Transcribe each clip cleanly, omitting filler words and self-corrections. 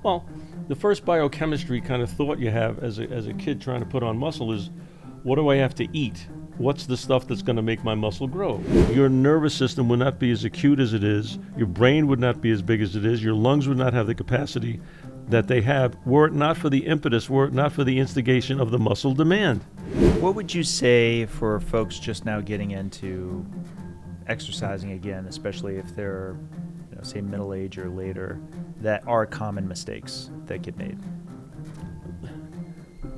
Well, the first biochemistry kind of thought you have as a kid trying to put on muscle is, what do I have to eat? What's the stuff that's going to make my muscle grow? Your nervous system would not be as acute as it is. Your brain would not be as big as it is. Your lungs would not have the capacity that they have, were it not for the impetus, were it not for the instigation of the muscle demand. What would you say for folks just now getting into exercising again, especially if they're, say middle age or later, that are common mistakes that get made?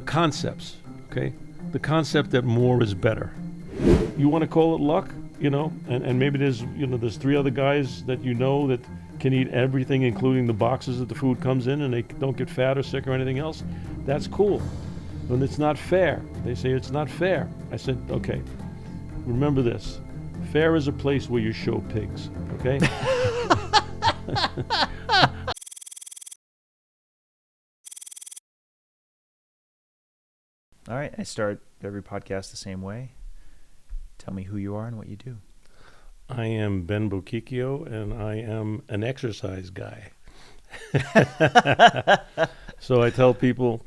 Concepts, okay? The concept that more is better. You want to call it luck, and maybe there's 3 other guys that that can eat everything, including the boxes that the food comes in, and they don't get fat or sick or anything else. That's cool. But it's not fair. They say it's not fair. I said, okay, remember this. Fair is a place where you show pigs, okay? All right, I start every podcast the same way. Tell me who you are and what you do. I am Ben Bocchicchio, and I am an exercise guy. So I tell people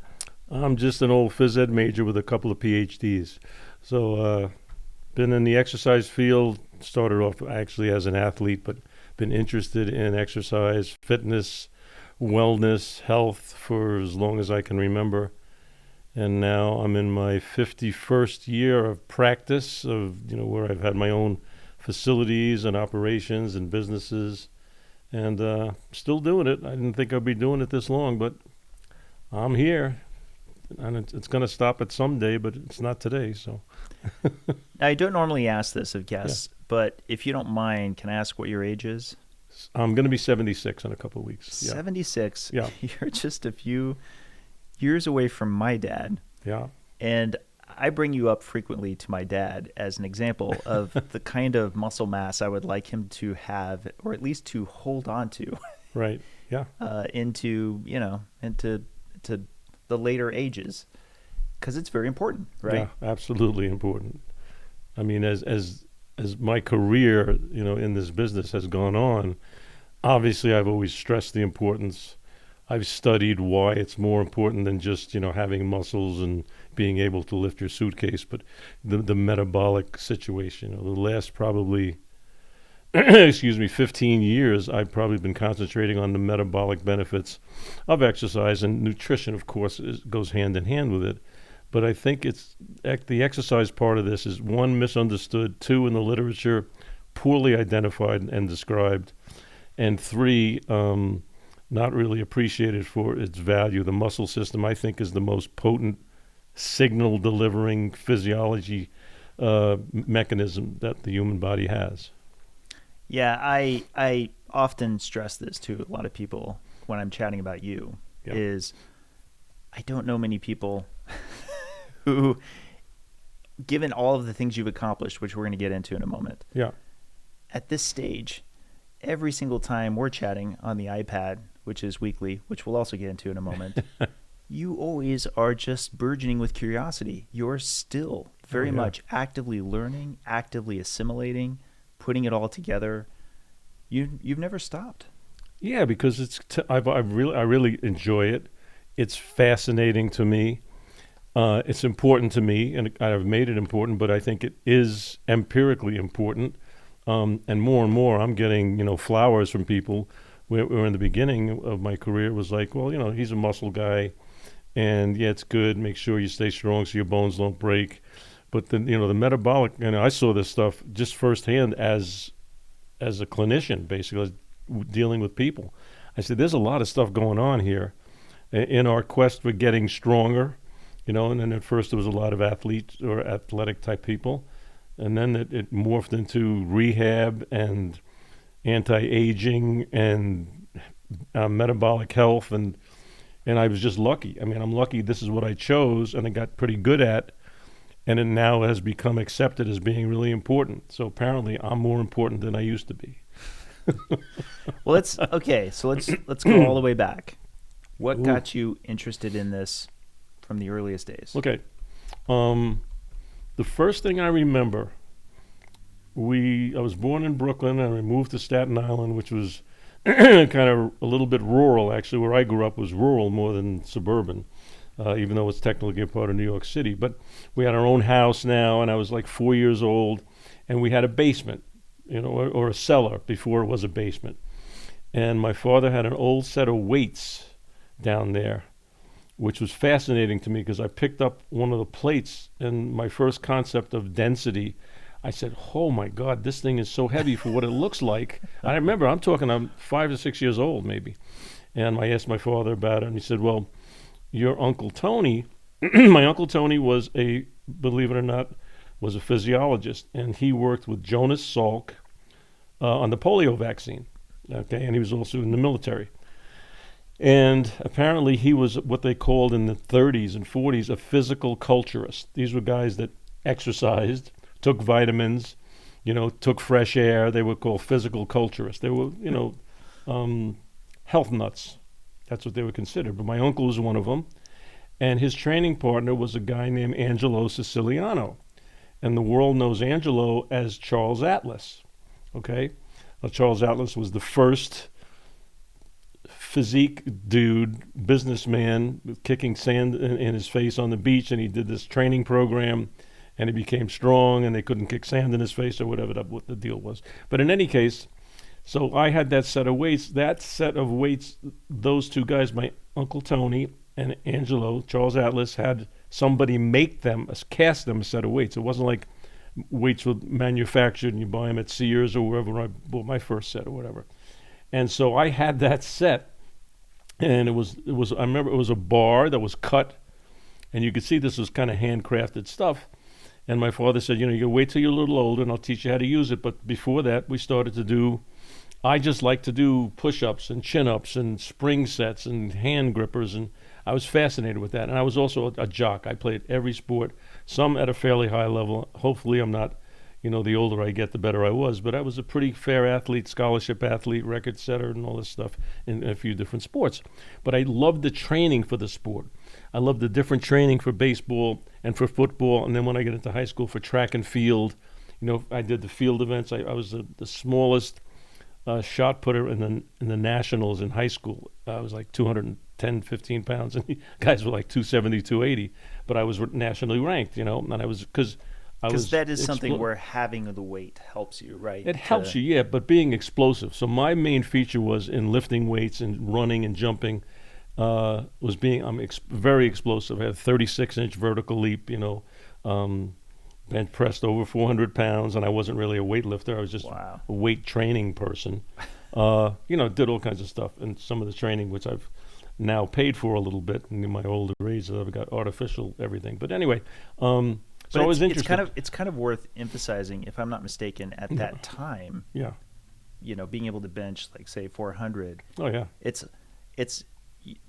I'm just an old phys ed major with a couple of PhDs. So been in the exercise field, started off actually as an athlete, but been interested in exercise, fitness, wellness, health for as long as I can remember. And now I'm in my 51st year of practice of, where I've had my own facilities and operations and businesses, and still doing it. I didn't think I'd be doing it this long, but I'm here. And it's going to stop at some day, but it's not today, so. Now, I don't normally ask this of guests, but if you don't mind, can I ask what your age is? I'm going to be 76 in a couple of weeks. 76? Yeah. You're just a few years away from my dad. Yeah. And I bring you up frequently to my dad as an example of the kind of muscle mass I would like him to have, or at least to hold on to. Right. Yeah. Into the later ages, because it's very important, right? Yeah, absolutely important. I mean, as my career, in this business has gone on, obviously I've always stressed the importance. I've studied why it's more important than just, having muscles and being able to lift your suitcase, but the metabolic situation. The last probably, 15 years, I've probably been concentrating on the metabolic benefits of exercise, and nutrition, of course, goes hand in hand with it. But I think it's the exercise part of this is, 1, misunderstood, 2, in the literature, poorly identified and described, and 3, not really appreciated for its value. The muscle system, I think, is the most potent signal delivering physiology mechanism that the human body has. Yeah, I often stress this to a lot of people when I'm chatting about you, is I don't know many people who, given all of the things you've accomplished, which we're going to get into in a moment, at this stage, every single time we're chatting on the iPad, which is weekly, which we'll also get into in a moment, you always are just burgeoning with curiosity. You're still very much actively learning, actively assimilating, putting it all together. You've never stopped. Yeah, because I really enjoy it. It's fascinating to me. It's important to me, and I've made it important, but I think it is empirically important. And more, I'm getting, flowers from people where in the beginning of my career it was like, well, he's a muscle guy, and it's good. Make sure you stay strong so your bones don't break. But then, the metabolic, I saw this stuff just firsthand as a clinician, basically, dealing with people. I said, there's a lot of stuff going on here in our quest for getting stronger, and then at first there was a lot of athletes or athletic type people. And then it morphed into rehab and anti-aging and metabolic health. And I was just lucky. I'm lucky this is what I chose and I got pretty good at. And it now has become accepted as being really important. So apparently I'm more important than I used to be. Well, let's go all the way back. What got you interested in this from the earliest days? Okay. The first thing I remember, I was born in Brooklyn and we moved to Staten Island, which was kind of a little bit rural. Actually, where I grew up was rural more than suburban, even though it's technically a part of New York City. But we had our own house now, and I was like 4 years old, and we had a basement, or a cellar before it was a basement. And my father had an old set of weights down there, which was fascinating to me because I picked up one of the plates, and my first concept of density, I said, oh my God, this thing is so heavy for what it looks like. I remember, I'm 5 or 6 years old maybe. And I asked my father about it, and he said, well, your Uncle Tony, my Uncle Tony believe it or not, was a physiologist, and he worked with Jonas Salk on the polio vaccine, okay, and he was also in the military. And apparently he was what they called in the 30s and 40s a physical culturist. These were guys that exercised, took vitamins, took fresh air. They were called physical culturists. They were, health nuts. That's what they were considered. But my uncle was one of them. And his training partner was a guy named Angelo Siciliano. And the world knows Angelo as Charles Atlas. Okay? Well, Charles Atlas was the first physique dude, businessman, kicking sand in his face on the beach. And he did this training program. And he became strong, and they couldn't kick sand in his face or whatever what the deal was. But in any case, so I had that set of weights. That set of weights, those two guys, my Uncle Tony and Angelo, Charles Atlas, had somebody make them, cast them a set of weights. It wasn't like weights were manufactured and you buy them at Sears or wherever I bought my first set or whatever. And so I had that set, and it was. I remember it was a bar that was cut, and you could see this was kind of handcrafted stuff. And my father said, you wait till you're a little older and I'll teach you how to use it. But before that, I just like to do push-ups and chin-ups and spring sets and hand grippers. And I was fascinated with that. And I was also a jock. I played every sport, some at a fairly high level. Hopefully I'm not, the older I get, the better I was. But I was a pretty fair athlete, scholarship athlete, record setter, and all this stuff in a few different sports. But I loved the training for the sport. I loved the different training for baseball and for football. And then when I got into high school for track and field, I did the field events. I was the smallest shot putter in the nationals in high school. I was like 210, 15 pounds, and guys were like 270, 280. But I was nationally ranked, and I was because that is something where having the weight helps you, right? It helps you, yeah, but being explosive. So my main feature was in lifting weights and running and jumping. I'm very explosive. I had a 36-inch vertical leap, bench pressed over 400 pounds, and I wasn't really a weightlifter. I was just a weight training person. Did all kinds of stuff, and some of the training, which I've now paid for a little bit in my older age, I've got artificial everything. But anyway, so I was interested. It's kind of worth emphasizing, if I'm not mistaken, at that time. Yeah. Being able to bench like say 400. Oh yeah. It's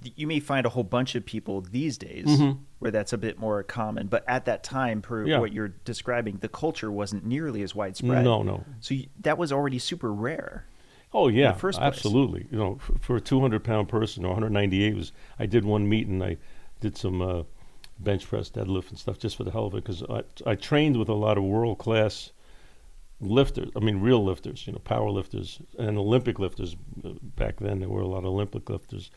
you may find a whole bunch of people these days where that's a bit more common, but at that time, what you're describing, the culture wasn't nearly as widespread. No. So that was already super rare. Oh yeah, in the first place. Absolutely. For a 200-pound person, or 198 I did one meet and I did some bench press, deadlift, and stuff just for the hell of it, because I trained with a lot of world-class lifters. I mean, real lifters, power lifters and Olympic lifters. Back then, there were a lot of Olympic lifters.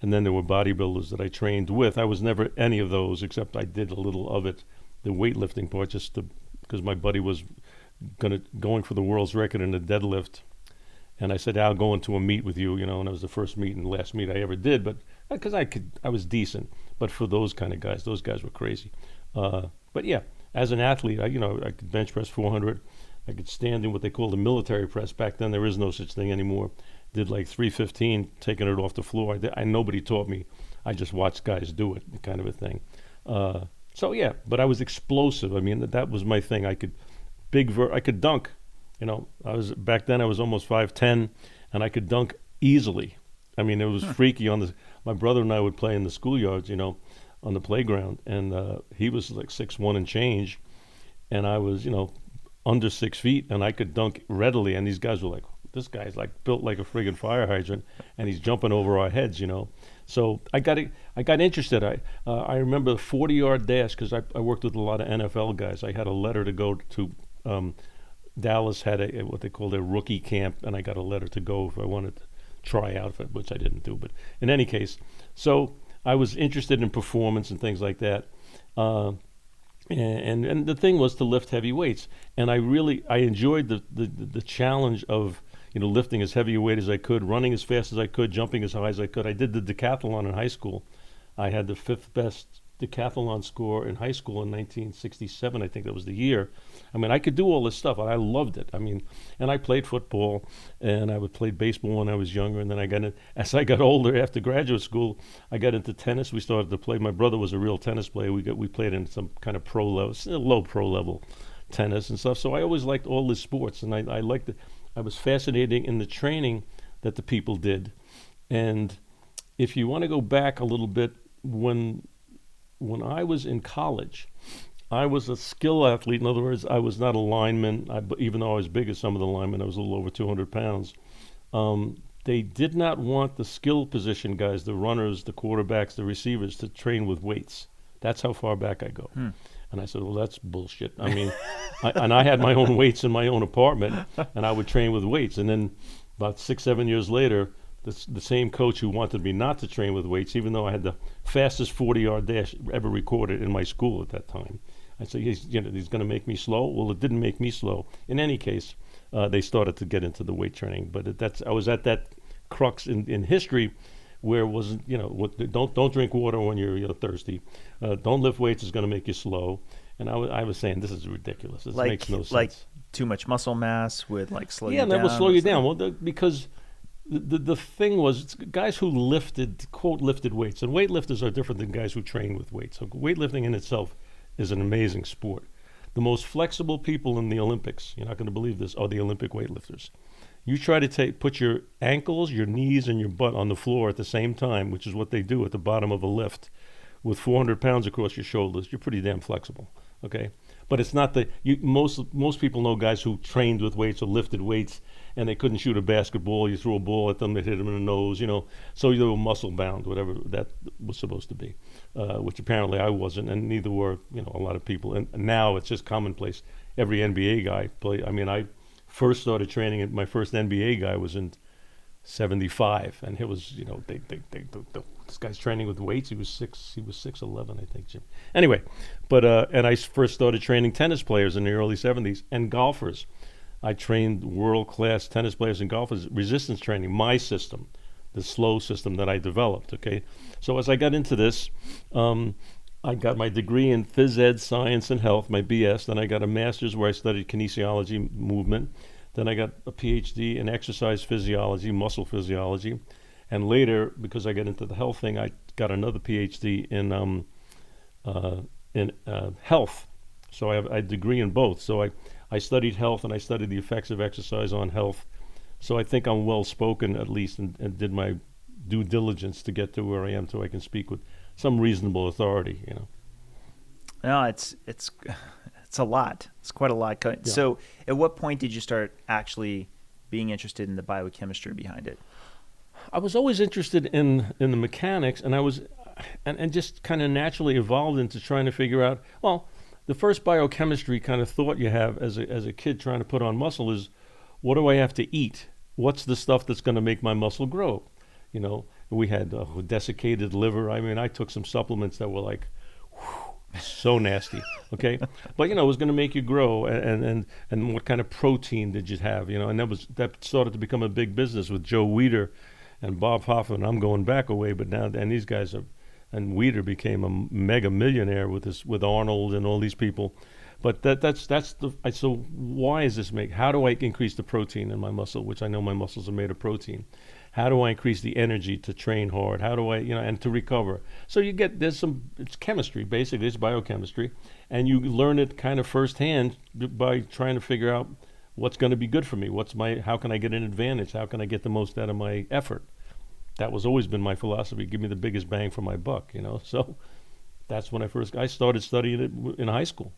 And then there were bodybuilders that I trained with. I was never any of those, except I did a little of it, the weightlifting part, because my buddy was going for the world's record in the deadlift. And I said, I'll go into a meet with you, and it was the first meet and last meet I ever did. But because I was decent. But for those kind of guys, those guys were crazy. But yeah, as an athlete, I could bench press 400. I could stand in what they call the military press. Back then, there is no such thing anymore. Did like 315, taking it off the floor. Nobody taught me. I just watched guys do it, kind of a thing. So yeah, but I was explosive. I mean, that was my thing. I could dunk. Back then I was almost 5'10", and I could dunk easily. I mean, it was freaky. My brother and I would play in the schoolyards, on the playground, and he was like 6'1" and change, and I was, under 6 feet, and I could dunk readily. And these guys were like, this guy's like built like a friggin' fire hydrant, and he's jumping over our heads, So I got interested. I remember the 40-yard dash, because I worked with a lot of NFL guys. I had a letter to go to Dallas had what they called a rookie camp, and I got a letter to go if I wanted try out for it, which I didn't do. But in any case, so I was interested in performance and things like that. And the thing was to lift heavy weights. And I enjoyed the challenge of, lifting as heavy a weight as I could, running as fast as I could, jumping as high as I could. I did the decathlon in high school. I had the 5th best decathlon score in high school in 1967. I think that was the year. I mean, I could do all this stuff, and I loved it. I mean, and I played football, and I would play baseball when I was younger, and then as I got older after graduate school, I got into tennis. We started to play. My brother was a real tennis player. We played in some kind of pro level, low pro level tennis and stuff. So I always liked all the sports, and I liked it. I was fascinated in the training that the people did. And if you want to go back a little bit, when I was in college, I was a skill athlete. In other words, I was not a lineman. Even though I was big as some of the linemen, I was a little over 200 pounds. They did not want the skill position guys, the runners, the quarterbacks, the receivers, to train with weights. That's how far back I go. And I said, well, that's bullshit. I mean, I had my own weights in my own apartment, and I would train with weights. And then about 6-7 years later, the same coach who wanted me not to train with weights, even though I had the fastest 40-yard dash ever recorded in my school at that time. I said, he's going to make me slow. Well, it didn't make me slow. In any case, they started to get into the weight training. But I was at that crux in history where it wasn't, don't drink water when you're thirsty. Don't lift weights, is going to make you slow. And I was saying, this is ridiculous. This makes no sense. Like too much muscle mass would slow you down. Yeah, that would slow you down. Well, because the thing was, guys who quote lifted weights, and weightlifters are different than guys who train with weights. So weightlifting in itself is an amazing sport. The most flexible people in the Olympics, you're not going to believe this, are the Olympic weightlifters. You try to put your ankles, your knees, and your butt on the floor at the same time, which is what they do at the bottom of a lift, with 400 pounds across your shoulders. You're pretty damn flexible, okay? But it's not most people know guys who trained with weights or lifted weights, and they couldn't shoot a basketball. You threw a ball at them, it hit them in the nose, So they were muscle bound, whatever that was supposed to be, which apparently I wasn't, and neither were, a lot of people. And now it's just commonplace. Every NBA guy I first started training. My first NBA guy was in '75, and it was, this guy's training with weights. He was 6'11", I think, Jim. Anyway, and I first started training tennis players in the early '70s and golfers. I trained world-class tennis players and golfers, resistance training, my system, the slow system that I developed, okay? So as I got into this, I got my degree in phys ed, science, and health, my BS. Then I got a master's where I studied kinesiology, movement. Then I got a PhD in exercise physiology, muscle physiology. And later, because I got into the health thing, I got another PhD in health. So I have a degree in both. So I studied health, and I studied the effects of exercise on health. So I think I'm well-spoken, at least, and did my due diligence to get to where I am so I can speak with some reasonable authority, No, it's a lot. It's quite a lot. Yeah. So at what point did you start actually being interested in the biochemistry behind it? I was always interested in the mechanics, and I was and just kind of naturally evolved into trying to figure out, well, the first biochemistry kind of thought you have as a kid trying to put on muscle is, what do I have to eat? What's the stuff that's going to make my muscle grow? We had desiccated liver. I took some supplements that were like, so nasty, okay? But, it was going to make you grow, and what kind of protein did you have, and that started to become a big business with Joe Weider and Bob Hoffman. I'm going back a way, but now, and these guys and Weider became a mega millionaire with Arnold and all these people. But so why is this how do I increase the protein in my muscle, which I know my muscles are made of protein? How do I increase the energy to train hard? How do I, and to recover? So it's chemistry, basically, it's biochemistry, and you learn it kind of firsthand by trying to figure out what's going to be good for me. How can I get an advantage? How can I get the most out of my effort? That was always been my philosophy. Give me the biggest bang for my buck, So that's when I started studying it in high school.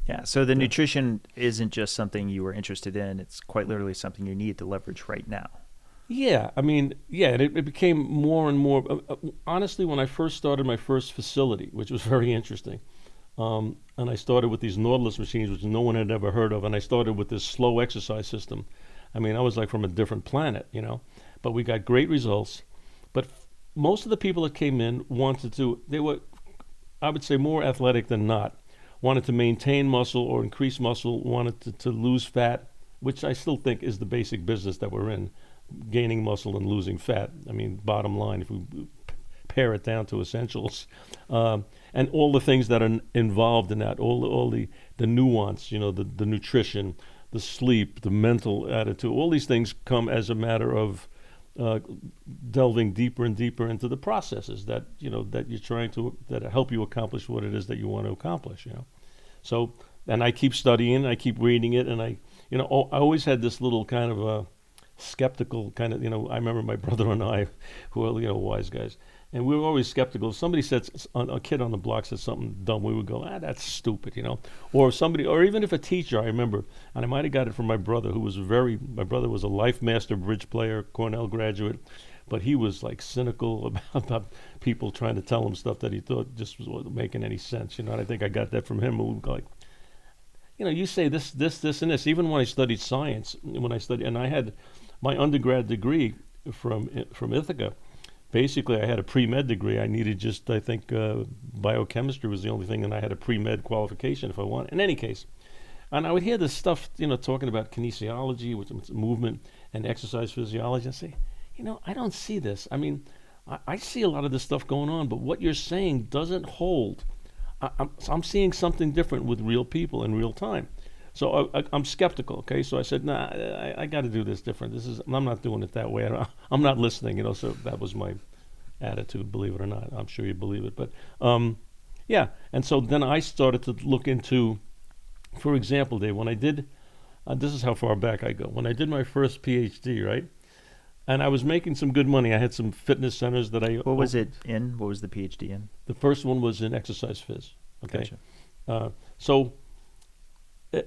Yeah, so the nutrition isn't just something you were interested in. It's quite literally something you need to leverage right now. Yeah, and it became more and more. Honestly, when I first started my first facility, which was very interesting, and I started with these Nautilus machines, which no one had ever heard of, and I started with this slow exercise system. I was like from a different planet, but we got great results. But most of the people that came in they were, I would say, more athletic than not. Wanted to maintain muscle or increase muscle, wanted to lose fat, which I still think is the basic business that we're in, gaining muscle and losing fat. I mean, bottom line, if we pare it down to essentials, and all the things that are involved in that, all the nuance, the nutrition, the sleep, the mental attitude, all these things come as a matter of delving deeper and deeper into the processes that that you're trying to that help you accomplish what it is that you want to accomplish. So, and I keep studying, I keep reading it, and I always had this little kind of a skeptical kind of, I remember my brother and I, who are wise guys, and we were always skeptical. If somebody said, a kid on the block said something dumb, we would go, that's stupid, Or somebody, or even if a teacher, I remember, and I might have got it from my brother, my brother was a life master bridge player, Cornell graduate, but he was like cynical about people trying to tell him stuff that he thought just wasn't making any sense, And I think I got that from him. We would go like, you say this, and this. Even when I studied science, and I had my undergrad degree from Ithaca. Basically, I had a pre-med degree. I needed just, I think, biochemistry was the only thing, and I had a pre-med qualification if I wanted. In any case, and I would hear this stuff, talking about kinesiology, which is movement, and exercise physiology, and say, I don't see this. I mean, I see a lot of this stuff going on, but what you're saying doesn't hold. I'm seeing something different with real people in real time. So I'm skeptical, okay? So I said, nah, I got to do this different. I'm not doing it that way. I'm not listening, So that was my attitude, believe it or not. I'm sure you believe it. But, yeah. And so then I started to look into, for example, Dave, when I did, this is how far back I go. When I did my first PhD, right? And I was making some good money. I had some fitness centers that I... What was it in? What was the PhD in? The first one was in exercise phys, okay? Gotcha. So...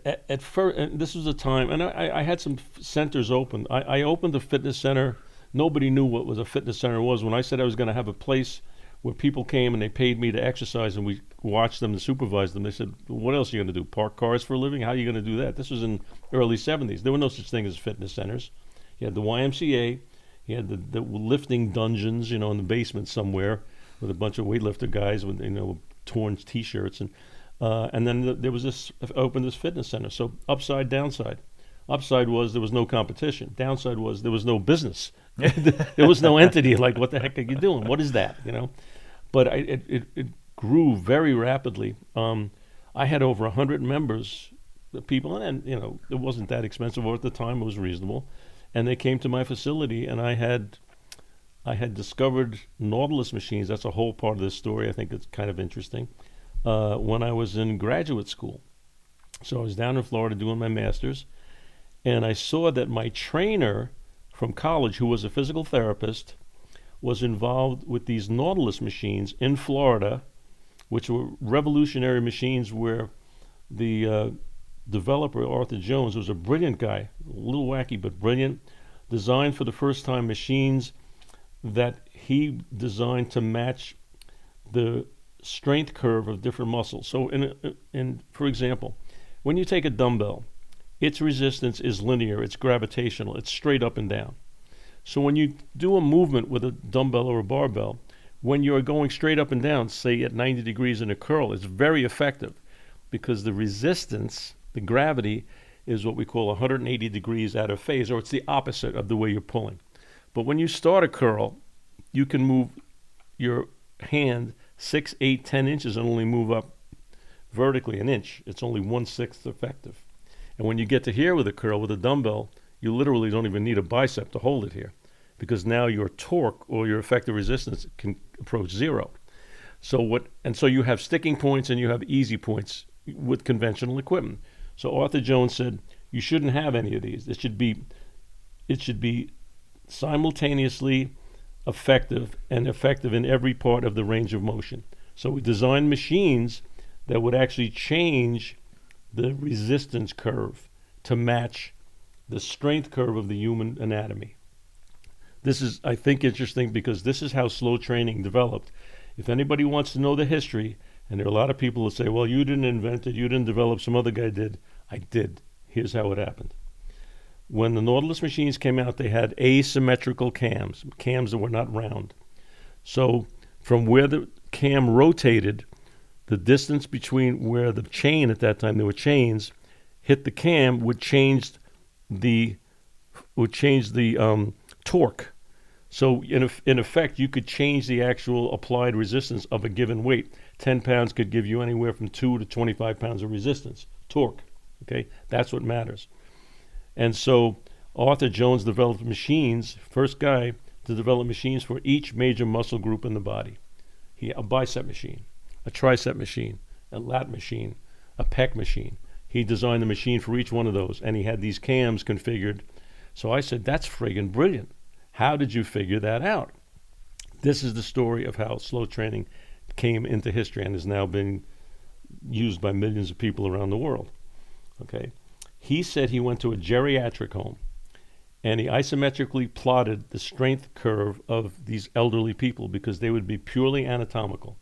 At first, and this was a time, and I had some centers open. I opened a fitness center. Nobody knew what a fitness center was. When I said I was going to have a place where people came and they paid me to exercise and we watched them and supervised them, they said, what else are you going to do? Park cars for a living? How are you going to do that? This was in early 70s. There were no such thing as fitness centers. You had the YMCA. You had the lifting dungeons, in the basement somewhere with a bunch of weightlifter guys with, torn T-shirts. And then there was this fitness center. So upside, downside. Upside was there was no competition. Downside was there was no business. There was no entity. Like, what the heck are you doing? What is that? But it grew very rapidly. I had over 100 members, people, and it wasn't that expensive, or at the time it was reasonable. And they came to my facility, and I had discovered Nautilus machines. That's a whole part of this story. I think it's kind of interesting. When I was in graduate school. So I was down in Florida doing my master's, and I saw that my trainer from college, who was a physical therapist, was involved with these Nautilus machines in Florida, which were revolutionary machines where the developer, Arthur Jones, was a brilliant guy, a little wacky but brilliant, designed for the first time machines that he designed to match the strength curve of different muscles. So for example, when you take a dumbbell, its resistance is linear, it's gravitational, it's straight up and down. So when you do a movement with a dumbbell or a barbell, when you're going straight up and down, say at 90 degrees in a curl, it's very effective because the resistance, the gravity, is what we call 180 degrees out of phase, or it's the opposite of the way you're pulling. But when you start a curl, you can move your hand 6, 8, 10 inches and only move up vertically an inch. It's only 1/6 effective. And when you get to here with a curl with a dumbbell, you literally don't even need a bicep to hold it here, because now your torque or your effective resistance can approach zero. So you have sticking points and you have easy points with conventional equipment. So Arthur Jones said you shouldn't have any of these. It should be simultaneously effective in every part of the range of motion. So we designed machines that would actually change the resistance curve to match the strength curve of the human anatomy. This is, I think, interesting because this is how slow training developed. If anybody wants to know the history, and there are a lot of people who say, well, you didn't invent it, you didn't develop, some other guy did. I did. Here's how it happened. When the Nautilus machines came out, they had asymmetrical cams that were not round. So from where the cam rotated, the distance between where the chain, at that time there were chains, hit the cam would change the torque. So in effect, you could change the actual applied resistance of a given weight. 10 pounds could give you anywhere from 2 to 25 pounds of resistance, torque. Okay, that's what matters. And so Arthur Jones developed machines, first guy to develop machines for each major muscle group in the body. A bicep machine, a tricep machine, a lat machine, a pec machine. He designed the machine for each one of those, and he had these cams configured. So I said, that's friggin' brilliant. How did you figure that out? This is the story of how slow training came into history and has now been used by millions of people around the world. Okay, he said he went to a geriatric home and he isometrically plotted the strength curve of these elderly people because they would be purely anatomical.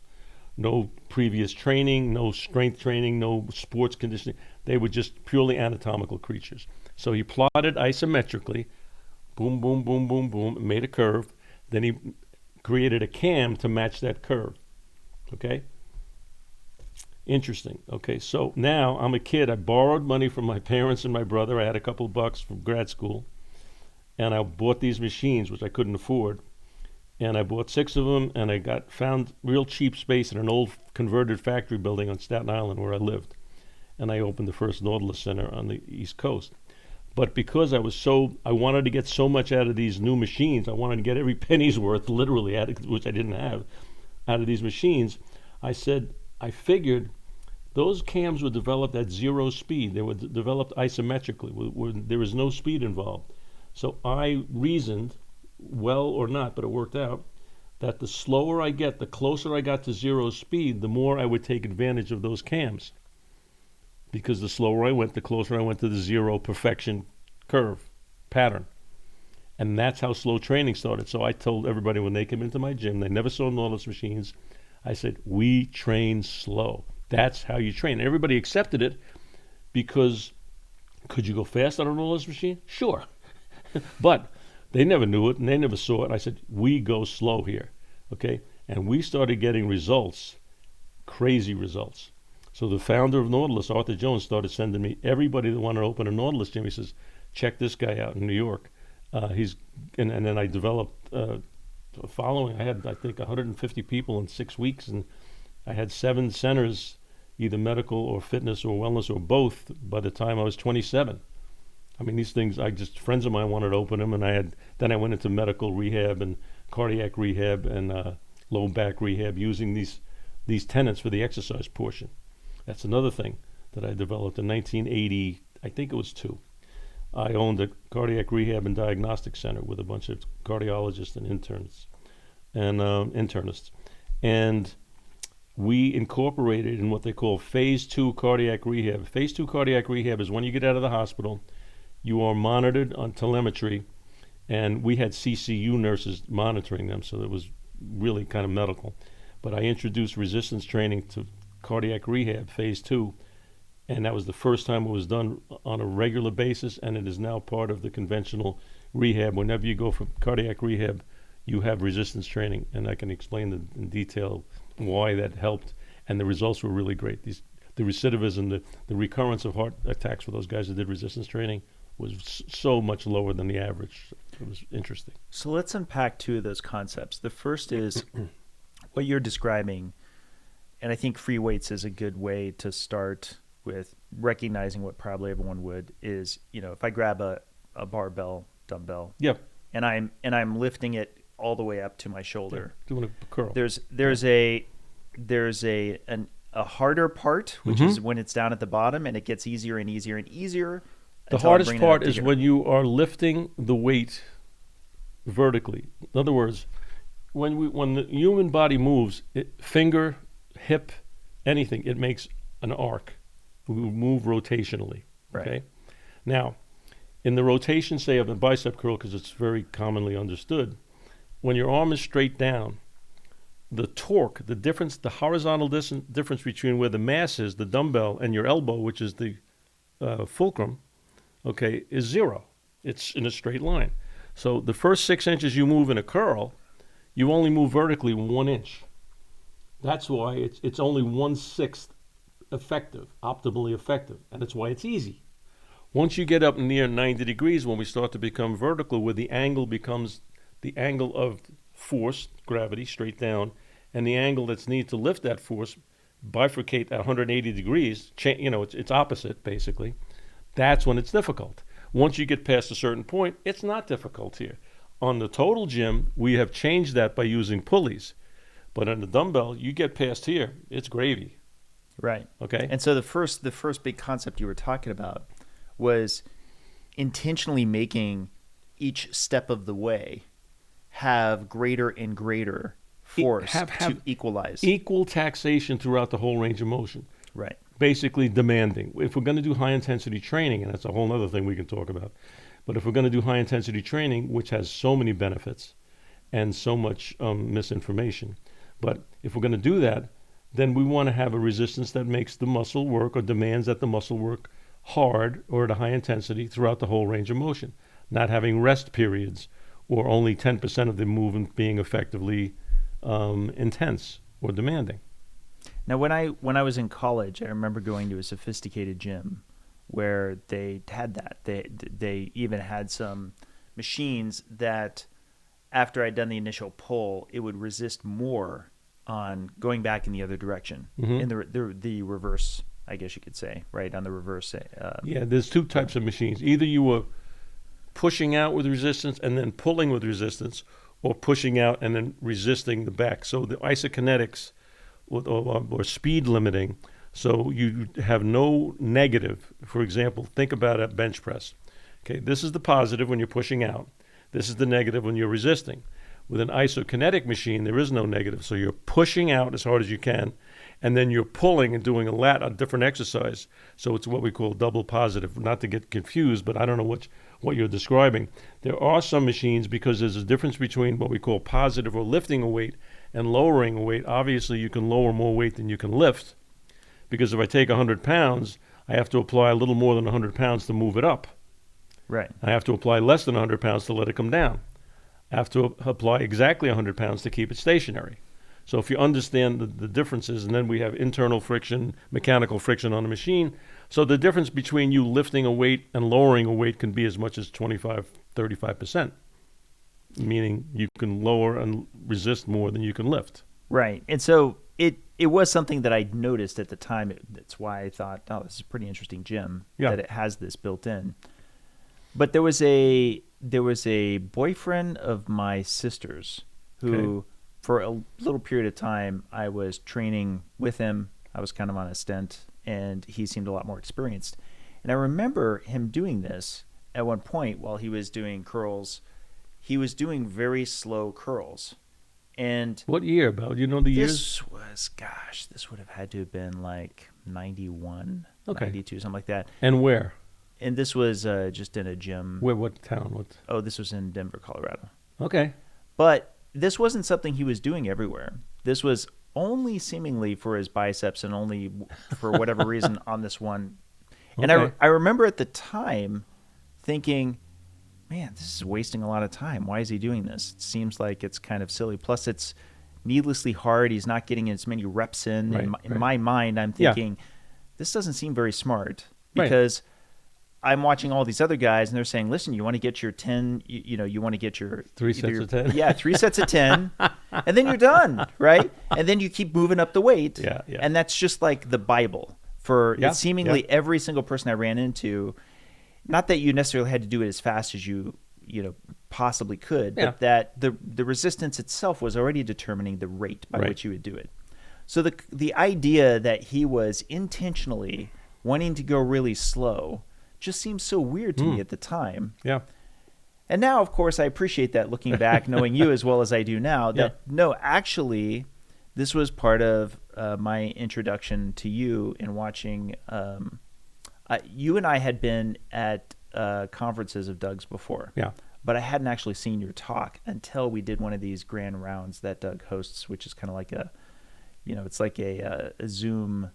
No previous training, no strength training, no sports conditioning. They were just purely anatomical creatures. So he plotted isometrically, boom, boom, boom, boom, boom, made a curve. Then he created a cam to match that curve. Okay? Interesting. Okay, so now I'm a kid. I borrowed money from my parents and my brother. I had a couple bucks from grad school. And I bought these machines, which I couldn't afford. And I bought 6 of them, and I found real cheap space in an old converted factory building on Staten Island where I lived. And I opened the first Nautilus Center on the East Coast. But because I wanted to get so much out of these new machines, I wanted to get every penny's worth, literally, which I didn't have, out of these machines. I figured those cams were developed at 0 speed. They were developed isometrically. There was no speed involved. So I reasoned, well or not, but it worked out, that the slower I get, the closer I got to 0 speed, the more I would take advantage of those cams. Because the slower I went, the closer I went to the 0 perfection curve pattern. And that's how slow training started. So I told everybody when they came into my gym, they never saw Nautilus machines, I said, we train slow. That's how you train. And everybody accepted it because could you go fast on a Nautilus machine? Sure. But they never knew it and they never saw it. I said, we go slow here. Okay? And we started getting results, crazy results. So the founder of Nautilus, Arthur Jones, started sending me everybody that wanted to open a Nautilus gym. He says, check this guy out in New York. And then I developed a following. I had, I think, 150 people in 6 weeks, and I had 7 centers, either medical or fitness or wellness or both, by the time I was 27. I mean, these things, friends of mine wanted to open them, and then I went into medical rehab and cardiac rehab and low back rehab using these tenets for the exercise portion. That's another thing that I developed in 1980, I think it was 2. I owned a cardiac rehab and diagnostic center with a bunch of cardiologists and internists. And we incorporated in what they call phase 2 cardiac rehab. Phase 2 cardiac rehab is when you get out of the hospital, you are monitored on telemetry, and we had CCU nurses monitoring them, so it was really kind of medical. But I introduced resistance training to cardiac rehab, phase 2, and that was the first time it was done on a regular basis, and it is now part of the conventional rehab. Whenever you go for cardiac rehab, you have resistance training, and I can explain in detail why that helped, and the results were really great. The recidivism, the recurrence of heart attacks for those guys that did resistance training was so much lower than the average. It was interesting. So let's unpack 2 of those concepts. The first is what you're describing, and I think free weights is a good way to start with recognizing what probably everyone would is, if I grab a barbell dumbbell, yep, and I'm lifting it all the way up to my shoulder, doing a curl. There's a harder part, which is when it's down at the bottom, and it gets easier and easier and easier. The hardest part is when you are lifting the weight vertically. In other words, when the human body moves, finger, hip, anything, it makes an arc. We move rotationally. Okay. Right. Now, in the rotation, say, of a bicep curl, because it's very commonly understood, when your arm is straight down, the torque, the horizontal difference between where the mass is, the dumbbell, and your elbow, which is the fulcrum, okay, is 0. It's in a straight line. So the first 6 inches you move in a curl, you only move vertically 1 inch. That's why it's only 1/6 effective, optimally effective, and that's why it's easy. Once you get up near 90 degrees, when we start to become vertical, where the angle becomes the angle of force, gravity, straight down, and the angle that's needed to lift that force bifurcate at 180 degrees, it's opposite, basically. That's when it's difficult. Once you get past a certain point, it's not difficult here. On the total gym, we have changed that by using pulleys. But on the dumbbell, you get past here, it's gravy. Right. Okay. And so the first big concept you were talking about was intentionally making each step of the way have greater and greater force to equalize. Equal taxation throughout the whole range of motion. Right. Basically demanding. If we're going to do high intensity training, and that's a whole other thing we can talk about, but if we're going to do high intensity training, which has so many benefits and so much misinformation, but if we're going to do that, then we want to have a resistance that makes the muscle work or demands that the muscle work hard or at a high intensity throughout the whole range of motion, not having rest periods or only 10% of the movement being effectively intense or demanding. Now, when I was in college, I remember going to a sophisticated gym where they had that. They even had some machines that, after I'd done the initial pull, it would resist more on going back in the other direction, in the reverse, I guess you could say, right, on the reverse. Yeah, there's two types of machines. Either you were pushing out with resistance and then pulling with resistance, or pushing out and then resisting the back. So the isokinetics or speed limiting, so you have no negative. For example, think about a bench press. Okay, this is the positive when you're pushing out. This is the negative when you're resisting. With an isokinetic machine, there is no negative. So you're pushing out as hard as you can, and then you're pulling and doing a different exercise. So it's what we call double positive. Not to get confused, but I don't know what you're describing. There are some machines, because there's a difference between what we call positive or lifting a weight and lowering a weight. Obviously, you can lower more weight than you can lift, because if I take 100 pounds, I have to apply a little more than 100 pounds to move it up. Right. I have to apply less than 100 pounds to let it come down. I have to apply exactly 100 pounds to keep it stationary. So if you understand the differences, and then we have internal friction, mechanical friction on the machine. So the difference between you lifting a weight and lowering a weight can be as much as 25, 35%, meaning you can lower and resist more than you can lift. Right. And so it was something that I noticed at the time. That's why I thought, oh, this is a pretty interesting gym, that it has this built in. But there was a boyfriend of my sister's who, for a little period of time, I was training with him. I was kind of on a stint, and he seemed a lot more experienced. And I remember him doing this at one point while he was doing curls. He was doing very slow curls. And what year, about? You know the years? This would have had to have been like 91, 92, something like that. And where? And this was just in a gym. Where? What town? Oh, this was in Denver, Colorado. Okay. But this wasn't something he was doing everywhere. This was only seemingly for his biceps and only for whatever reason on this one. And I remember at the time thinking, man, this is wasting a lot of time. Why is he doing this? It seems like it's kind of silly. Plus, it's needlessly hard. He's not getting as many reps in. In my mind, I'm thinking, this doesn't seem very smart, because I'm watching all these other guys, and they're saying, listen, you want to get your 10, you want to get your 3 sets of 10. Yeah, 3 sets of 10, and then you're done, right? And then you keep moving up the weight. Yeah. And that's just like the Bible for seemingly every single person I ran into. Not that you necessarily had to do it as fast as you possibly could, but that the resistance itself was already determining the rate by which you would do it. So the idea that he was intentionally wanting to go really slow just seems so weird to me at the time. Yeah. And now, of course, I appreciate that, looking back, knowing you as well as I do now, that no, actually, this was part of my introduction to you in watching. You and I had been at conferences of Doug's before. Yeah. But I hadn't actually seen your talk until we did one of these grand rounds that Doug hosts, which is kind of like it's like a Zoom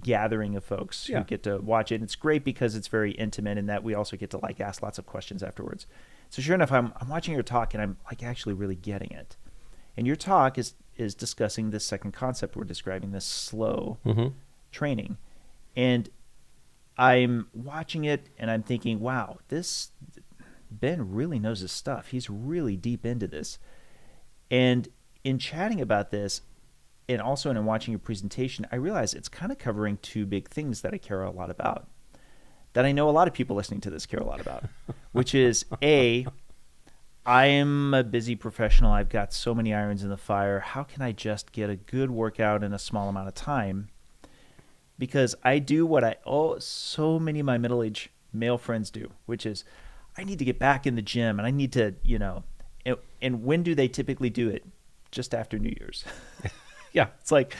gathering of folks who get to watch it. And it's great because it's very intimate, and that we also get to like ask lots of questions afterwards. So sure enough, I'm watching your talk, and I'm like actually really getting it. And your talk is discussing this second concept we're describing, this slow training. And I'm watching it, and I'm thinking, wow, this Ben really knows his stuff. He's really deep into this. And in chatting about this, and also in watching your presentation, I realize it's kind of covering two big things that I care a lot about, that I know a lot of people listening to this care a lot about, which is A, I am a busy professional. I've got so many irons in the fire. How can I just get a good workout in a small amount of time? Because I do what so many of my middle-aged male friends do, which is I need to get back in the gym, and I need to, and when do they typically do it? Just after New Year's. Yeah, it's like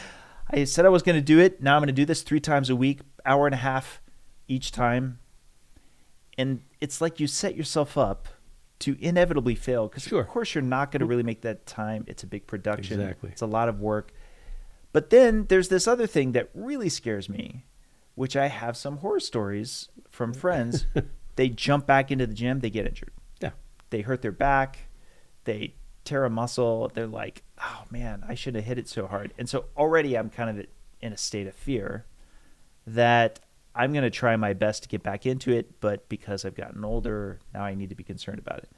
I said I was going to do it. Now I'm going to do this 3 times a week, hour and a half each time. And it's like you set yourself up to inevitably fail because, of course, you're not going to really make that time. It's a big production. Exactly. It's a lot of work. But then there's this other thing that really scares me, which I have some horror stories from friends. They jump back into the gym. They get injured. Yeah. They hurt their back. They tear a muscle. They're like, oh man, I shouldn't have hit it so hard. And so already I'm kind of in a state of fear that I'm going to try my best to get back into it, but because I've gotten older, now I need to be concerned about it.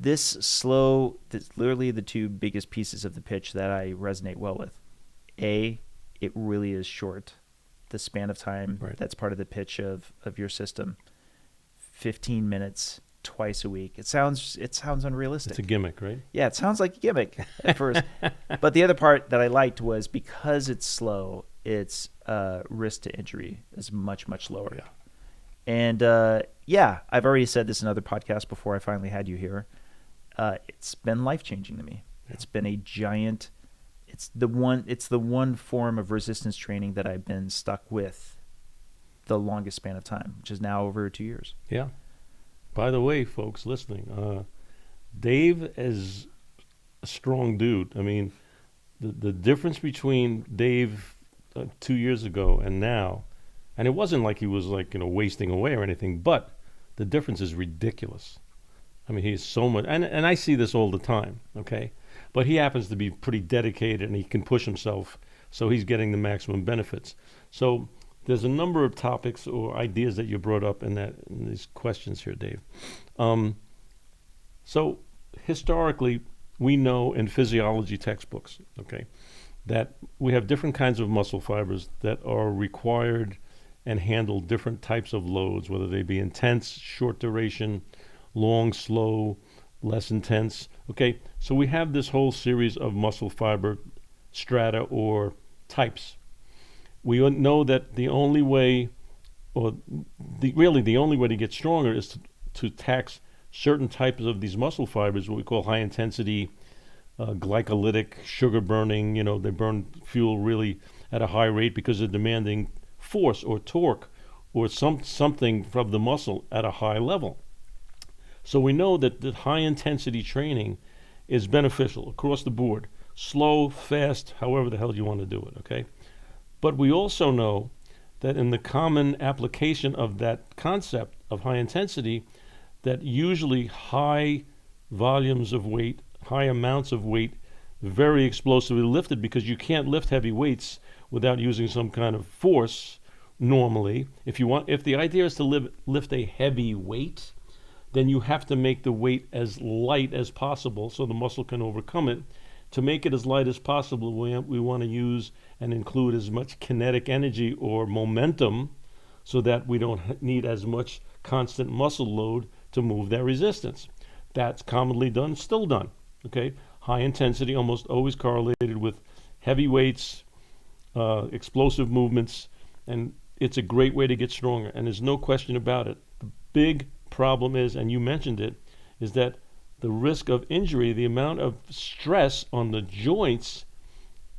That's literally the two biggest pieces of the pitch that I resonate well with. A, it really is short. The span of time, that's part of the pitch of your system. 15 minutes twice a week. It sounds unrealistic. It's a gimmick, right? Yeah, it sounds like a gimmick at first. But the other part that I liked was because it's slow, its risk to injury is much, much lower. Yeah. And I've already said this in other podcasts before I finally had you here. It's been life-changing to me. Yeah. It's been a giant. It's the one form of resistance training that I've been stuck with the longest span of time, which is now over 2 years. Yeah. By the way, folks listening, Dave is a strong dude. I mean, the difference between Dave 2 years ago and now, and it wasn't like he was wasting away or anything, but the difference is ridiculous. I mean, he's so much, and I see this all the time, okay? But he happens to be pretty dedicated, and he can push himself, so he's getting the maximum benefits. So there's a number of topics or ideas that you brought up in these questions here, Dave. So historically, we know in physiology textbooks, okay, that we have different kinds of muscle fibers that are required and handle different types of loads, whether they be intense, short duration, long, slow, less intense. Okay, so we have this whole series of muscle fiber strata or types. We know that the only way, the only way to get stronger is to tax certain types of these muscle fibers, what we call high intensity, glycolytic, sugar burning. They burn fuel really at a high rate because they're demanding force or torque or something from the muscle at a high level. So we know that high intensity training is beneficial across the board, slow, fast, however the hell you want to do it, okay? But we also know that in the common application of that concept of high intensity, that usually high volumes of weight, high amounts of weight, very explosively lifted, because you can't lift heavy weights without using some kind of force normally. If the idea is to lift a heavy weight, then you have to make the weight as light as possible so the muscle can overcome it. To make it as light as possible, we want to use and include as much kinetic energy or momentum so that we don't need as much constant muscle load to move that resistance. That's commonly done, still done. Okay, high intensity almost always correlated with heavy weights, explosive movements, and it's a great way to get stronger, and there's no question about it. The big problem is, and you mentioned it, is that the risk of injury, the amount of stress on the joints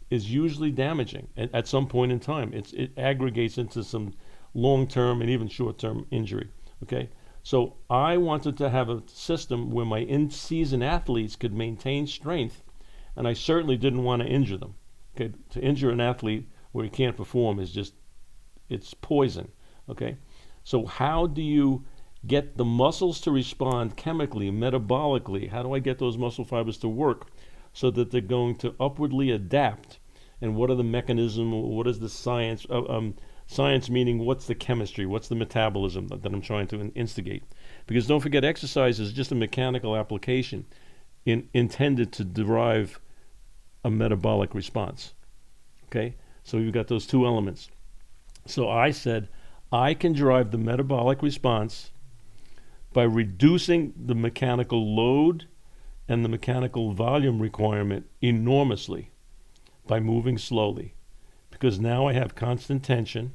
is usually damaging at some point in time. It aggregates into some long-term and even short-term injury, okay? So I wanted to have a system where my in-season athletes could maintain strength, and I certainly didn't want to injure them. Okay, to injure an athlete where he can't perform is just, it's poison. Okay, so how do you get the muscles to respond chemically, metabolically? How do I get those muscle fibers to work so that they're going to upwardly adapt? And what are the mechanism? What is the science? Science meaning what's the chemistry? What's the metabolism that I'm trying to instigate? Because don't forget, exercise is just a mechanical application intended to derive a metabolic response. Okay, so you've got those two elements. So I said I can derive the metabolic response by reducing the mechanical load and the mechanical volume requirement enormously by moving slowly, because now I have constant tension.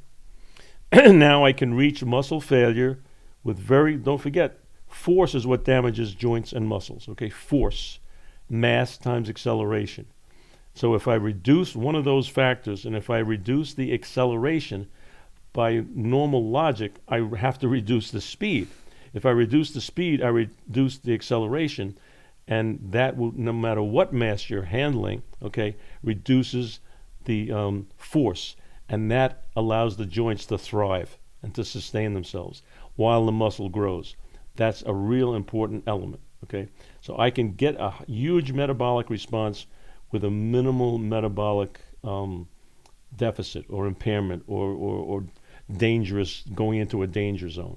Now I can reach muscle failure with don't forget, force is what damages joints and muscles. Okay, force, mass times acceleration. So if I reduce one of those factors, and if I reduce the acceleration, by normal logic, I have to reduce the speed. If I reduce the speed, I reduce the acceleration, and that will, no matter what mass you're handling, okay, reduces the force, and that allows the joints to thrive and to sustain themselves while the muscle grows. That's a real important element, okay? So I can get a huge metabolic response with a minimal metabolic deficit or impairment or dangerous, going into a danger zone.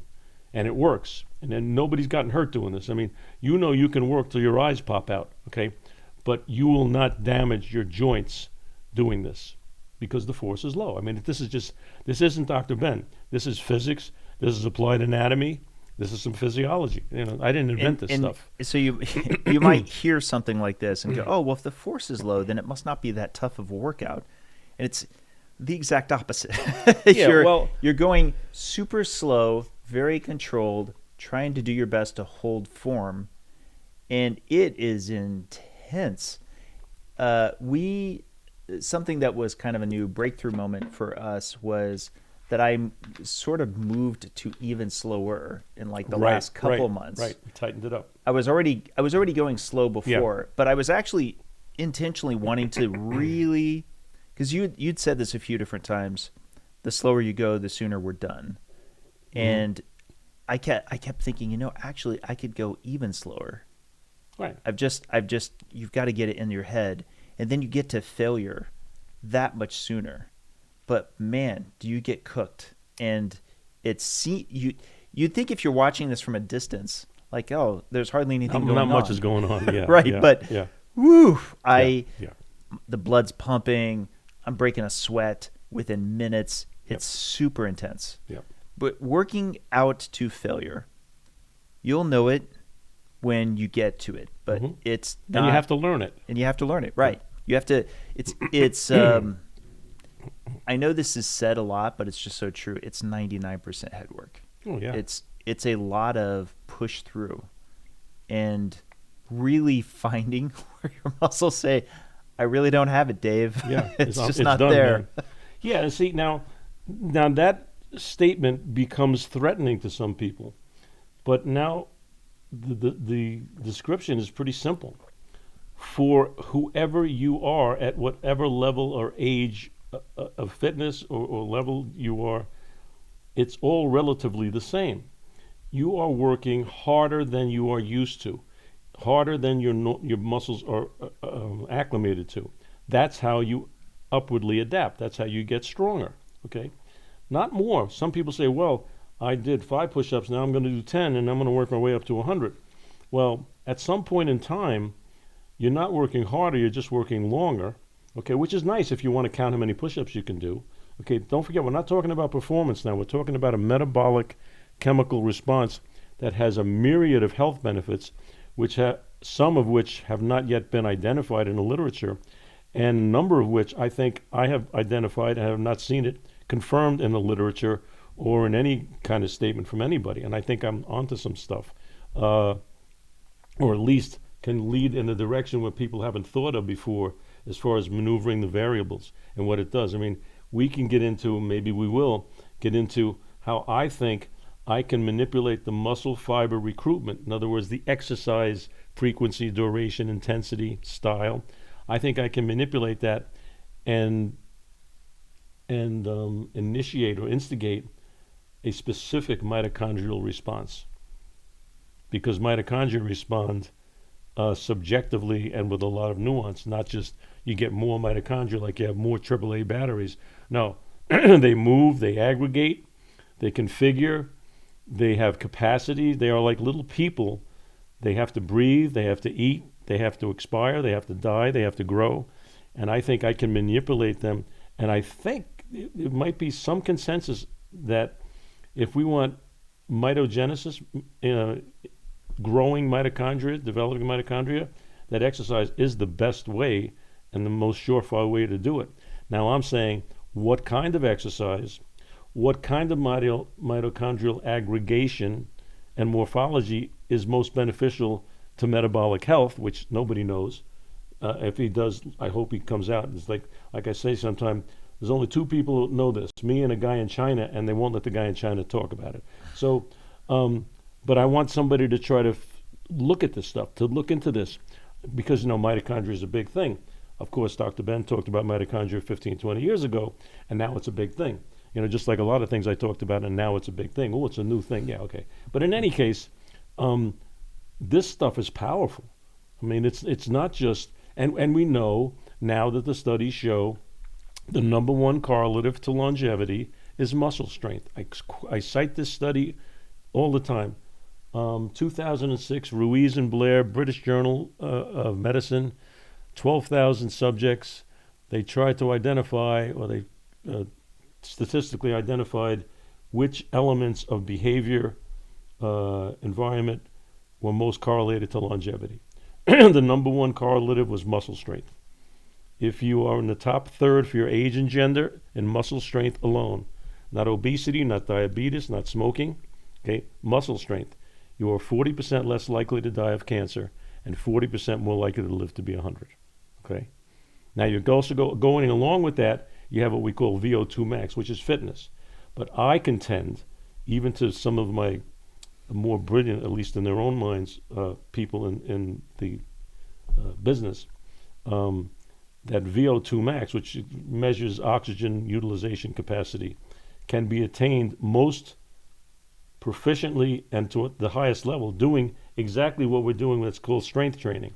And it works. And then nobody's gotten hurt doing this. I mean, you know you can work till your eyes pop out, okay? But you will not damage your joints doing this because the force is low. I mean, this isn't Dr. Ben. This is physics. This is applied anatomy. This is some physiology. You know, I didn't invent this stuff. So you might hear something like this and go, oh, well, if the force is low, then it must not be that tough of a workout. And it's the exact opposite. You're going super slow, very controlled, trying to do your best to hold form, and it is intense. Something that was kind of a new breakthrough moment for us was that I sort of moved to even slower in like the last couple months. Right, we tightened it up. I was already going slow before, but I was actually intentionally wanting to really, because you'd said this a few different times, the slower you go, the sooner we're done. And I kept thinking, actually I could go even slower. Right. You've got to get it in your head, and then you get to failure that much sooner. But man, do you get cooked? And you'd think if you're watching this from a distance, like, oh, there's hardly anything going on. Not much is going on. Yeah. Right. Yeah, but yeah. Woo! The blood's pumping. I'm breaking a sweat within minutes. It's super intense. Yep. But working out to failure, you'll know it when you get to it. But it's not. And you have to learn it. And you have to learn it, right? You have to. It's. I know this is said a lot, but it's just so true. It's 99% head work. Oh yeah. It's a lot of push through, and really finding where your muscles say, "I really don't have it, Dave." Yeah, it's just it's not done, there. Man. Yeah, and see now that statement becomes threatening to some people, but now the description is pretty simple. For whoever you are at whatever level or age of fitness or level you are, it's all relatively the same. You are working harder than you are used to, harder than your muscles are acclimated to. That's how you upwardly adapt. That's how you get stronger, okay? Not more. Some people say, well, I did 5 push-ups, now I'm going to do 10, and I'm going to work my way up to 100. Well, at some point in time, you're not working harder, you're just working longer, okay, which is nice if you want to count how many push-ups you can do. Okay, don't forget, we're not talking about performance now. We're talking about a metabolic chemical response that has a myriad of health benefits, some of which have not yet been identified in the literature, and a number of which I think I have identified and have not seen it confirmed in the literature or in any kind of statement from anybody. And I think I'm onto some stuff, or at least can lead in a direction where people haven't thought of before as far as maneuvering the variables and what it does. I mean, we can get into, maybe we will, get into how I think I can manipulate the muscle fiber recruitment. In other words, the exercise frequency, duration, intensity, style. I think I can manipulate that and and initiate or instigate a specific mitochondrial response, because mitochondria respond subjectively and with a lot of nuance, not just you get more mitochondria like you have more AAA batteries. No, they move, they aggregate, they configure, they have capacity. They are like little people. They have to breathe, they have to eat, they have to expire, they have to die, they have to grow. And I think I can manipulate them. And I think it might be some consensus that if we want mitogenesis, growing mitochondria, developing mitochondria, that exercise is the best way and the most surefire way to do it. Now I'm saying, what kind of exercise, what kind of mitochondrial aggregation and morphology is most beneficial to metabolic health, which nobody knows. If he does, I hope he comes out. It's like I say sometimes, there's only two people who know this, me and a guy in China, and they won't let the guy in China talk about it. So, but I want somebody to try to look at this stuff, to look into this, because, mitochondria is a big thing. Of course, Dr. Ben talked about mitochondria 15, 20 years ago, and now it's a big thing. Just like a lot of things I talked about, and now it's a big thing. Oh, it's a new thing. Yeah, okay. But in any case, this stuff is powerful. I mean, it's not just, and we know now that the studies show the number one correlative to longevity is muscle strength. I cite this study all the time. 2006, Ruiz and Blair, British Journal of Medicine, 12,000 subjects. They tried to identify, or they statistically identified, which elements of behavior, environment were most correlated to longevity. The number one correlative was muscle strength. If you are in the top third for your age and gender in muscle strength alone, not obesity, not diabetes, not smoking, okay, muscle strength, you are 40% less likely to die of cancer and 40% more likely to live to be 100. Okay. Now you're also going along with that, you have what we call VO2 max, which is fitness. But I contend, even to some of my more brilliant, at least in their own minds, people in the business, that VO2 max, which measures oxygen utilization capacity, can be attained most proficiently and to the highest level doing exactly what we're doing, what's called strength training.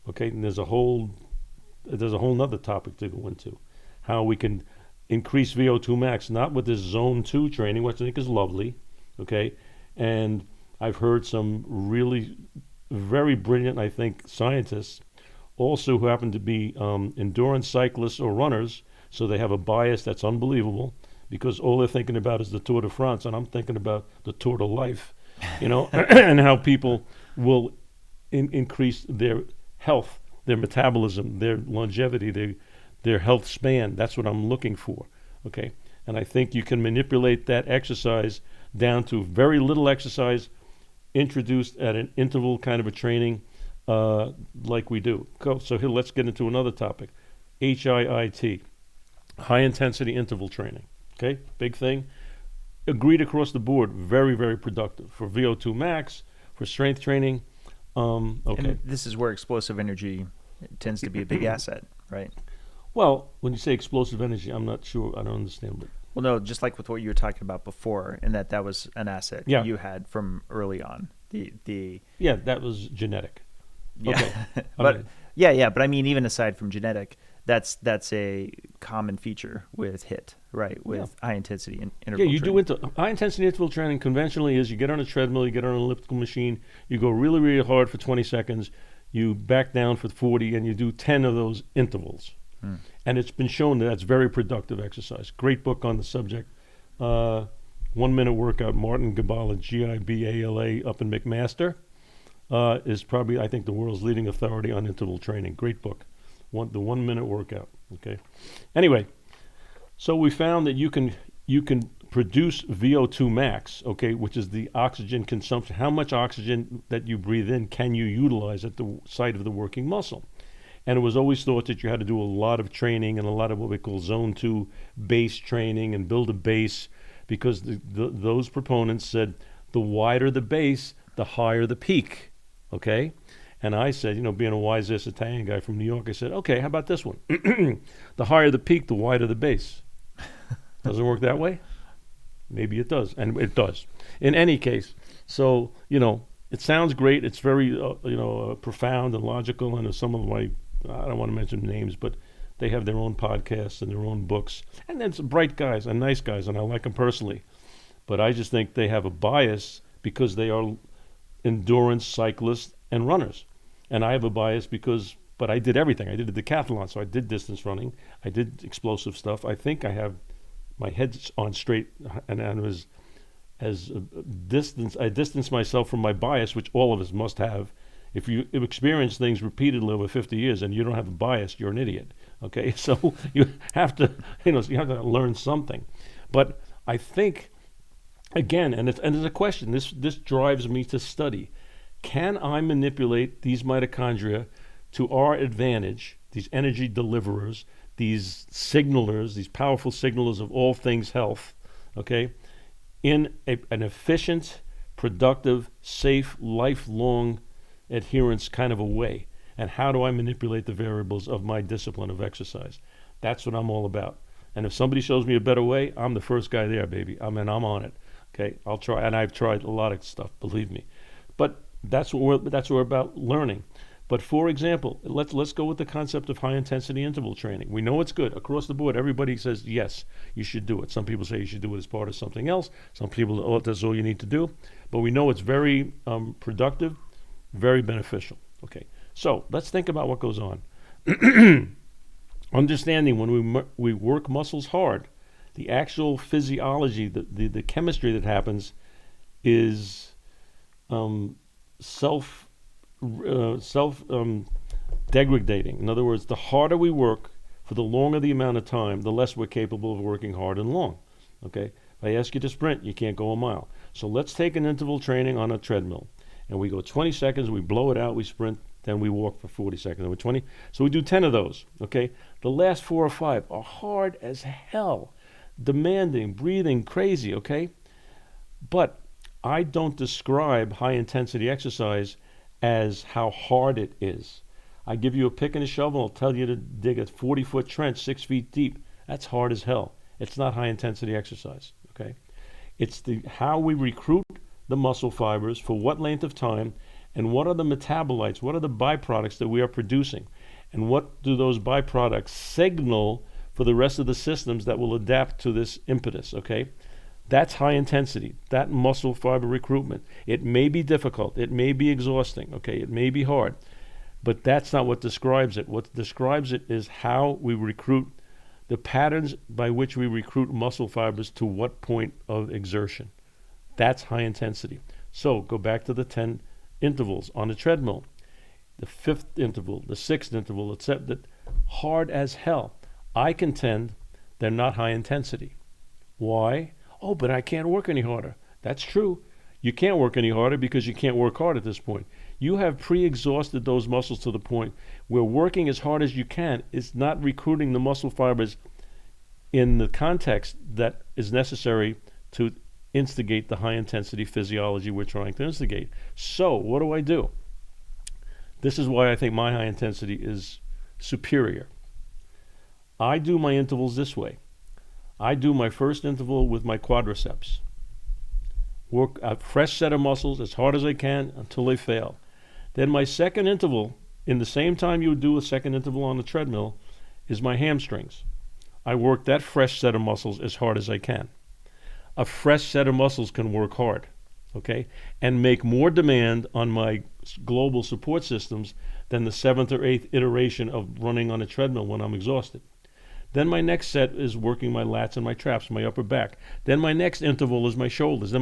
Okay, and there's a whole nother topic to go into, how we can increase VO2 max, not with this zone 2 training, which I think is lovely, okay, and I've heard some really very brilliant, I think, scientists also who happen to be endurance cyclists or runners, so they have a bias that's unbelievable, because all they're thinking about is the Tour de France, and I'm thinking about the Tour de Life, and how people will increase their health, their metabolism, their longevity, their health span. That's what I'm looking for, okay? And I think you can manipulate that exercise down to very little exercise introduced at an interval kind of a training like we do. So here, let's get into another topic, HIIT, high intensity interval training. Okay, big thing. Agreed across the board, very, very productive for VO2 max, for strength training. Okay. And this is where explosive energy tends to be a big asset, right? Well, when you say explosive energy, I'm not sure. I don't understand. But well, no, just like with what you were talking about before, and that was an asset you had from early on. Yeah, that was genetic. Yeah, okay. But but I mean, even aside from genetic, that's a common feature with HIIT, right? With high intensity interval. Yeah, you training. do high intensity interval training. Conventionally, is you get on a treadmill, you get on an elliptical machine, you go really, really hard for 20 seconds, you back down for 40, and you do 10 of those intervals. And it's been shown that that's very productive exercise. Great book on the subject. 1 Minute Workout, Martin Gibala, Gibala, up in McMaster, is probably, I think, the world's leading authority on interval training. Great book. The 1 Minute Workout. Okay. Anyway, so we found that you can produce VO2 max, okay, which is the oxygen consumption. How much oxygen that you breathe in can you utilize at the site of the working muscle? And it was always thought that you had to do a lot of training and a lot of what we call zone 2 base training and build a base, because those proponents said the wider the base, the higher the peak, okay? And I said, being a wise-ass Italian guy from New York, I said, okay, how about this one? The higher the peak, the wider the base. Doesn't work that way? Maybe it does, and it does. In any case, so, it sounds great. It's very, profound and logical, and some of my, I don't want to mention names, but they have their own podcasts and their own books, and then some bright guys and nice guys, and I like them personally. But I just think they have a bias because they are endurance cyclists and runners. And I have a bias but I did everything. I did a decathlon, so I did distance running. I did explosive stuff. I think I have my head on straight, and I was I distanced myself from my bias, which all of us must have. If you experience things repeatedly over 50 years and you don't have a bias, you're an idiot. Okay, so you have to, you have to learn something. But I think, again, and it's a question. This drives me to study. Can I manipulate these mitochondria to our advantage? These energy deliverers, these signalers, these powerful signalers of all things health. Okay, in an efficient, productive, safe, lifelong adherence kind of a way. And how do I manipulate the variables of my discipline of exercise? That's what I'm all about. And if somebody shows me a better way, I'm the first guy there, baby. I'm on it. Okay, I'll try, and I've tried a lot of stuff, believe me. But that's what we're about, learning. But for example, let's go with the concept of high intensity interval training. We know it's good across the board. Everybody says yes, you should do it. Some people say you should do it as part of something else. Some people, that's all you need to do. But we know it's very productive, very beneficial. Okay, so let's think about what goes on. Understanding when we work muscles hard, the actual physiology, the chemistry that happens is self degradating. In other words, the harder we work for the longer the amount of time, the less we're capable of working hard and long. Okay, if I ask you to sprint, you can't go a mile. So let's take an interval training on a treadmill, and we go 20 seconds, we blow it out, we sprint, then we walk for 40 seconds, and we're 20. So we do 10 of those. Okay, the last 4 or 5 are hard as hell, demanding, breathing, crazy. Okay, but I don't describe high intensity exercise as how hard it is. I give you a pick and a shovel, I'll tell you to dig a 40-foot trench 6 feet deep. That's hard as hell. It's not high intensity exercise. Okay, it's how we recruit the muscle fibers for what length of time, and what are the metabolites, what are the byproducts that we are producing, and what do those byproducts signal for the rest of the systems that will adapt to this impetus. Okay, that's high intensity, that muscle fiber recruitment. It may be difficult, it may be exhausting, okay, it may be hard, but that's not what describes it. What describes it is how we recruit, the patterns by which we recruit muscle fibers to what point of exertion. That's high intensity. So go back to the 10 intervals on the treadmill, the 5th interval, the 6th interval, except that hard as hell. I contend they're not high intensity. Why? Oh, but I can't work any harder. That's true. You can't work any harder because you can't work hard at this point. You have pre-exhausted those muscles to the point where working as hard as you can is not recruiting the muscle fibers in the context that is necessary to instigate the high intensity physiology we're trying to instigate. So what do? This is why I think my high intensity is superior. I do my intervals this way. I do my first interval with my quadriceps. Work a fresh set of muscles as hard as I can until they fail. Then my second interval, in the same time you would do a second interval on the treadmill, is my hamstrings. I work that fresh set of muscles as hard as I can. A fresh set of muscles can work hard, okay, and make more demand on my global support systems than the 7th or 8th iteration of running on a treadmill when I'm exhausted. Then my next set is working my lats and my traps, my upper back. Then my next interval is my shoulders.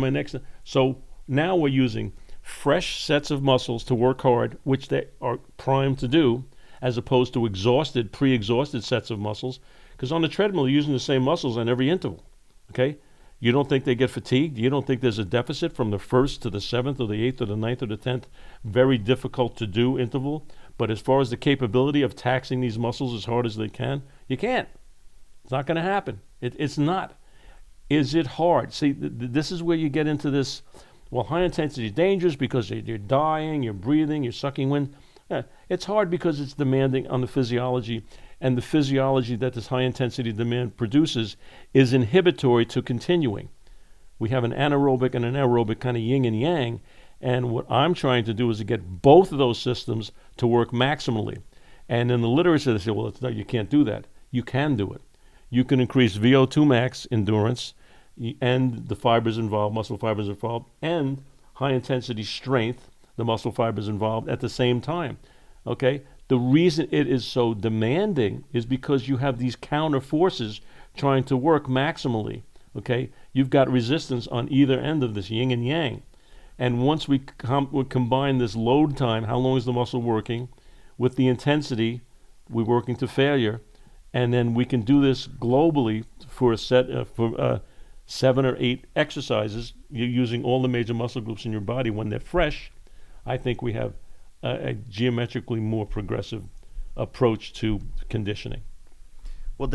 So now we're using fresh sets of muscles to work hard, which they are primed to do, as opposed to pre-exhausted sets of muscles. Because on the treadmill, you're using the same muscles on every interval, okay? You don't think they get fatigued? You don't think there's a deficit from the 1st to the 7th or the 8th or the 9th or the 10th? Very difficult to do interval. But as far as the capability of taxing these muscles as hard as they can, you can't. It's not going to happen. It's not. Is it hard? See, this is where you get into this, well, high intensity is dangerous because you're dying, you're breathing, you're sucking wind. It's hard because it's demanding on the physiology. and the physiology that this high intensity demand produces is inhibitory to continuing. We have an anaerobic and an aerobic kind of yin and yang, and what I'm trying to do is to get both of those systems to work maximally. And in the literature, they say, well, you can't do that. You can do it. You can increase VO2 max endurance and the fibers involved, muscle fibers involved, and high intensity strength, the muscle fibers involved at the same time. Okay? The reason it is so demanding is because you have these counter forces trying to work maximally. Okay? You've got resistance on either end of this yin and yang. And once we combine this load time, how long is the muscle working, with the intensity, we're working to failure, and then we can do this globally for a set for 7 or 8 exercises. You're using all the major muscle groups in your body when they're fresh. I think we have a geometrically more progressive approach to conditioning. Well,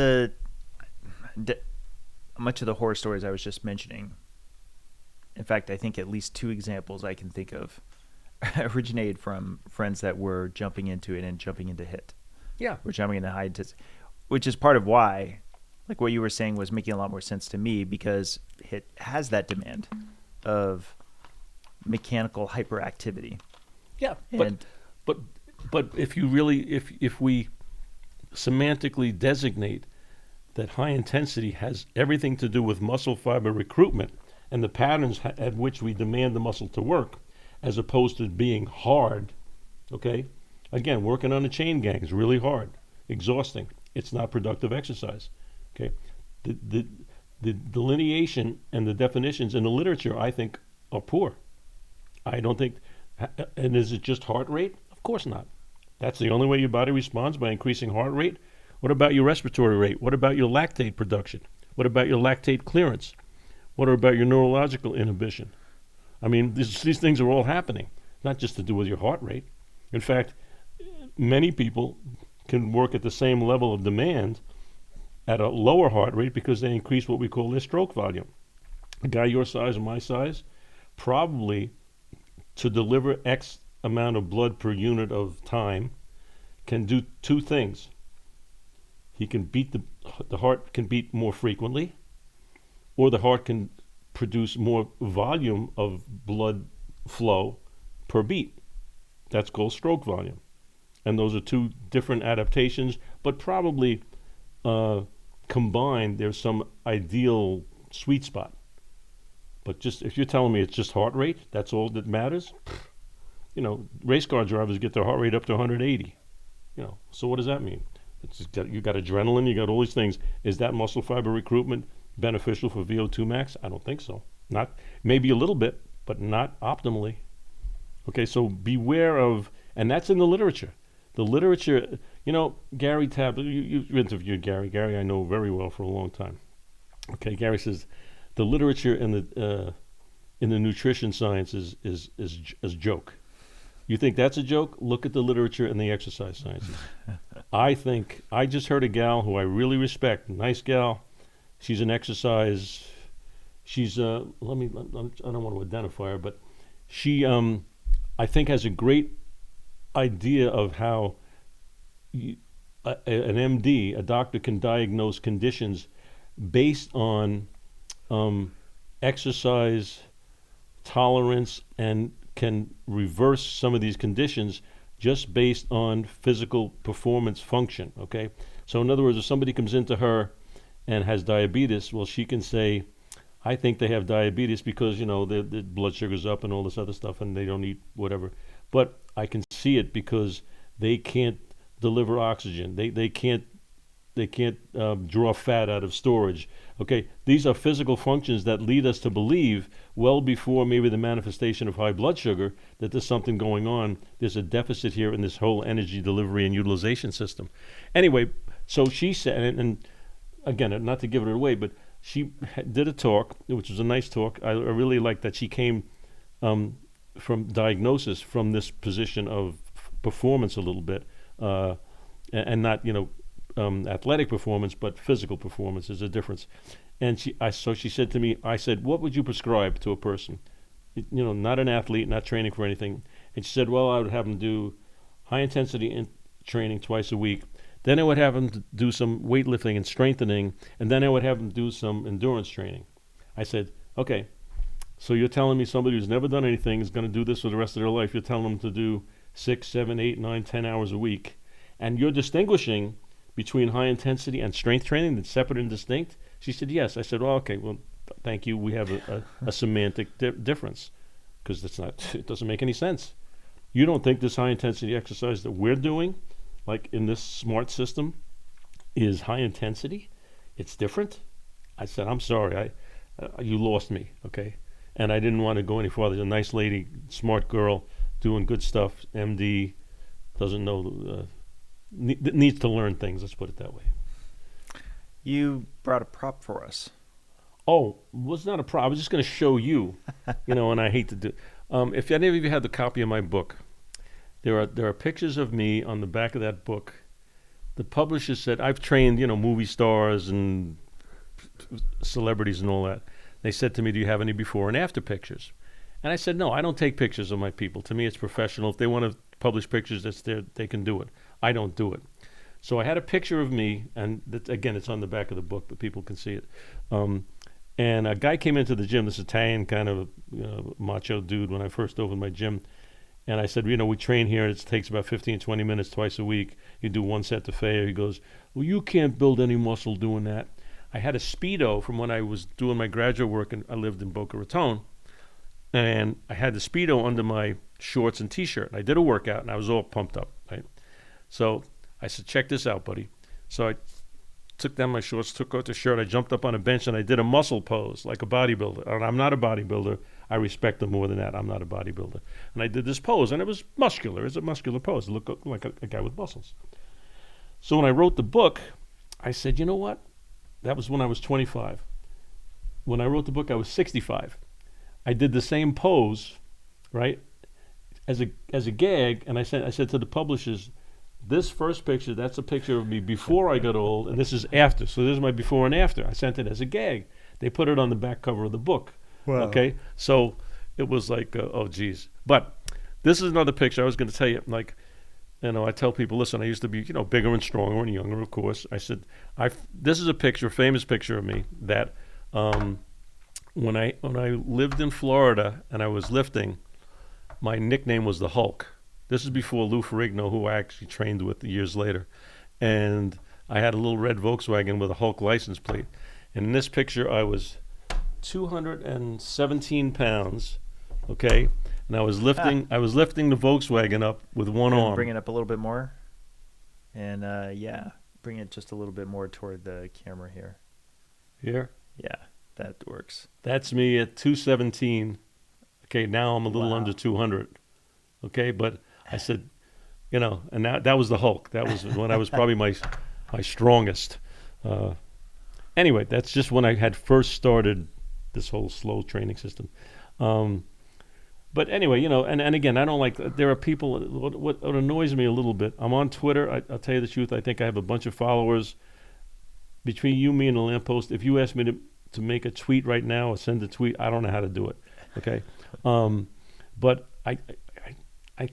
much of the horror stories I was just mentioning, in fact, I think at least 2 examples I can think of originated from friends that were jumping into it and jumping into HIIT. Yeah. We're jumping into high intensity, which is part of why, like what you were saying was making a lot more sense to me, because HIIT has that demand of mechanical hyperactivity. Yeah, but if you really, if we semantically designate that high intensity has everything to do with muscle fiber recruitment and the patterns at which we demand the muscle to work, as opposed to being hard, okay? Again, working on a chain gang is really hard, exhausting. It's not productive exercise, okay? The delineation and the definitions in the literature, I think, are poor. I don't think, and is it just heart rate? Of course not. That's the only way your body responds, by increasing heart rate. What about your respiratory rate? What about your lactate production? What about your lactate clearance? What about your neurological inhibition? I mean, these things are all happening, not just to do with your heart rate. In fact, many people can work at the same level of demand at a lower heart rate because they increase what we call their stroke volume. A guy your size or my size, probably to deliver X amount of blood per unit of time, can do 2 things. He can beat the heart can beat more frequently, or the heart can produce more volume of blood flow per beat. That's called stroke volume. And those are 2 different adaptations, but probably combined, there's some ideal sweet spot. But just if you're telling me it's just heart rate, that's all that matters, race car drivers get their heart rate up to 180. So what does that mean? You got adrenaline, you got all these things. Is that muscle fiber recruitment beneficial for VO2 max? I don't think so. Not maybe a little bit, but not optimally. Okay, so beware of, and that's in the literature. The literature, Gary Tabb, you interviewed Gary. Gary I know very well for a long time. Okay, Gary says the literature in the nutrition science is a joke. You think that's a joke? Look at the literature in the exercise sciences. I just heard a gal who I really respect, nice gal. She's an exercise. She's I don't want to identify her, but she I think has a great idea of how an MD, a doctor, can diagnose conditions based on exercise tolerance, and can reverse some of these conditions just based on physical performance function, okay? So in other words, if somebody comes into her and has diabetes, well, she can say, I think they have diabetes because, their blood sugar's up and all this other stuff, and they don't eat whatever. But I can see it because they can't deliver oxygen. They can't draw fat out of storage. Okay, these are physical functions that lead us to believe, well before maybe the manifestation of high blood sugar, that there's something going on. There's a deficit here in this whole energy delivery and utilization system. Anyway, so she said, and again, not to give it away, but she did a talk, which was a nice talk. I really liked that she came from diagnosis from this position of performance a little bit, and not, athletic performance, but physical performance is a difference. And so she said to me, I said, what would you prescribe to a person? Not an athlete, not training for anything. And she said, well, I would have them do high intensity training twice a week. Then I would have him to do some weightlifting and strengthening, and then I would have him do some endurance training. I said, okay, so you're telling me somebody who's never done anything is going to do this for the rest of their life. You're telling them to do 6, 7, 8, 9, 10 hours a week. And you're distinguishing between high intensity and strength training that's separate and distinct? She said, yes. I said, well, okay, well, thank you. We have a semantic difference because it doesn't make any sense. You don't think this high intensity exercise that we're doing, like in this SMART system, is high intensity? It's different? I said, I'm sorry. You lost me, okay? And I didn't want to go any farther. A nice lady, smart girl, doing good stuff, MD, doesn't know, needs to learn things, let's put it that way. You brought a prop for us. Oh, it was not a prop. I was just going to show you, and I hate to do. If any of you had the copy of my book, there are pictures of me on the back of that book. The publisher said, I've trained, movie stars and celebrities and all that. They said to me, do you have any before and after pictures? And I said, no, I don't take pictures of my people. To me, it's professional. If they want to publish pictures, they can do it. I don't do it. So I had a picture of me, and again, it's on the back of the book, but people can see it. And a guy came into the gym, this Italian kind of macho dude when I first opened my gym. And I said, we train here. It takes about 15, 20 minutes twice a week. You do 1 set to failure. He goes, well, you can't build any muscle doing that. I had a Speedo from when I was doing my graduate work, and I lived in Boca Raton. And I had the Speedo under my shorts and T-shirt. And I did a workout, and I was all pumped up, right? So I said, check this out, buddy. So I took down my shorts, took out the shirt. I jumped up on a bench, and I did a muscle pose like a bodybuilder. And I'm not a bodybuilder. I respect them more than that. I'm not a bodybuilder. And I did this pose, and it was muscular. It's a muscular pose. It looked like a guy with muscles. So when I wrote the book, I said, you know what? That was when I was 25. When I wrote the book, I was 65. I did the same pose, right, as a gag, and I said to the publishers, this first picture, that's a picture of me before I got old, and this is after. So this is my before and after. I sent it as a gag. They put it on the back cover of the book. Wow. Okay, so it was like, oh, geez. But this is another picture I was going to tell you. Like, I tell people, listen, I used to be, bigger and stronger and younger, of course. I said, this is a picture, famous picture of me that when I lived in Florida and I was lifting, my nickname was the Hulk. This is before Lou Ferrigno, who I actually trained with years later. And I had a little red Volkswagen with a Hulk license plate. And in this picture, I was 217 pounds, okay? And I was lifting the Volkswagen up with one arm. Bring it up a little bit more. And, bring it just a little bit more toward the camera here. Here? Yeah, that works. That's me at 217. Okay, now I'm a little under 200. Okay, but I said, and that was the Hulk. That was when I was probably my strongest. Anyway, that's just when I had first started this whole slow training system. But anyway, and again, I don't like, there are people, what annoys me a little bit, I'm on Twitter, I'll tell you the truth, I think I have a bunch of followers. Between you, me, and the lamppost, if you ask me to make a tweet right now or send a tweet, I don't know how to do it, okay? But I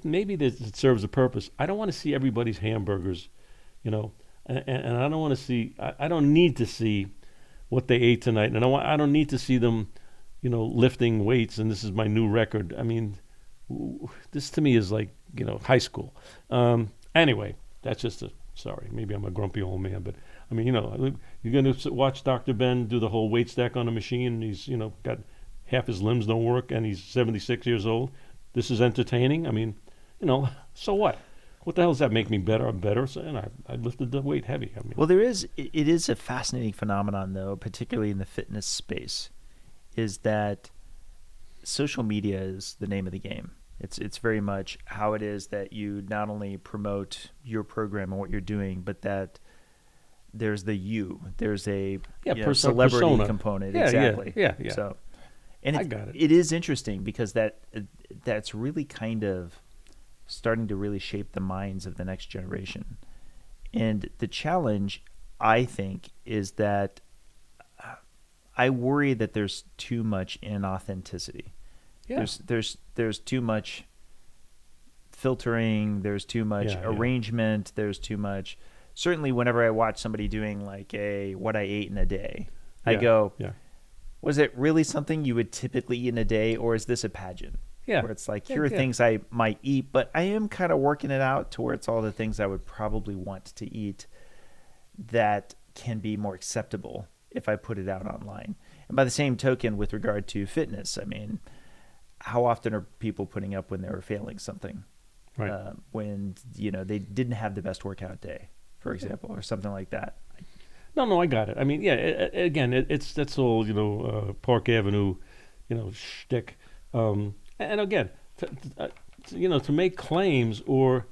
maybe it serves a purpose. I don't want to see everybody's hamburgers, and I don't want to see, I don't need to see what they ate tonight, and I don't need to see them lifting weights, and this is my new record. I mean, this to me is like, high school. Anyway, that's just sorry, maybe I'm a grumpy old man, but I mean, you're going to watch Dr. Ben do the whole weight stack on the machine, and he's, got half his limbs don't work, and he's 76 years old. This is entertaining. I mean, so what? What the hell does that make me better? I'm better, and I lifted the weight heavy. I mean, well, it is a fascinating phenomenon, though, particularly in the fitness space, is that social media is the name of the game. It's very much how it is that you not only promote your program and what you're doing, but that there's there's a celebrity persona component. Yeah, exactly. Yeah. So, and I got it. It is interesting because that's really kind of starting to really shape the minds of the next generation. And the challenge, I think, is that I worry that there's too much inauthenticity. Yeah. There's too much filtering, there's too much arrangement, there's too much. certainly whenever I watch somebody doing like what I ate in a day, I Yeah, go, yeah, was it really something you would typically eat in a day, or is this a pageant? yeah. Where it's like, Yeah, here are yeah. things I might eat, but I am kind of working it out to where it's all the things I would probably want to eat that can be more acceptable if I put it out online. And by the same token, with regard to fitness, I mean, how often are people putting up when they were failing something? Right. When, they didn't have the best workout day, for example, or something like that. No, I got it. I mean, yeah. Again, that's all Park Avenue, shtick. And again, to make claims, or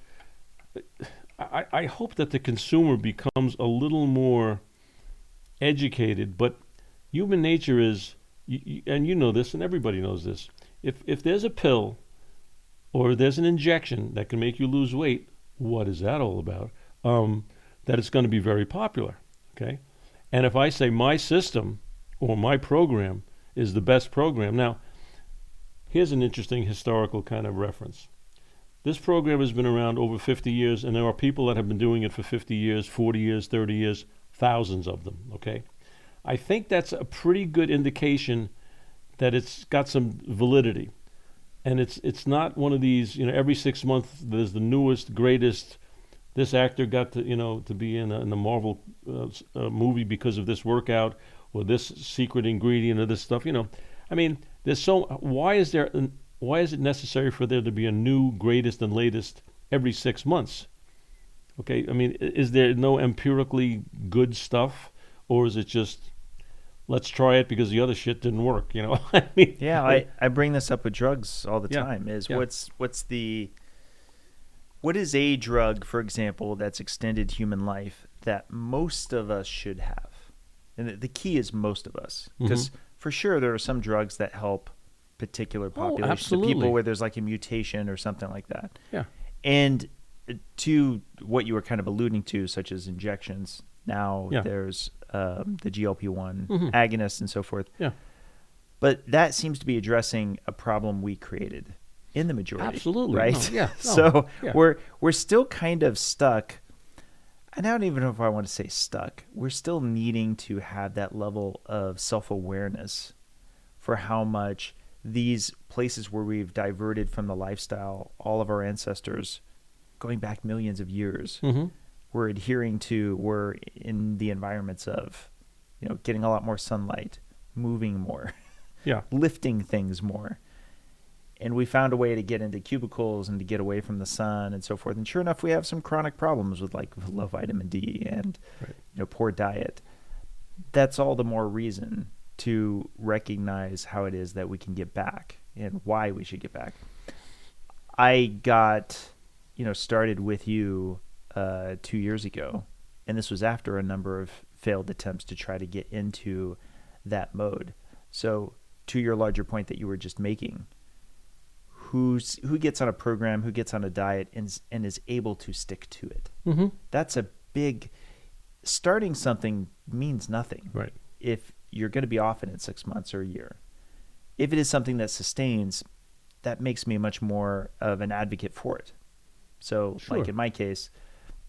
I hope that the consumer becomes a little more educated. But human nature is, and you know this, and everybody knows this. If there's a pill or there's an injection that can make you lose weight, what is that all about? That it's going to be very popular, okay? And if I say my system or my program is the best program, now, here's an interesting historical kind of reference. This program has been around over 50 years, and there are people that have been doing it for 50 years, 40 years, 30 years, thousands of them, okay? I think that's a pretty good indication that it's got some validity. And it's not one of these, every 6 months there's the newest, greatest. This actor got to be in the Marvel movie because of this workout, or this secret ingredient, or this stuff. I mean, why is it necessary for there to be a new, greatest, and latest every 6 months? Okay, I mean, is there no empirically good stuff, or is it just, let's try it because the other shit didn't work? I mean, Yeah, I bring this up with drugs all the Yeah, time. Is yeah. what is a drug, for example, that's extended human life that most of us should have? And the key is most of us, because for sure there are some drugs that help particular populations of absolutely. people where there's like a mutation or something like that. Yeah. And to what you were kind of alluding to, such as injections, now Yeah. there's the GLP-1 Mhm. agonists and so forth. Yeah. But that seems to be addressing a problem we created in the majority. Absolutely. Right? No, yeah. No, So yeah. we're still kind of stuck. And I don't even know if I want to say stuck. We're still needing to have that level of self-awareness for how much these places where we've diverted from the lifestyle all of our ancestors going back millions of years were adhering to, were in the environments of, getting a lot more sunlight, moving more, Yeah. lifting things more. And we found a way to get into cubicles and to get away from the sun and so forth. And sure enough, we have some chronic problems with like low vitamin D and poor diet. That's all the more reason to recognize how it is that we can get back and why we should get back. I got, started with you 2 years ago, and this was after a number of failed attempts to try to get into that mode. So to your larger point that you were just making, who gets on a program, who gets on a diet and is able to stick to it? That's a big, starting something means nothing. Right. If you're going to be off it in 6 months or a year. If it is something that sustains, that makes me much more of an advocate for it. So Sure. like in my case,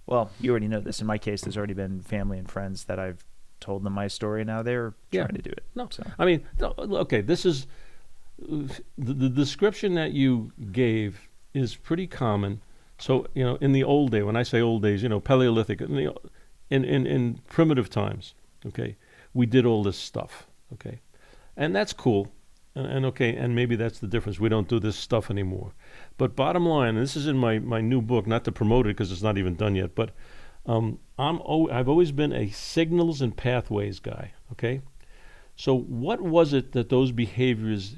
well, you already know this. In my case, there's already been family and friends that I've told them my story. Now they're Yeah. trying to do it. No, So. I mean, okay, this is the description that you gave is pretty common. So, in the old day, when I say old days, Paleolithic, in primitive times, okay, we did all this stuff, okay, and that's cool, and okay, and maybe that's the difference. We don't do this stuff anymore. But bottom line, and this is in my new book, not to promote it because it's not even done yet, but I've always been a signals and pathways guy, okay? So what was it that those behaviors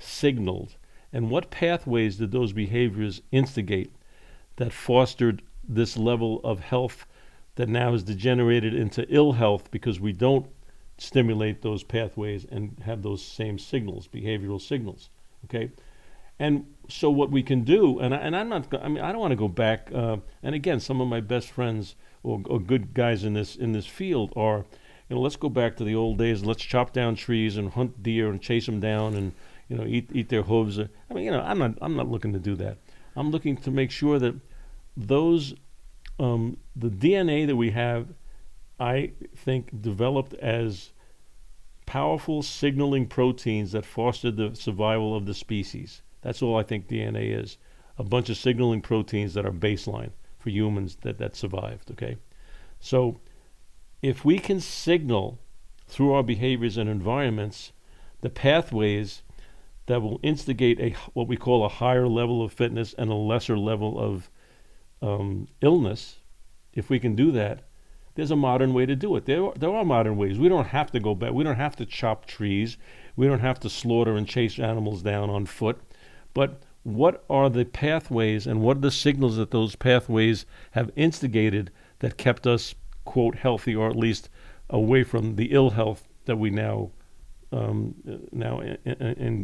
signaled, and what pathways did those behaviors instigate that fostered this level of health that now is degenerated into ill health because we don't stimulate those pathways and have those same signals, behavioral signals, okay? And so what we can do, and I'm not, I mean, I don't want to go back, and again, some of my best friends or good guys in this field are, let's go back to the old days. Let's chop down trees and hunt deer and chase them down and eat their hooves. I mean, I'm not looking to do that. I'm looking to make sure that those the DNA that we have, I think, developed as powerful signaling proteins that fostered the survival of the species. That's all I think DNA is. A bunch of signaling proteins that are baseline for humans that survived, okay? So if we can signal through our behaviors and environments the pathways that will instigate what we call a higher level of fitness and a lesser level of illness, if we can do that, there's a modern way to do it. There are modern ways. We don't have to go back. We don't have to chop trees. We don't have to slaughter and chase animals down on foot. But what are the pathways and what are the signals that those pathways have instigated that kept us, quote, healthy, or at least away from the ill health that we now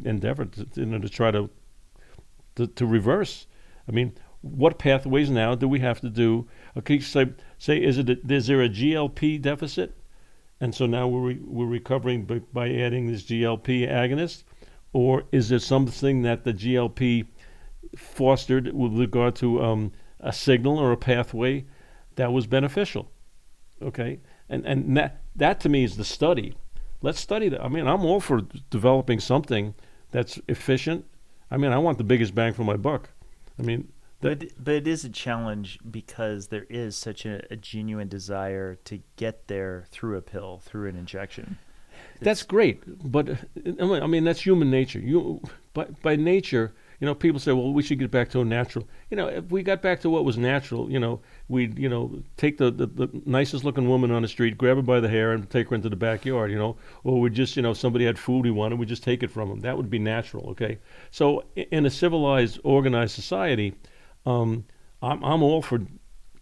endeavor to try to reverse? I mean, what pathways now do we have to do? Okay, say is there a GLP deficit, and so now we're recovering by adding this GLP agonist, or is there something that the GLP fostered with regard to a signal or a pathway that was beneficial? Okay, and that to me is the study. Let's study that. I mean, I'm all for developing something that's efficient. I mean, I want the biggest bang for my buck. I mean. But it is a challenge because there is such a genuine desire to get there through a pill, through an injection. That's great, but I mean that's human nature. By nature, people say, well, we should get back to a natural. If we got back to what was natural, we'd take the nicest looking woman on the street, grab her by the hair, and take her into the backyard. Or we just somebody had food we wanted, we just take it from them. That would be natural, okay? So in a civilized, organized society. I'm all for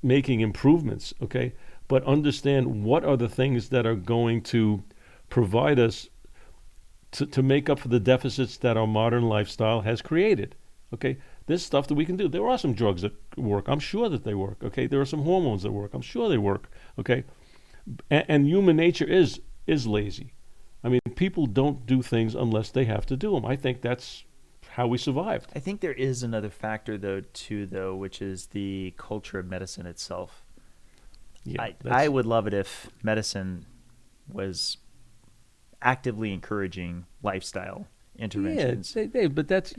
making improvements, okay? But understand what are the things that are going to provide us to make up for the deficits that our modern lifestyle has created, okay? There's stuff that we can do. There are some drugs that work. I'm sure that they work, okay? There are some hormones that work. I'm sure they work, okay? And human nature is lazy. I mean, people don't do things unless they have to do them. I think that's how we survived. I think there is another factor though, which is the culture of medicine itself. Yeah, I would love it if medicine was actively encouraging lifestyle interventions. Yeah, but that's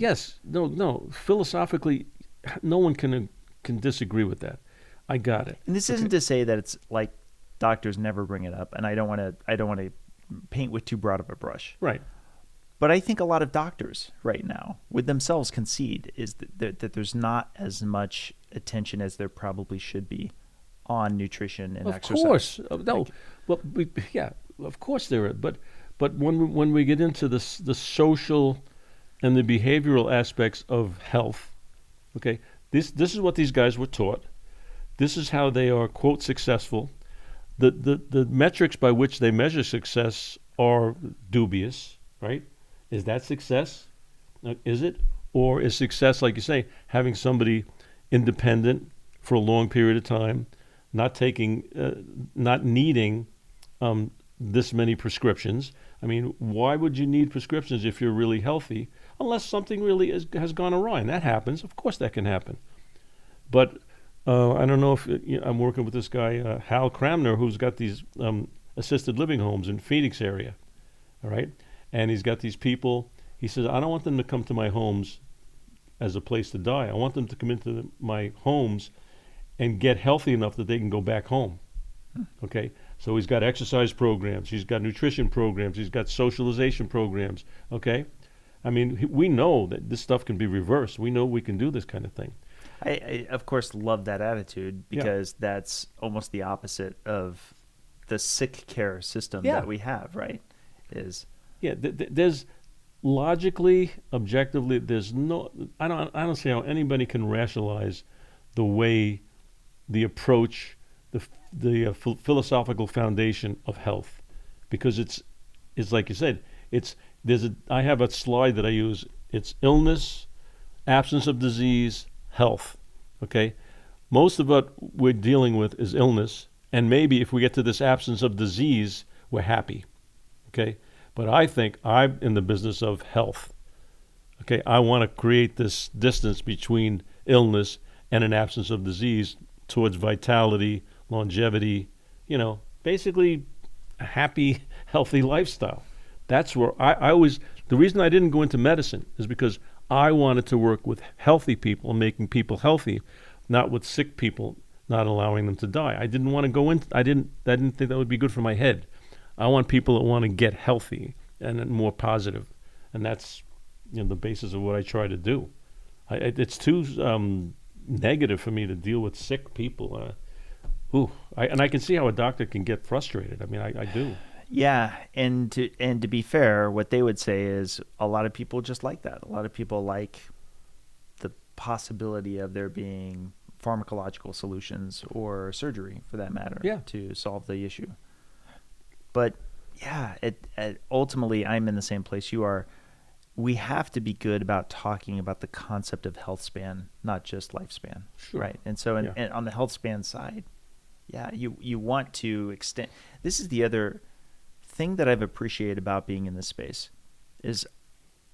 no. Philosophically, no one can disagree with that. I got it. And this isn't to say that it's like doctors never bring it up, and I don't want to paint with too broad of a brush. Right. But I think a lot of doctors right now, with themselves concede, is that there's not as much attention as there probably should be on nutrition and exercise. Of course, no. Well, of course there is. But when we get into the social and the behavioral aspects of health, okay, this is what these guys were taught. This is how they are, quote, successful. The metrics by which they measure success are dubious, right? Is that success? Is it? Or is success, like you say, having somebody independent for a long period of time, not needing this many prescriptions? I mean, why would you need prescriptions if you're really healthy? Unless something really has gone awry, and that happens. Of course that can happen. But I don't know if I'm working with this guy, Hal Cramner, who's got these assisted living homes in Phoenix area, all right? And he's got these people. He says, I don't want them to come to my homes as a place to die. I want them to come into my homes and get healthy enough that they can go back home. Okay? So he's got exercise programs. He's got nutrition programs. He's got socialization programs. Okay? I mean, we know that this stuff can be reversed. We know we can do this kind of thing. I of course, love that attitude because that's almost the opposite of the sick care system that we have, right? There's logically, objectively, there's no. I don't see how anybody can rationalize the way, the approach, the philosophical foundation of health, because it's like you said. I have a slide that I use. It's illness, absence of disease, health. Okay, most of what we're dealing with is illness, and maybe if we get to this absence of disease, we're happy. Okay. But I think I'm in the business of health. Okay, I want to create this distance between illness and an absence of disease towards vitality, longevity, basically a happy, healthy lifestyle. That's where I always, the reason I didn't go into medicine is because I wanted to work with healthy people, making people healthy, not with sick people, not allowing them to die. I didn't want to go in, I didn't think that would be good for my head. I want people that want to get healthy and more positive. And that's, the basis of what I try to do. It's too negative for me to deal with sick people. And I can see how a doctor can get frustrated. I mean, I do. Yeah, and to be fair, what they would say is a lot of people just like that. A lot of people like the possibility of there being pharmacological solutions or surgery, for that matter, to solve the issue. But yeah, ultimately, I'm in the same place you are. We have to be good about talking about the concept of health span, not just lifespan, right? And so, and on the health span side, you want to extend. This is the other thing that I've appreciated about being in this space is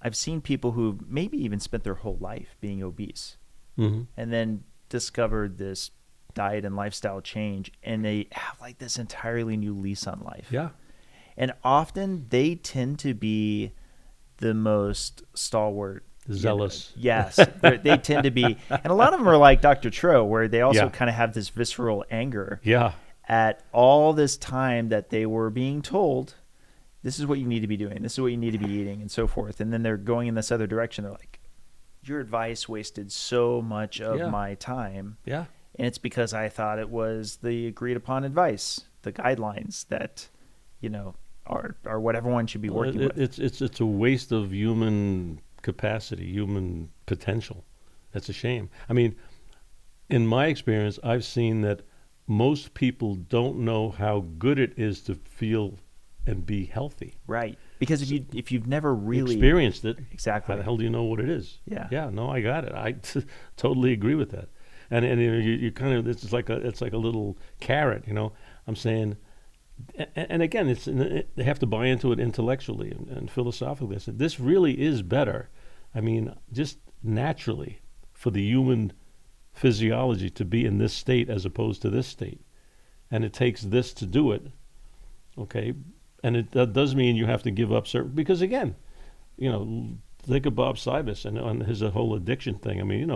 I've seen people who maybe even spent their whole life being obese, and then discovered this diet and lifestyle change, and they have like this entirely new lease on life. Yeah, and often they tend to be the most stalwart, zealous. Yes, they tend to be, and a lot of them are like Dr. Tro, where they also kind of have this visceral anger. At all this time that they were being told, this is what you need to be doing, this is what you need to be eating, and so forth. And then they're going in this other direction. They're like, your advice wasted so much of my time. And it's because I thought it was the agreed upon advice, the guidelines that, are what everyone should be working with. It's a waste of human capacity, human potential. That's a shame. I mean, in my experience, I've seen that most people don't know how good it is to feel and be healthy. Right. Because if you've never really experienced it, exactly, how the hell do you know what it is? Yeah. No, I got it. I totally agree with that. And you kind of, it's like a little carrot. I'm saying, and again, they have to buy into it intellectually and philosophically. I said, this really is better. I mean, just naturally for the human physiology to be in this state as opposed to this state, and it takes this to do it. Okay, and that does mean you have to give up certain, because again, think of Bob Sybus and on his whole addiction thing. I mean,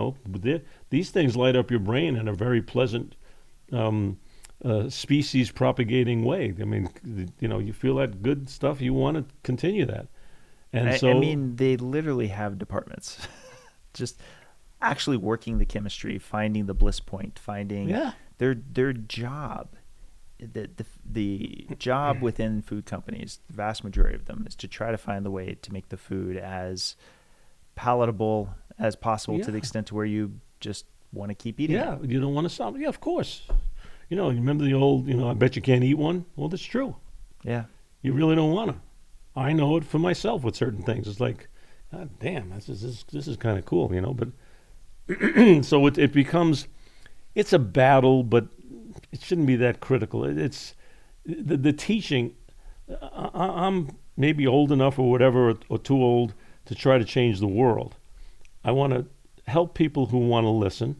these things light up your brain in a very pleasant, species propagating way. I mean, you feel that good stuff, you want to continue that. And I mean, they literally have departments just actually working the chemistry, finding the bliss point, finding their job. The job within food companies, the vast majority of them, is to try to find the way to make the food as palatable as possible, to the extent to where you just want to keep eating it. You don't want to stop. Yeah, of course. You remember the old, I bet you can't eat one? Well, that's true. Yeah. You really don't want to. I know it for myself with certain things. It's like, God damn, this is kind of cool, but so it becomes, it's a battle, but it shouldn't be that critical. It's the teaching. I'm maybe old enough or whatever, or too old to try to change the world. I want to help people who want to listen.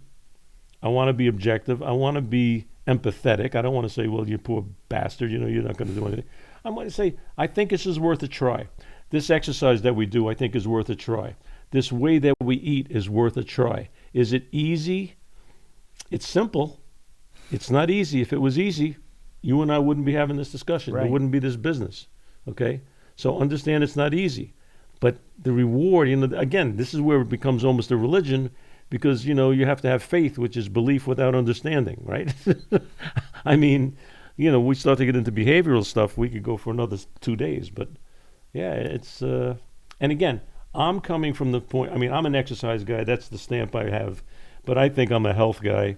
I want to be objective. I want to be empathetic. I don't want to say, well, you poor bastard, you're not going to do anything. I want to say, I think this is worth a try. This exercise that we do, I think, is worth a try. This way that we eat is worth a try. Is it easy? It's simple. It's not easy. If it was easy, you and I wouldn't be having this discussion. Right. There wouldn't be this business. Okay? So understand it's not easy. But the reward, again, this is where it becomes almost a religion, because, you have to have faith, which is belief without understanding, right? I mean, we start to get into behavioral stuff, we could go for another 2 days. But, yeah, it's... and again, I'm coming from the point... I mean, I'm an exercise guy. That's the stamp I have. But I think I'm a health guy.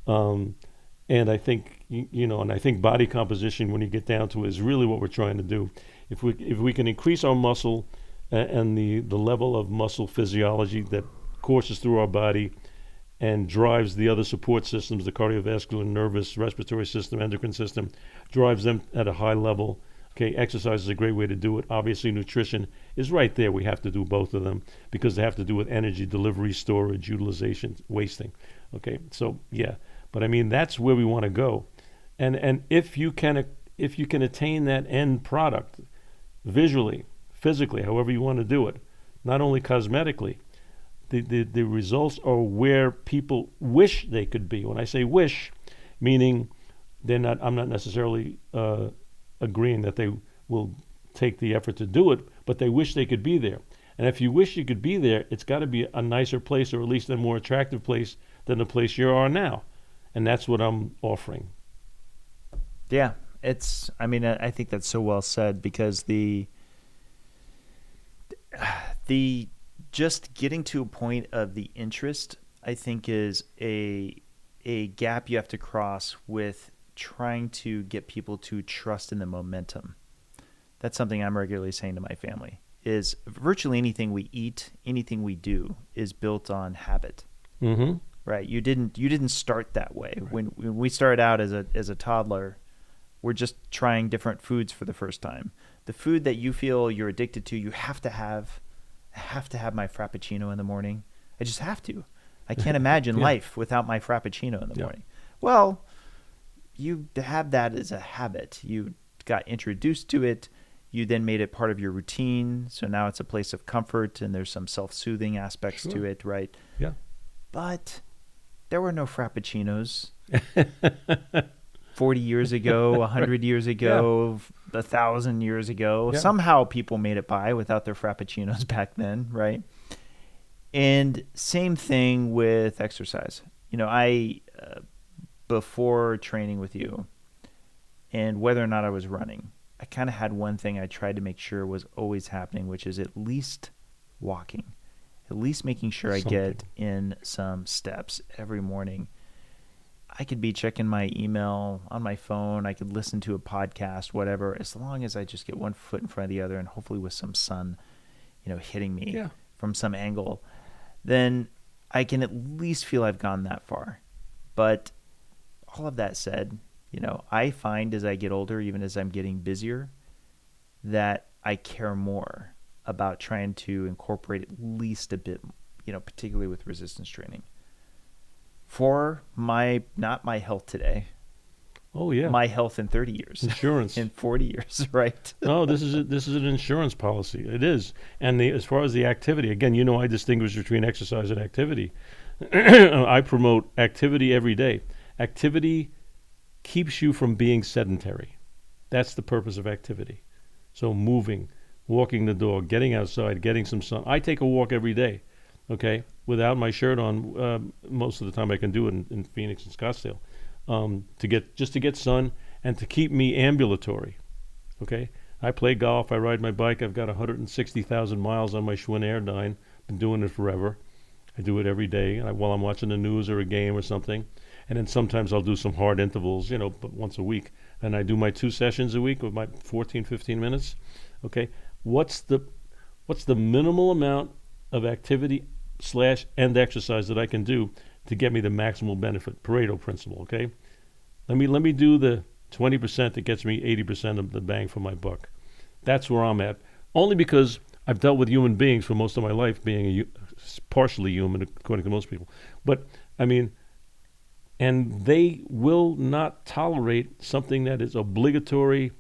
And I think, and I think body composition, when you get down to it, is really what we're trying to do. If we can increase our muscle and the level of muscle physiology that courses through our body and drives the other support systems, the cardiovascular, nervous, respiratory system, endocrine system, drives them at a high level. Okay, exercise is a great way to do it. Obviously, nutrition is right there. We have to do both of them because they have to do with energy delivery, storage, utilization, wasting. Okay, so yeah. But I mean, that's where we want to go. And if you can attain that end product visually, physically, however you want to do it, not only cosmetically, the results are where people wish they could be. When I say wish, meaning I'm not necessarily agreeing that they will take the effort to do it, but they wish they could be there. And if you wish you could be there, it's got to be a nicer place, or at least a more attractive place than the place you are now. And that's what I'm offering. Yeah, I think that's so well said, because the just getting to a point of the interest, I think, is a gap you have to cross with trying to get people to trust in the momentum. That's something I'm regularly saying to my family, is virtually anything we eat, anything we do is built on habit. Mm-hmm. Right? You didn't start that way. Right. When we started out as a toddler, we're just trying different foods for the first time. The food that you feel you're addicted to, you have to have. I have to have my Frappuccino in the morning. I just have to. I can't imagine life without my Frappuccino in the morning. Well, you have that as a habit. You got introduced to it. You then made it part of your routine. So now it's a place of comfort, and there's some self-soothing aspects to it, right? Yeah. But there were no Frappuccinos 40 years ago, 100 years ago, 1,000 years ago. Yeah. Somehow people made it by without their Frappuccinos back then, right? And same thing with exercise. I before training with you, and whether or not I was running, I kind of had one thing I tried to make sure was always happening, which is at least walking, at least making sure I get in some steps every morning. I could be checking my email on my phone. I could listen to a podcast, whatever, as long as I just get one foot in front of the other, and hopefully with some sun, hitting me from some angle, then I can at least feel I've gone that far. But all of that said, I find as I get older, even as I'm getting busier, that I care more about trying to incorporate at least a bit, particularly with resistance training. For not my health today. Oh yeah. My health in 30 years. Insurance. In 40 years, right? No, this is an insurance policy. It is. And as far as the activity, again, I distinguish between exercise and activity. I promote activity every day. Activity keeps you from being sedentary. That's the purpose of activity. So moving, walking the dog, getting outside, getting some sun. I take a walk every day, okay, without my shirt on. Most of the time I can do it in Phoenix and Scottsdale, to get sun and to keep me ambulatory, okay? I play golf, I ride my bike. I've got 160,000 miles on my Schwinn Airdyne. Been doing it forever. I do it every day while I'm watching the news or a game or something. And then sometimes I'll do some hard intervals, but once a week. And I do my 2 sessions a week with my 14, 15 minutes. Okay, what's the minimal amount of activity / and exercise that I can do to get me the maximal benefit? Pareto principle. Okay, let me do the 20% that gets me 80% of the bang for my buck. That's where I'm at. Only because I've dealt with human beings for most of my life, being partially human according to most people. But I mean. And they will not tolerate something that is obligatory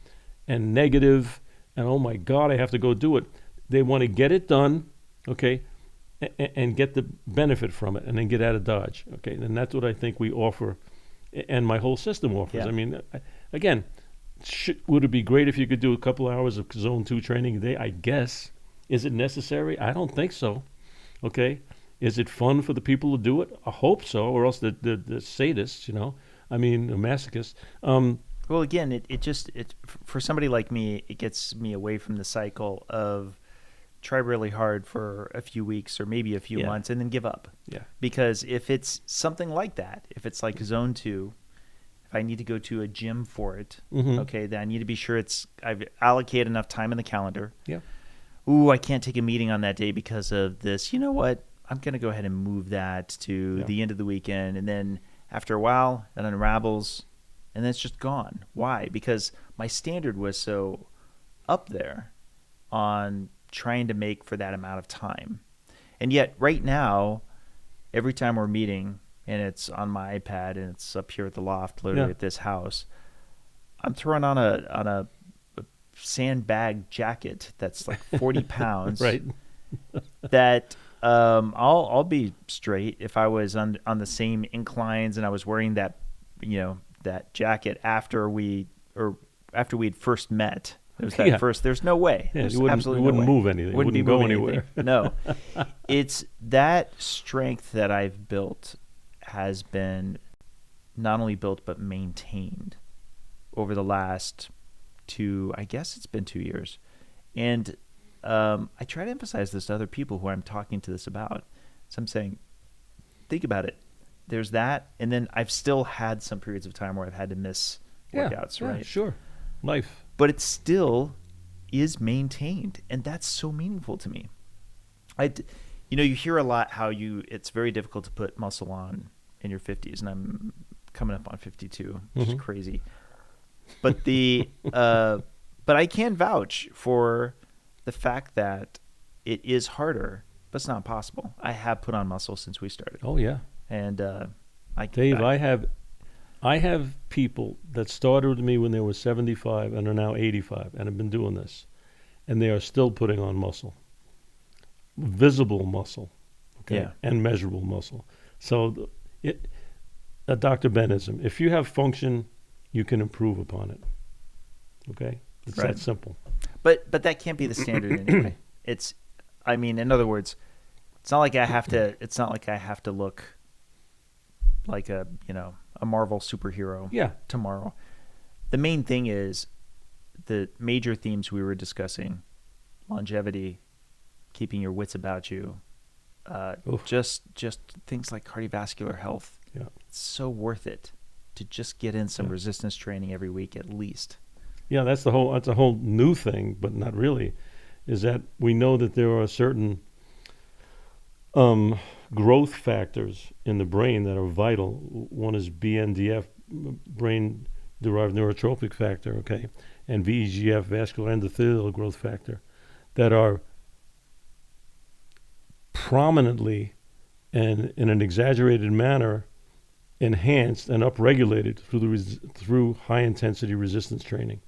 and negative and, oh my God, I have to go do it. They want to get it done, okay, and get the benefit from it and then get out of Dodge, okay? And that's what I think we offer, and my whole system offers. Yeah. I mean, again, would it be great if you could do a couple hours of Zone 2 training a day? I guess. Is it necessary? I don't think so, okay? Is it fun for the people to do it? I hope so, or else the sadists, masochists. Well, again, it for somebody like me, it gets me away from the cycle of try really hard for a few weeks or maybe a few months and then give up. Yeah. Because if it's something like that, if it's like Zone 2, if I need to go to a gym for it, okay, then I need to be sure I've allocated enough time in the calendar. Yeah. Ooh, I can't take a meeting on that day because of this. You know what? I'm going to go ahead and move that to the end of the weekend. And then after a while, it unravels, and then it's just gone. Why? Because my standard was so up there on trying to make for that amount of time. And yet right now, every time we're meeting, and it's on my iPad, and it's up here at the loft, literally Yeah. at this house. I'm throwing on a sandbag jacket that's like 40 pounds. Right. That I'll be straight if I was on the same inclines and I was wearing that, that jacket after we'd first met. It was that Yeah. first. There's no way. Yeah, There's you wouldn't, absolutely you wouldn't no way. move anything. You Wouldn't be wouldn't go moving anywhere. anything. No, it's that strength that I've built has been not only built but maintained over the last I guess it's been 2 years. And I try to emphasize this to other people who I'm talking to this about. So I'm saying, think about it. There's that, and then I've still had some periods of time where I've had to miss workouts, Yeah, right? sure. Life. But it still is maintained, and that's so meaningful to me. You hear a lot how it's very difficult to put muscle on in your 50s, and I'm coming up on 52, which is crazy. But but I can vouch for the fact that it is harder, but it's not impossible. I have put on muscle since we started. Oh, yeah. And Dave, I have people that started with me when they were 75 and are now 85 and have been doing this, and they are still putting on muscle, visible muscle, okay, Yeah. and measurable muscle. So Dr. Benism, if you have function, you can improve upon it. Okay, it's Right. that simple. But that can't be the standard anyway. In other words, it's not like I have to look like a Marvel superhero Yeah, tomorrow. The main thing is the major themes we were discussing: longevity, keeping your wits about you, just things like cardiovascular health. yeah. It's so worth it to just get in some resistance training every week at least. Yeah, that's a whole new thing, but not really, is that we know that there are certain growth factors in the brain that are vital. One is BNDF, brain-derived neurotrophic factor, okay, and VEGF, vascular endothelial growth factor, that are prominently and in an exaggerated manner enhanced and upregulated through high-intensity resistance training.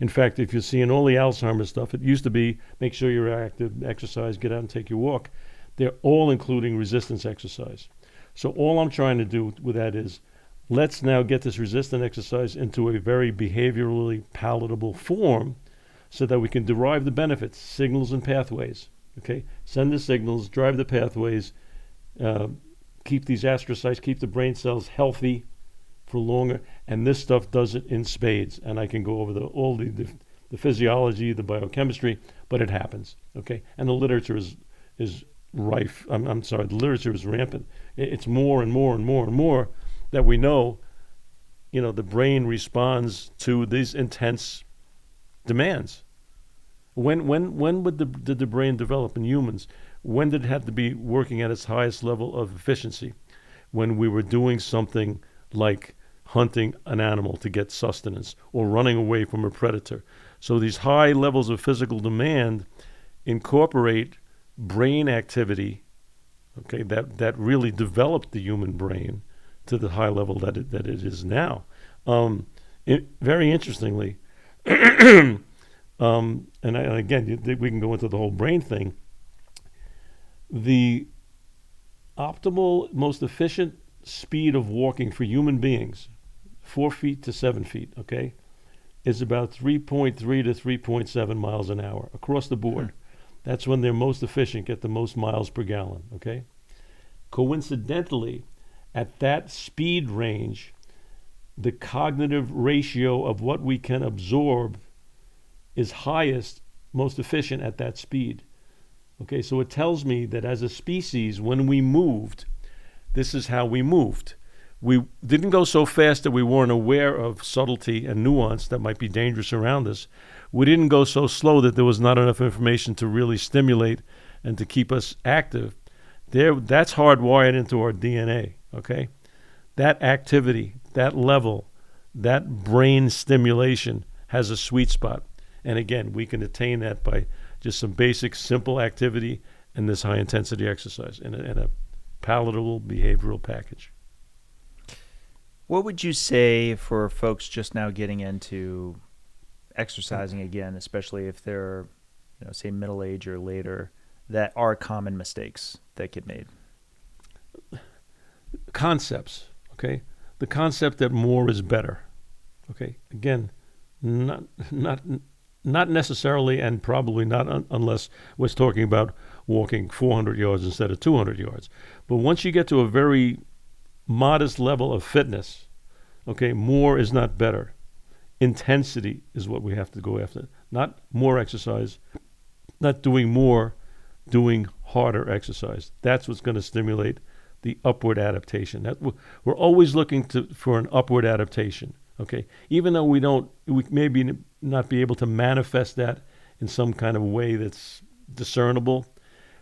In fact, if you're seeing all the Alzheimer's stuff, it used to be make sure you're active, exercise, get out and take your walk. They're all including resistance exercise. So all I'm trying to do with that is let's now get this resistance exercise into a very behaviorally palatable form so that we can derive the benefits, signals and pathways. Okay, send the signals, drive the pathways, keep these astrocytes, keep the brain cells healthy for longer, and this stuff does it in spades. And I can go over all the physiology, the biochemistry, but it happens. Okay, and the literature is rife. I'm sorry, the literature is rampant. It's more and more and more and more that we know. The brain responds to these intense demands. When did the brain develop in humans? When did it have to be working at its highest level of efficiency? When we were doing something like hunting an animal to get sustenance or running away from a predator. So these high levels of physical demand incorporate brain activity, okay, that really developed the human brain to the high level that it is now. Very interestingly, again, we can go into the whole brain thing. The optimal, most efficient speed of walking for human beings, 4 feet to 7 feet, okay, is about 3.3 to 3.7 miles an hour across the board. That's when they're most efficient, get the most miles per gallon, okay? Coincidentally, at that speed range, the cognitive ratio of what we can absorb is highest, most efficient at that speed. Okay, so it tells me that as a species, when we moved, this is how we moved. We didn't go so fast that we weren't aware of subtlety and nuance that might be dangerous around us. We didn't go so slow that there was not enough information to really stimulate and to keep us active. That's hardwired into our DNA, okay? That activity, that level, that brain stimulation has a sweet spot. And again, we can attain that by just some basic, simple activity and this high-intensity exercise in a palatable behavioral package. What would you say for folks just now getting into exercising again, especially if they're, say middle age or later, that are common mistakes that get made? Concepts, okay? The concept that more is better, okay? Again, not necessarily, and probably not unless we're talking about walking 400 yards instead of 200 yards. But once you get to a very modest level of fitness, okay, more is not better. Intensity is what we have to go after. Not more exercise, not doing more, doing harder exercise. That's what's going to stimulate the upward adaptation. We're always looking for an upward adaptation, okay? Even though we maybe not be able to manifest that in some kind of way that's discernible,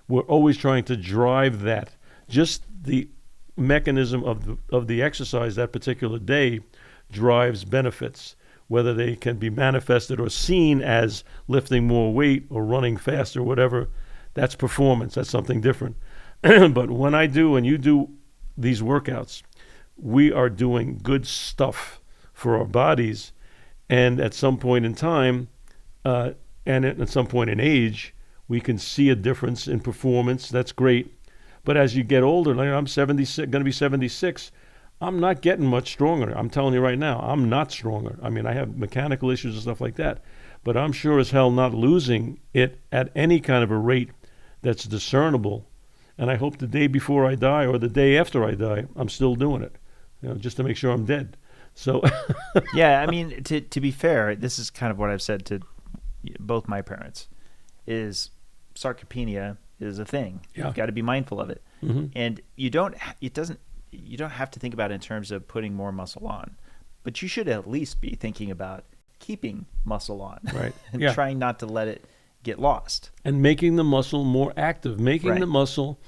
we're always trying to drive that. Just the mechanism of the exercise that particular day drives benefits, whether they can be manifested or seen as lifting more weight or running faster, whatever. That's performance. That's something different. But when I do and you do these workouts, we are doing good stuff for our bodies. And at some point in time, and at some point in age, we can see a difference in performance. That's great. But as you get older, like I'm 76, going to be 76, I'm not getting much stronger. I'm telling you right now, I'm not stronger. I mean, I have mechanical issues and stuff like that. But I'm sure as hell not losing it at any kind of a rate that's discernible. And I hope the day before I die or the day after I die, I'm still doing it, just to make sure I'm dead. So, yeah, I mean, to be fair, this is kind of what I've said to both my parents, is sarcopenia is a thing. Yeah. You've got to be mindful of it. Mm-hmm. And you don't have to think about it in terms of putting more muscle on, but you should at least be thinking about keeping muscle on, right? and Yeah. trying not to let it get lost. And making the muscle more active, making Right. the muscle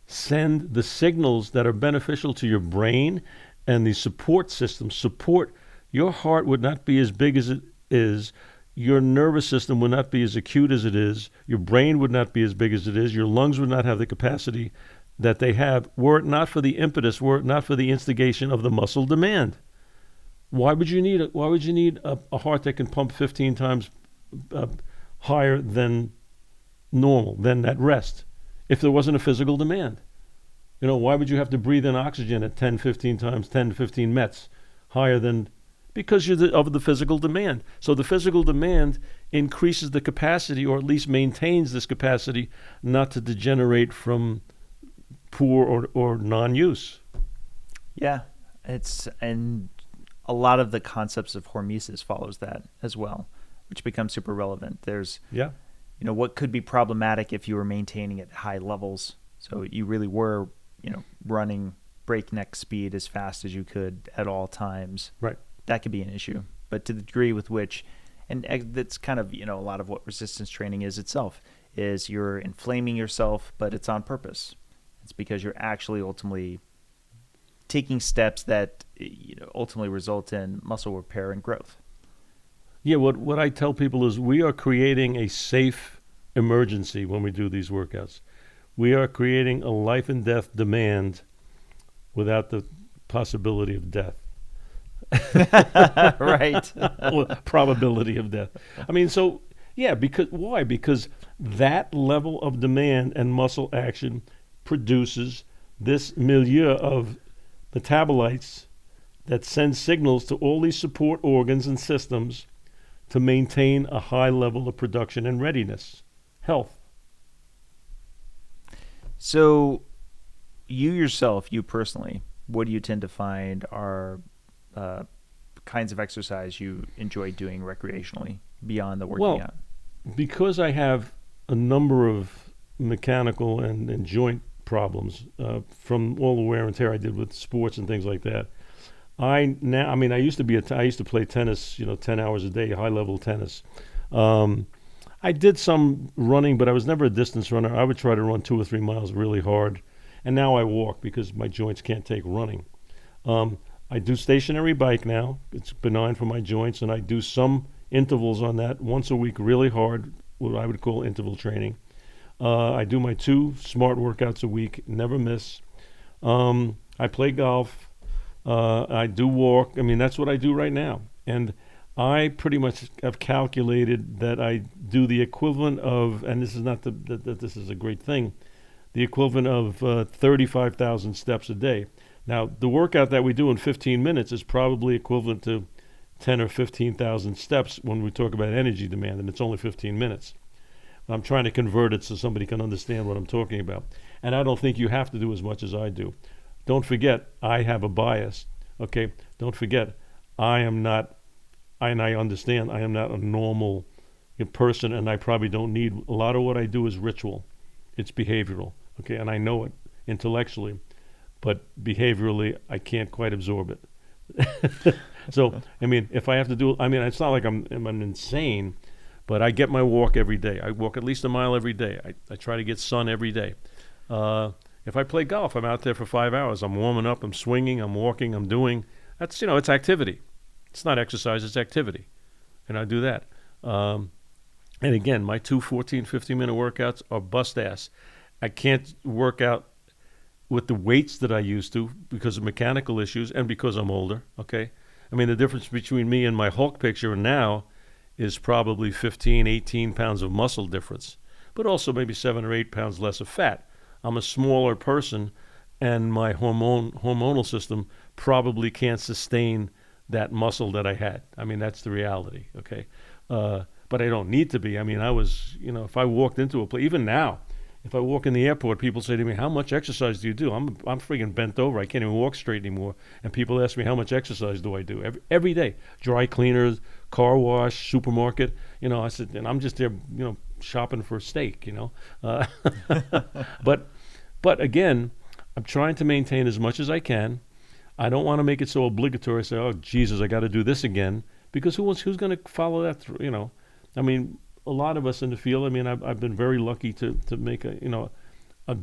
send the signals that are beneficial to your brain and the support system. Your heart would not be as big as it is. Your nervous system would not be as acute as it is. Your brain would not be as big as it is. Your lungs would not have the capacity that they have, were it not for the impetus, were it not for the instigation of the muscle demand. Why would you need a heart that can pump 15 times higher than normal, than at rest, if there wasn't a physical demand? Why would you have to breathe in oxygen at 10 to 15 mets higher than, because of the physical demand. So the physical demand increases the capacity, or at least maintains this capacity, not to degenerate from poor or non-use. Yeah, and a lot of the concepts of hormesis follows that as well, which becomes super relevant. There's, what could be problematic if you were maintaining at high levels. So you really were, running breakneck speed as fast as you could at all times. Right. That could be an issue. But to the degree with which, and that's kind of, a lot of what resistance training is itself, is you're inflaming yourself, but it's on purpose. It's because you're actually ultimately taking steps that ultimately result in muscle repair and growth. Yeah, what I tell people is we are creating a safe emergency when we do these workouts. We are creating a life and death demand without the possibility of death. Right. Or probability of death. I mean, so, yeah, why? Because that level of demand and muscle action produces this milieu of metabolites that send signals to all these support organs and systems to maintain a high level of production and readiness, health. So you personally, what do you tend to find are kinds of exercise you enjoy doing recreationally beyond the working out? Because I have a number of mechanical and joint problems from all the wear and tear I did with sports and things like that. I used to play tennis, 10 hours a day, high level tennis. I did some running, but I was never a distance runner. I would try to run 2 or 3 miles really hard. And now I walk because my joints can't take running. I do stationary bike now. It's benign for my joints, and I do some intervals on that once a week really hard, what I would call interval training. I do my 2 smart workouts a week, never miss. I play golf. I do walk. I mean, that's what I do right now. And I pretty much have calculated that I do the equivalent of, and this is not that this is a great thing, the equivalent of 35,000 steps a day. Now, the workout that we do in 15 minutes is probably equivalent to 10 or 15,000 steps when we talk about energy demand, and it's only 15 minutes. I'm trying to convert it so somebody can understand what I'm talking about. And I don't think you have to do as much as I do. Don't forget, I have a bias. Okay? Don't forget, I am not, and I understand, I am not a normal person, and I probably don't need, a lot of what I do is ritual. It's behavioral. Okay? And I know it intellectually, but behaviorally, I can't quite absorb it. So, I mean, if I have to do, I mean, it's not like I'm insane, but I get my walk every day. I walk at least a mile every day. I try to get sun every day. If I play golf, I'm out there for 5 hours. I'm warming up, I'm swinging, I'm walking, I'm doing. That's, it's activity. It's not exercise, it's activity. And I do that. And again, my 2 14, 15-minute workouts are bust ass. I can't work out with the weights that I used to because of mechanical issues and because I'm older, okay? I mean, the difference between me and my Hulk picture now is probably 15, 18 pounds of muscle difference, but also maybe 7 or 8 pounds less of fat. I'm a smaller person, and my hormonal system probably can't sustain that muscle that I had. I mean, that's the reality, okay? But I don't need to be. I mean, I was, if I walked into a place, even now, if I walk in the airport, people say to me, how much exercise do you do? I'm freaking bent over. I can't even walk straight anymore. And people ask me, how much exercise do I do? Every day. Dry cleaners, car wash, supermarket. I said, and I'm just there, shopping for steak, But again, I'm trying to maintain as much as I can. I don't want to make it so obligatory, say, oh, Jesus, I got to do this again. Because who's going to follow that through, I mean, a lot of us in the field, I mean, I've been very lucky to make a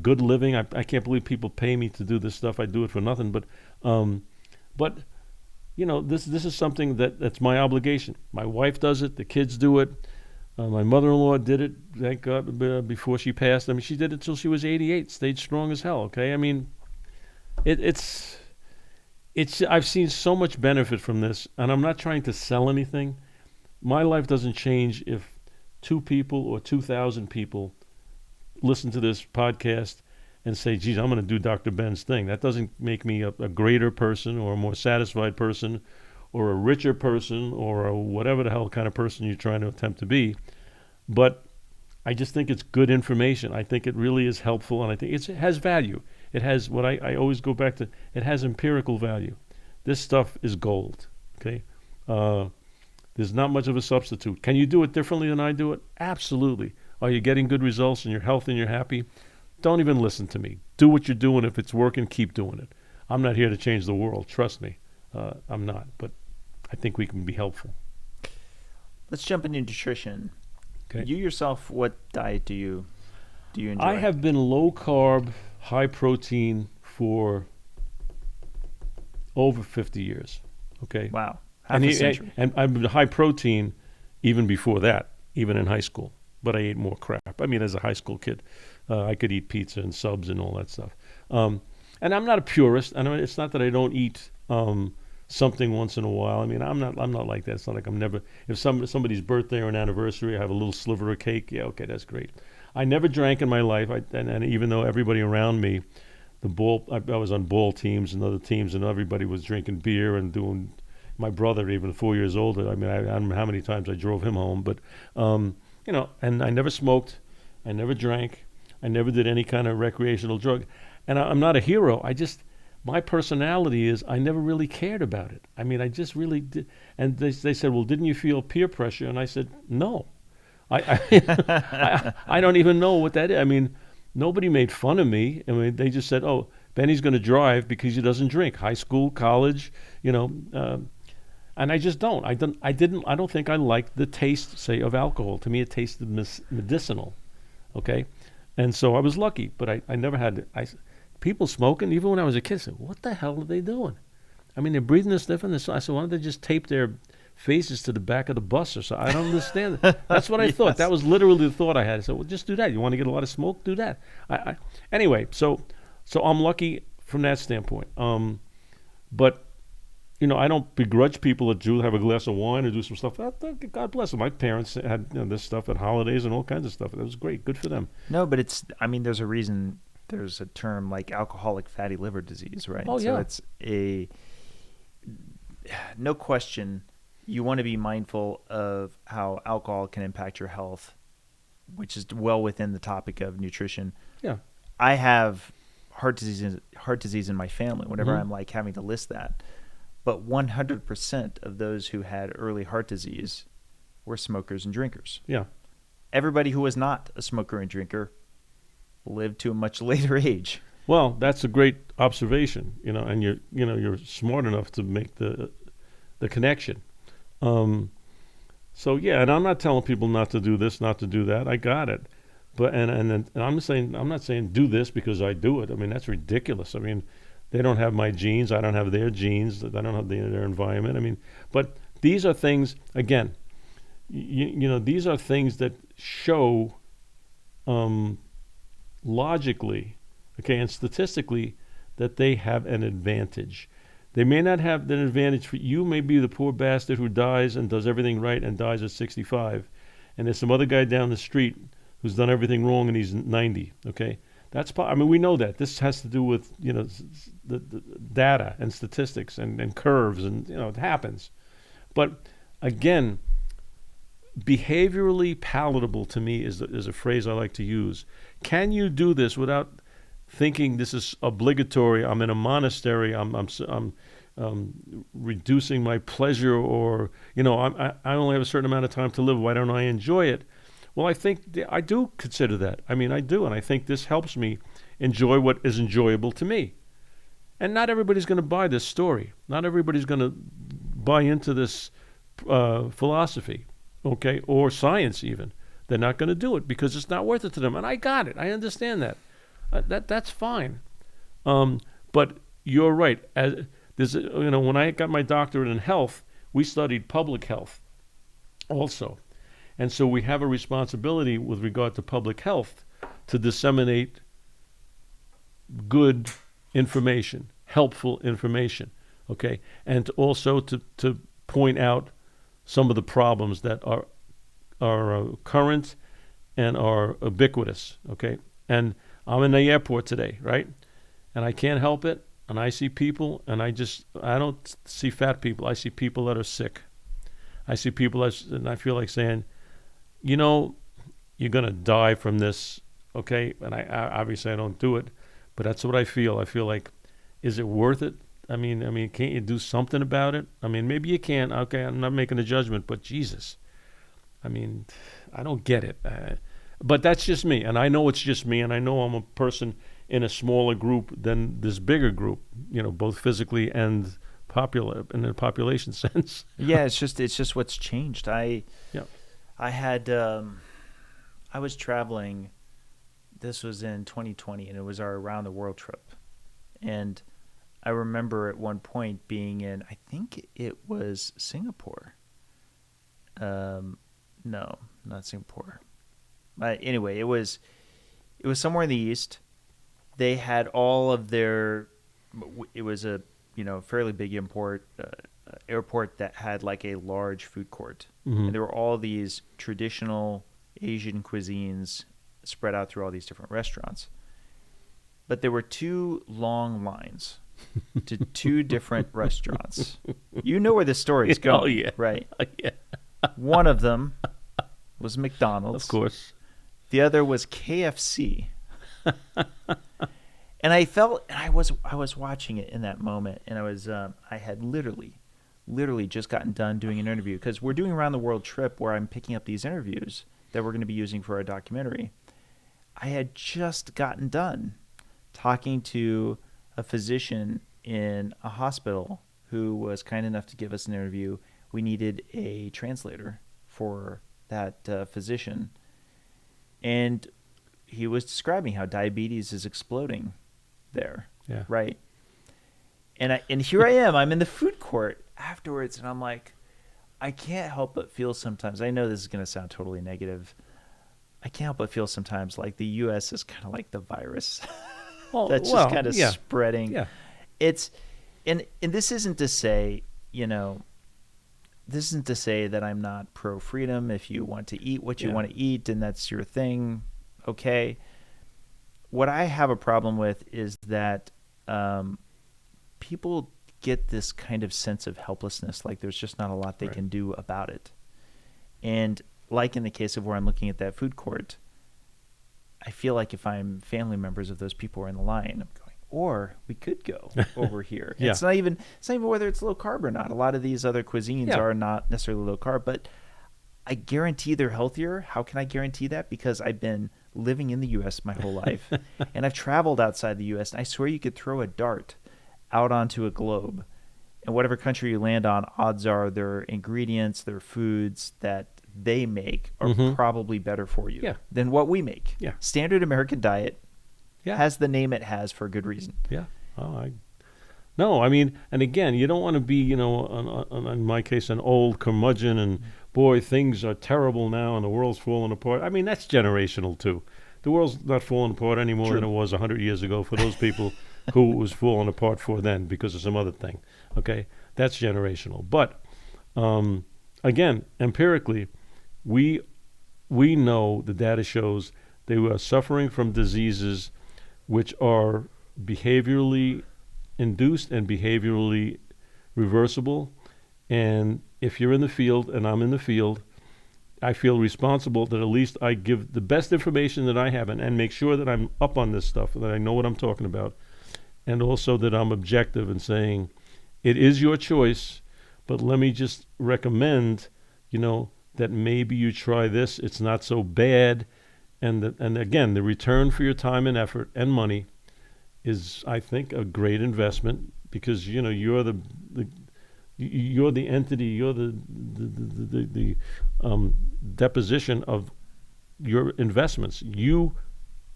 good living. I can't believe people pay me to do this stuff. I do it for nothing. But this is something that's my obligation. My wife does it. The kids do it. My mother-in-law did it, thank God, before she passed. I mean, she did it till she was 88, stayed strong as hell, okay? I mean, it's I've seen so much benefit from this, and I'm not trying to sell anything. My life doesn't change if 2 people or 2,000 people listen to this podcast and say, geez, I'm going to do Dr. Ben's thing. That doesn't make me a greater person or a more satisfied person or a richer person or a whatever the hell kind of person you're trying to attempt to be. But I just think it's good information. I think it really is helpful, and I think it has value. It has what I always go back to. It has empirical value. This stuff is gold, okay? There's not much of a substitute. Can you do it differently than I do it? Absolutely. Are you getting good results and you're healthy and you're happy? Don't even listen to me. Do what you're doing. If it's working, keep doing it. I'm not here to change the world. Trust me. I'm not. But I think we can be helpful. Let's jump into nutrition. Okay. You yourself, what diet do you enjoy? I have been low carb, high protein for over 50 years. Okay. Wow. Half a century. And I've been high protein even before that, even in high school. But I ate more crap. I mean, as a high school kid, I could eat pizza and subs and all that stuff. And I'm not a purist. I mean, it's not that I don't eat something once in a while. I mean, I'm not like that. It's not like I'm never. If somebody's birthday or an anniversary, I have a little sliver of cake. Yeah, okay, that's great. I never drank in my life. And even though everybody around me, I was on ball teams and other teams, and everybody was drinking beer and doing. My brother, even 4 years older. I mean, I don't know how many times I drove him home, but and I never smoked, I never drank, I never did any kind of recreational drug, and I'm not a hero. My personality is I never really cared about it. I mean, I just really did. And they said, well, didn't you feel peer pressure? And I said, no. I don't even know what that is. I mean, nobody made fun of me. I mean, they just said, oh, Benny's going to drive because he doesn't drink. High school, college, and I just don't. I don't think I liked the taste, say, of alcohol. To me, it tasted medicinal, okay? And so I was lucky, but I never had people smoking, even when I was a kid, I said, what the hell are they doing? I mean, they're breathing this stuff in this. I said, why don't they just tape their faces to the back of the bus or something? I don't understand it. That's what I thought. That was literally the thought I had. I said, well, just do that. You want to get a lot of smoke? Do that. Anyway, so I'm lucky from that standpoint. But I don't begrudge people that do have a glass of wine or do some stuff. God bless them. My parents had this stuff at holidays and all kinds of stuff. That was great. Good for them. No, but there's a reason there's a term like alcoholic fatty liver disease, right? Oh, yeah. So it's no question, you want to be mindful of how alcohol can impact your health, which is well within the topic of nutrition. Yeah. I have heart disease in my family, whenever I'm like having to list that. But 100% of those who had early heart disease were smokers and drinkers. Yeah. Everybody who was not a smoker and drinker lived to a much later age. Well, that's a great observation, and you're smart enough to make the connection. So yeah, and I'm not telling people not to do this, not to do that. I got it. But and I'm not saying do this because I do it. I mean, that's ridiculous. I mean, they don't have my genes. I don't have their genes. I don't have their environment. I mean, but these are things, again, these are things that show logically, okay, and statistically that they have an advantage. They may not have an advantage for you. May be the poor bastard who dies and does everything right and dies at 65. And there's some other guy down the street who's done everything wrong and he's 90, okay? We know that. This has to do with, the data and statistics and curves and, it happens. But again, behaviorally palatable to me is a phrase I like to use. Can you do this without thinking this is obligatory? I'm in a monastery. I'm reducing my pleasure, or I only have a certain amount of time to live. Why don't I enjoy it? Well, I think I do consider that. I mean, I do, and I think this helps me enjoy what is enjoyable to me. And not everybody's going to buy this story. Not everybody's going to buy into this philosophy, okay, or science even. They're not going to do it because it's not worth it to them. And I got it. I understand that. That's fine. But you're right. When I got my doctorate in health, we studied public health also. And so we have a responsibility with regard to public health to disseminate good information, helpful information, okay? And also to point out some of the problems that are current and are ubiquitous, okay? And I'm in the airport today, right? And I can't help it. And I see people, and I don't see fat people. I see people that are sick. I see people, and I feel like saying, you're going to die from this, okay? And I obviously I don't do it, but that's what I feel. I feel like, is it worth it? I mean, can't you do something about it? I mean, maybe you can. Okay, I'm not making a judgment, but Jesus. I mean, I don't get it. But that's just me, and I know it's just me, and I know I'm a person in a smaller group than this bigger group, both physically and in a population sense. Yeah, it's just what's changed. I was traveling. This was in 2020, and it was our around the world trip. And I remember at one point being in, I think it was Singapore. No, not Singapore. Anyway, it was somewhere in the East. They had all of their. It was a fairly big airport that had like a large food court, and there were all these traditional Asian cuisines spread out through all these different restaurants. But there were two long lines to two different restaurants. You know where this story is going, oh, yeah. Right? Yeah. One of them was McDonald's. Of course. The other was KFC. And I was watching it in that moment, and I had literally just gotten done doing an interview, because we're doing around the world trip where I'm picking up these interviews that we're going to be using for our documentary. I had just gotten done talking to a physician in a hospital who was kind enough to give us an interview. We needed a translator for that physician. And he was describing how diabetes is exploding there, yeah. Right? And here I am. I'm in the food court afterwards, and I'm like, I can't help but feel sometimes. I know this is going to sound totally negative. I can't help but feel sometimes like the U.S. is kind of like the virus that's just kind of spreading. Yeah. It's and this isn't to say, this isn't to say that I'm not pro freedom. If you want to eat what you want to eat and that's your thing, okay. What I have a problem with is that people get this kind of sense of helplessness, like there's just not a lot they can do about it. And like in the case of where I'm looking at that food court, I feel like if I'm family members of those people who are in the line, I'm going, or we could go over here. It's not even whether it's low carb or not. A lot of these other cuisines are not necessarily low carb, but I guarantee they're healthier. How can I guarantee that? Because I've been living in the U.S. my whole life, and I've traveled outside the U.S., and I swear you could throw a dart out onto a globe, and whatever country you land on, odds are their ingredients, their foods that they make are probably better for you than what we make. Yeah. Standard American diet has the name it has for a good reason. Yeah. No, I mean, and again, you don't want to be, in my case, an old curmudgeon and, boy, things are terrible now and the world's falling apart. I mean, that's generational, too. The world's not falling apart any more than it was 100 years ago for those people who it was falling apart for then because of some other thing, okay? That's generational. But, again, empirically, we know the data shows they are suffering from diseases which are behaviorally induced and behaviorally reversible. And if you're in the field and I'm in the field, I feel responsible that at least I give the best information that I have and make sure that I'm up on this stuff, that I know what I'm talking about, and also that I'm objective in saying it is your choice, but let me just recommend, that maybe you try this. It's not so bad. And again, the return for your time and effort and money is, I think, a great investment because you're the entity, you're the deposition of your investments. You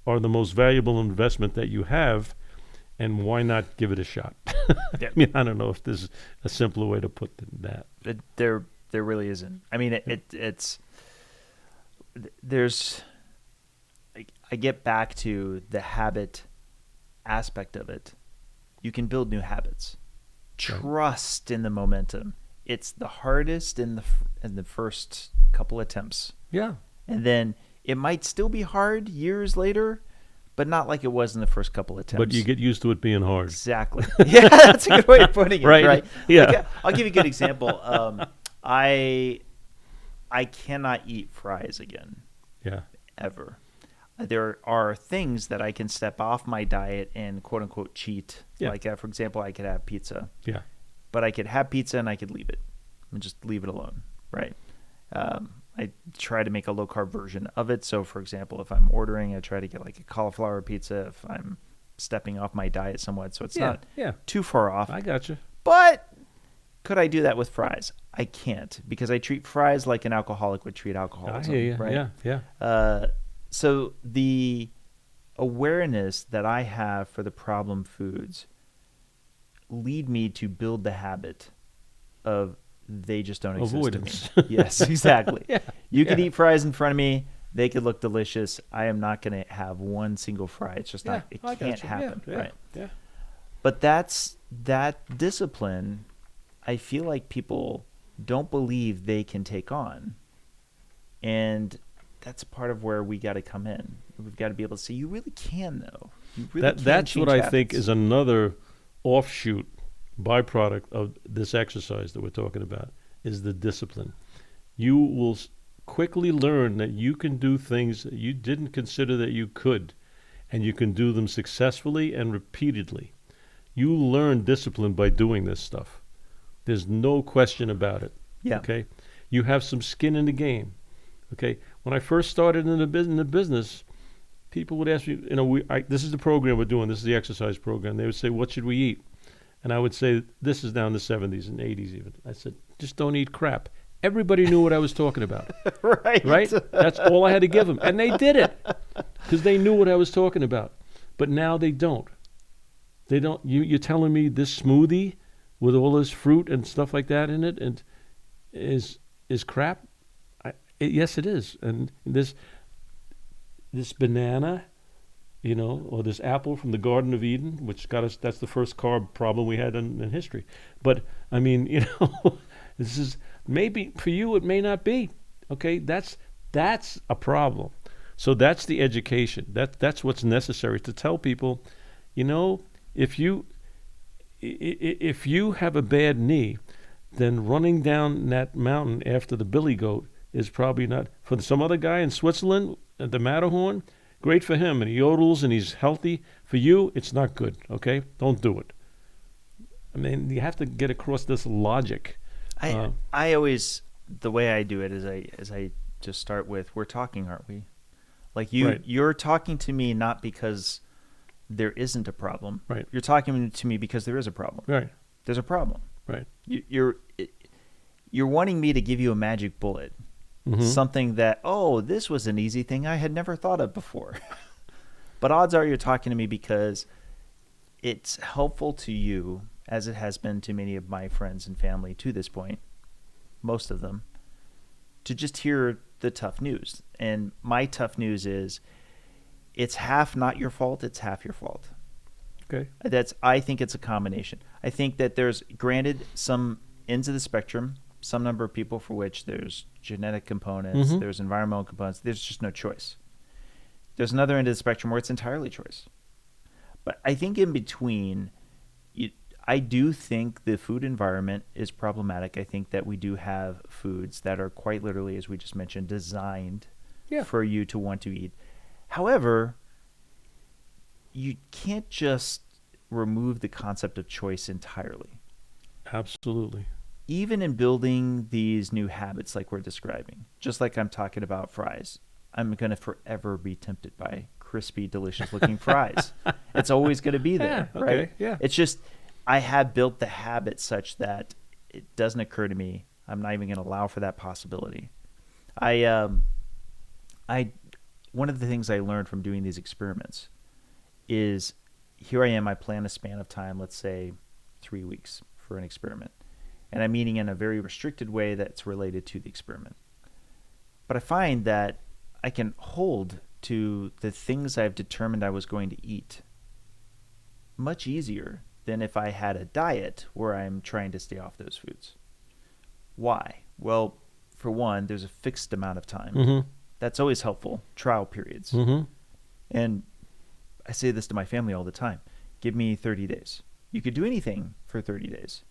are the most valuable investment that you have, and why not give it a shot? I mean, I don't know if there's a simpler way to put that. There really isn't. I mean, I get back to the habit aspect of it. You can build new habits. Trust in the momentum. It's the hardest in the first couple attempts. Yeah. And then it might still be hard years later, but not like it was in the first couple attempts. But you get used to it being hard. Exactly. Yeah, that's a good way of putting it. Right. Yeah. Like, I'll give you a good example. I cannot eat fries again. Yeah. Ever. There are things that I can step off my diet and quote unquote cheat. Yeah. Like, for example, I could have pizza. Yeah. But I could have pizza and I could leave it and just leave it alone. Right. I try to make a low carb version of it. So, for example, if I'm ordering, I try to get like a cauliflower pizza if I'm stepping off my diet somewhat. So it's not too far off. I gotcha. But could I do that with fries? I can't because I treat fries like an alcoholic would treat alcoholism. I hear you. Right? Yeah. So the awareness that I have for the problem foods lead me to build the habit of they just don't exist avoidance. To me. Yes, exactly. You could eat fries in front of me. They could look delicious. I am not going to have one single fry. It's just not. It can't happen. Right. Yeah. But that discipline, I feel like people don't believe they can take on. And that's part of where we got to come in. We've got to be able to say, you really can, though. You really can. That's what habits. I think is another offshoot byproduct of this exercise that we're talking about, is the discipline. You will quickly learn that you can do things that you didn't consider that you could, and you can do them successfully and repeatedly. You learn discipline by doing this stuff. There's no question about it. Yeah. Okay? You have some skin in the game. Okay? When I first started in the business, people would ask me, this is the program we're doing. This is the exercise program. They would say, what should we eat? And I would say, this is now in the 70s and 80s even. I said, just don't eat crap. Everybody knew what I was talking about. Right? That's all I had to give them. And they did it because they knew what I was talking about. But now they don't. They don't. You're telling me this smoothie with all this fruit and stuff like that in it and is crap? Yes, it is. And this banana or this apple from the Garden of Eden, which got us, that's the first carb problem we had in history. But I mean, this is, maybe for you, it may not be. Okay. That's a problem. So that's the education. That's what's necessary to tell people, if you, if you have a bad knee, then running down that mountain after the billy goat is probably not. For some other guy in Switzerland at the Matterhorn, great for him, and he yodels and he's healthy. For you, it's not good, okay? Don't do it. I mean, you have to get across this logic. I always, the way I do it is I just start with, we're talking, aren't we? Like you're talking to me not because there isn't a problem. Right. You're talking to me because there is a problem. Right. There's a problem. Right. You're wanting me to give you a magic bullet, something that, this was an easy thing I had never thought of before. But odds are you're talking to me because it's helpful to you, as it has been to many of my friends and family to this point, most of them, to just hear the tough news. And my tough news is, it's half not your fault, it's half your fault. Okay. I think it's a combination. I think that there's, granted, some ends of the spectrum, some number of people for which there's genetic components, there's environmental components, there's just no choice. There's another end of the spectrum where it's entirely choice. But I think in between, I do think the food environment is problematic. I think that we do have foods that are quite literally, as we just mentioned, designed for you to want to eat. However, you can't just remove the concept of choice entirely. Absolutely. Even in building these new habits like we're describing, just like I'm talking about fries, I'm going to forever be tempted by crispy, delicious-looking fries. It's always going to be there, right? Yeah. It's just I have built the habit such that it doesn't occur to me. I'm not even going to allow for that possibility. One of the things I learned from doing these experiments is, here I am, I plan a span of time, let's say 3 weeks for an experiment. And I'm eating in a very restricted way that's related to the experiment. But I find that I can hold to the things I've determined I was going to eat much easier than if I had a diet where I'm trying to stay off those foods. Why? Well, for one, there's a fixed amount of time. That's always helpful, trial periods. And I say this to my family all the time. Give me 30 days. You could do anything for 30 days.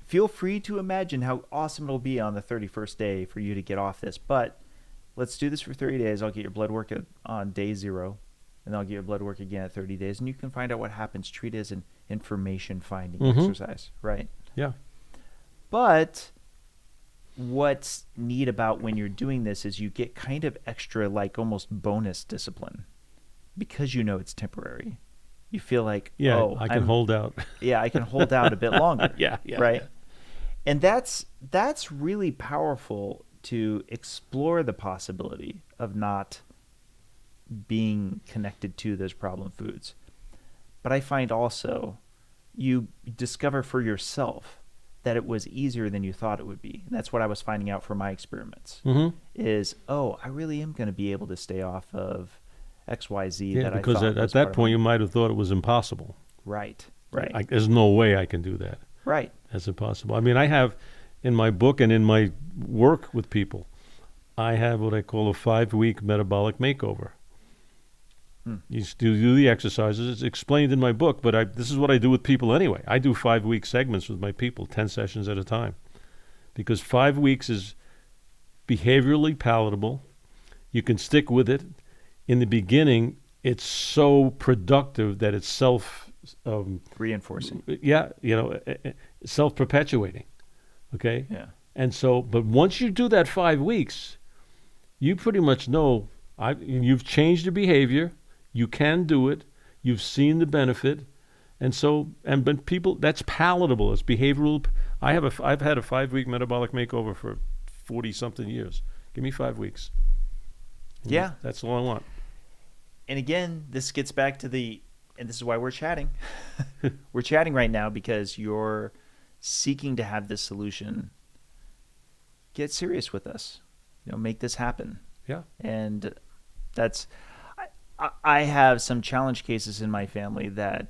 Feel free to imagine how awesome it'll be on the 31st day for you to get off this. But let's do this for 30 days. I'll get your blood work on day 0, and I'll get your blood work again at 30 days. And you can find out what happens. Treat it as an information-finding exercise, right? Yeah. But what's neat about when you're doing this is you get kind of extra, like almost bonus discipline, because you know it's temporary. You feel like, I can hold out. I can hold out a bit longer. Yeah. Right? Yeah. And that's really powerful to explore the possibility of not being connected to those problem foods. But I find also you discover for yourself that it was easier than you thought it would be. And that's what I was finding out from my experiments is, I really am going to be able to stay off of XYZ that I thought was because at that point you might have thought it was impossible. Right. There's no way I can do that. Right. That's impossible. I mean, I have in my book and in my work with people, I have what I call a 5-week metabolic makeover. You do the exercises. It's explained in my book, but this is what I do with people anyway. I do 5-week segments with my people, 10 sessions at a time, because 5 weeks is behaviorally palatable. You can stick with it. In the beginning, it's so productive that it's reinforcing. Self-perpetuating. Okay? Yeah. And so, but once you do that 5 weeks, you pretty much know you've changed your behavior. You can do it. You've seen the benefit. And so, but people, that's palatable. It's behavioral. I've had a 5-week metabolic makeover for 40-something years. Give me 5 weeks. Yeah. That's all I want. And again, this gets back to and this is why we're chatting. We're chatting right now because you're seeking to have this solution. Get serious with us. Make this happen. Yeah. And I have some challenge cases in my family that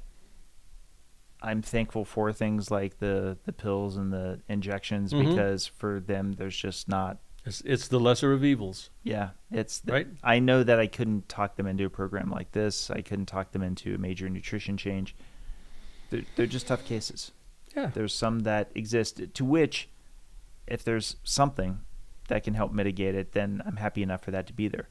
I'm thankful for, things like the pills and the injections, because for them there's just not. It's the lesser of evils. Yeah, right. I know that I couldn't talk them into a program like this. I couldn't talk them into a major nutrition change. They're just tough cases. Yeah. There's some that exist to which, if there's something that can help mitigate it, then I'm happy enough for that to be there.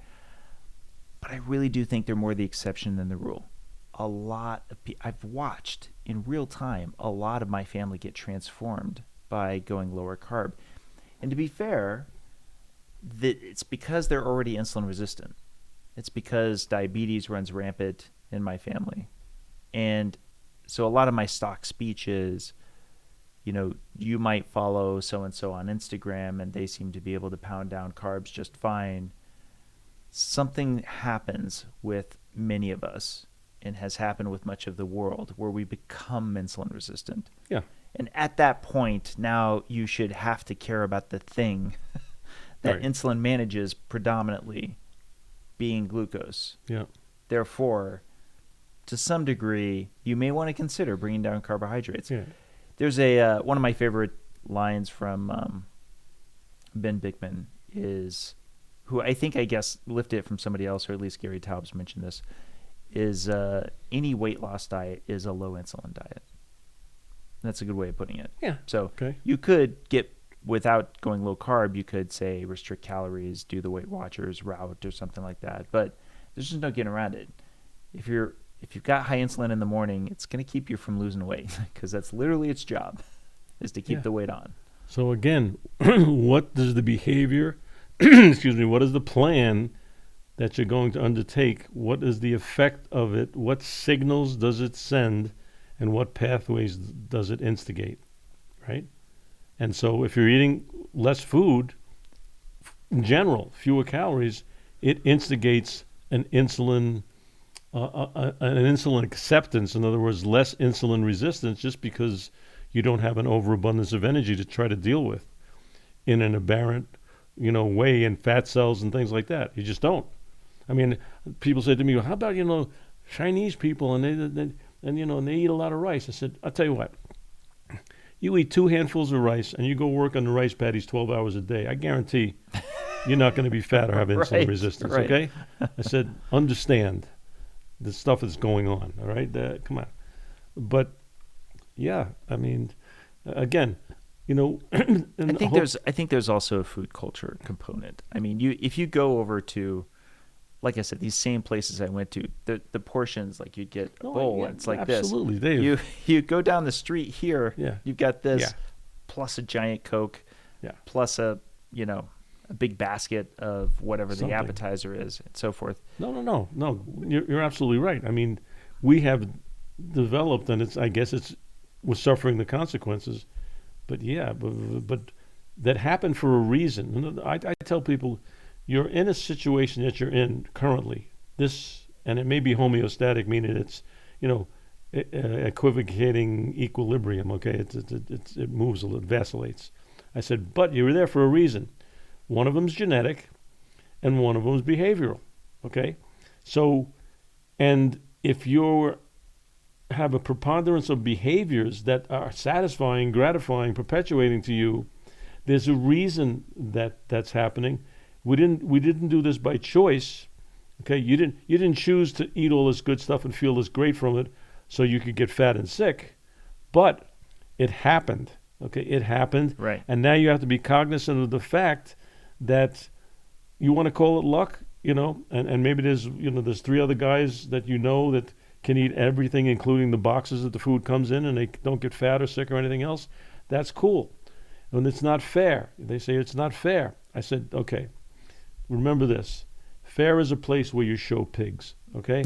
But I really do think they're more the exception than the rule. A lot of I've watched in real time a lot of my family get transformed by going lower carb. And to be fair, it's because they're already insulin resistant. It's because diabetes runs rampant in my family. And so a lot of my stock speech is, you might follow so-and-so on Instagram and they seem to be able to pound down carbs just fine. Something happens with many of us, and has happened with much of the world, where we become insulin resistant. Yeah. And at that point, now you should have to care about the thing that right. insulin manages predominantly, being glucose. Yeah. Therefore, to some degree, you may want to consider bringing down carbohydrates. Yeah. There's one of my favorite lines from Ben Bickham is, who I guess lifted it from somebody else, or at least Gary Taubes mentioned this, is any weight loss diet is a low insulin diet. That's a good way of putting it. Yeah. So okay. You could get, without going low carb, you could say restrict calories, do the Weight Watchers route or something like that. But there's just no getting around it. If you've got high insulin in the morning, it's going to keep you from losing weight, because that's literally its job, is to keep the weight on. So again, what does the behavior, what is the plan that you're going to undertake? What is the effect of it? What signals does it send? And what pathways does it instigate, right? And so if you're eating less food, in general, fewer calories, it instigates an insulin acceptance. In other words, less insulin resistance, just because you don't have an overabundance of energy to try to deal with in an aberrant, way in fat cells and things like that. You just don't. I mean, people say to me, "How about Chinese people and they eat a lot of rice?" I said, "I'll tell you what. You eat 2 handfuls of rice and you go work on the rice paddies 12 hours a day. I guarantee you're not going to be fat or have insulin resistance." Right. Okay? I said, understand the stuff that's going on. All right, come on. But yeah, I mean, again, I think there's also a food culture component. I mean, if you go over to, like I said, these same places I went to, the portions, like you'd get a bowl, and it's like absolutely, this. You go down the street here, you've got this, plus a giant Coke, plus a big basket of whatever the appetizer is, and so forth. No. You're absolutely right. I mean, we have developed, and we're suffering the consequences. But but that happened for a reason. I tell people, you're in a situation that you're in currently. And it may be homeostatic, meaning it's, equivocating equilibrium. Okay, it moves a little, vacillates. I said, but you were there for a reason. One of them's genetic, and one of them's behavioral. Okay, so, and if you have a preponderance of behaviors that are satisfying, gratifying, perpetuating to you, there's a reason that's happening. We didn't do this by choice. Okay, you didn't choose to eat all this good stuff and feel this great from it so you could get fat and sick, but it happened. Okay, it happened. Right. And now you have to be cognizant of the fact that you want to call it luck, and maybe there's 3 other guys that that can eat everything, including the boxes that the food comes in, and they don't get fat or sick or anything else. That's cool. And it's not fair. They say it's not fair. I said, okay, remember this. Fair is a place where you show pigs, okay?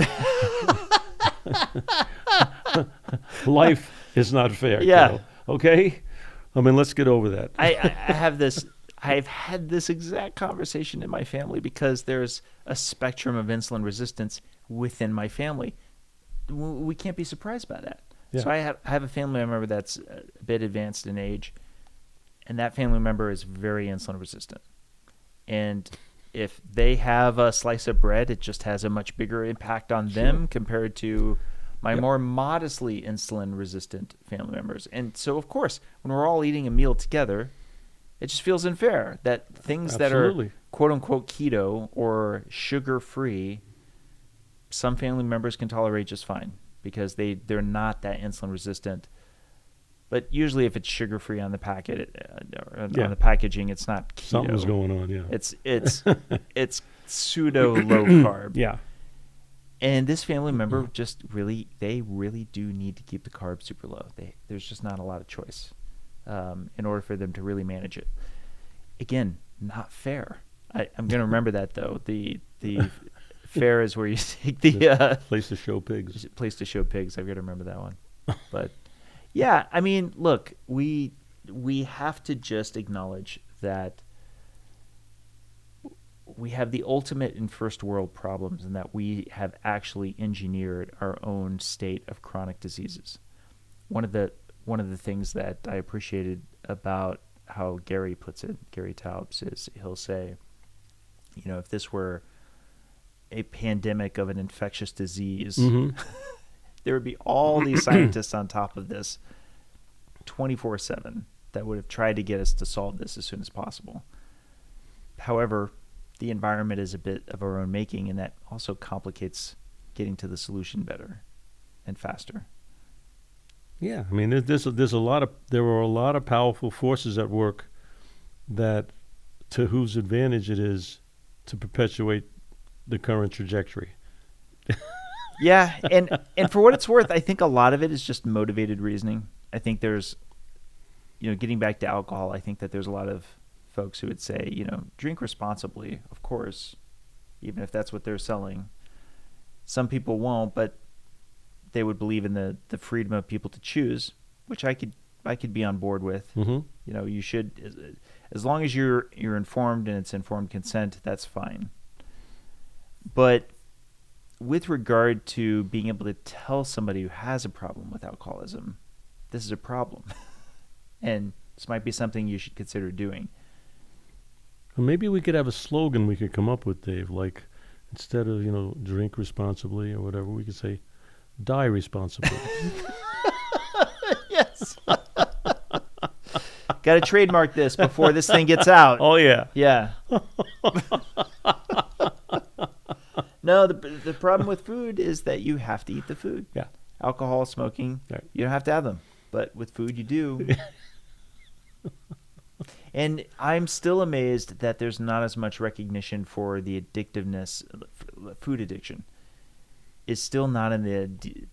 Life is not fair, kiddo, okay? I mean, let's get over that. I've had this exact conversation in my family, because there's a spectrum of insulin resistance within my family. We can't be surprised by that. Yeah. So I have a family member that's a bit advanced in age, and that family member is very insulin resistant. And if they have a slice of bread, it just has a much bigger impact on them compared to my more modestly insulin-resistant family members. And so, of course, when we're all eating a meal together, it just feels unfair that things that are quote-unquote keto or sugar-free, some family members can tolerate just fine because they're not that insulin-resistant. But usually if it's sugar-free on the packet, on the packaging, it's not keto. Something's going on, yeah. It's pseudo-low-carb. Yeah. And this family member they really do need to keep the carbs super low. There's just not a lot of choice in order for them to really manage it. Again, not fair. I'm going to remember that, though. The fair is where you take the... place to show pigs. Place to show pigs. I've got to remember that one. But, yeah, I mean, look, we have to just acknowledge that we have the ultimate in first world problems and that we have actually engineered our own state of chronic diseases. One of the things that I appreciated about how Gary puts it, Gary Taubes, is he'll say, if this were a pandemic of an infectious disease, there would be all these scientists on top of this 24/7 that would have tried to get us to solve this as soon as possible. However, the environment is a bit of our own making, and that also complicates getting to the solution better and faster. Yeah, I mean, there are a lot of powerful forces at work that, to whose advantage it is to perpetuate the current trajectory. Yeah, and for what it's worth, I think a lot of it is just motivated reasoning. I think there's, getting back to alcohol, I think that there's a lot of folks who would say, drink responsibly, of course, even if that's what they're selling. Some people won't, but they would believe in the freedom of people to choose, which I could be on board with. Mm-hmm. You should, as long as you're informed and it's informed consent, that's fine. But with regard to being able to tell somebody who has a problem with alcoholism, this is a problem, and this might be something you should consider doing. Well, maybe we could have a slogan we could come up with, Dave, like instead of, drink responsibly or whatever, we could say, die responsibly. Yes. Got to trademark this before this thing gets out. Oh, yeah. Yeah. No, the problem with food is that you have to eat the food. Yeah. Alcohol, smoking, right. You don't have to have them. But with food, you do. And I'm still amazed that there's not as much recognition for the addictiveness. Food addiction is still not in the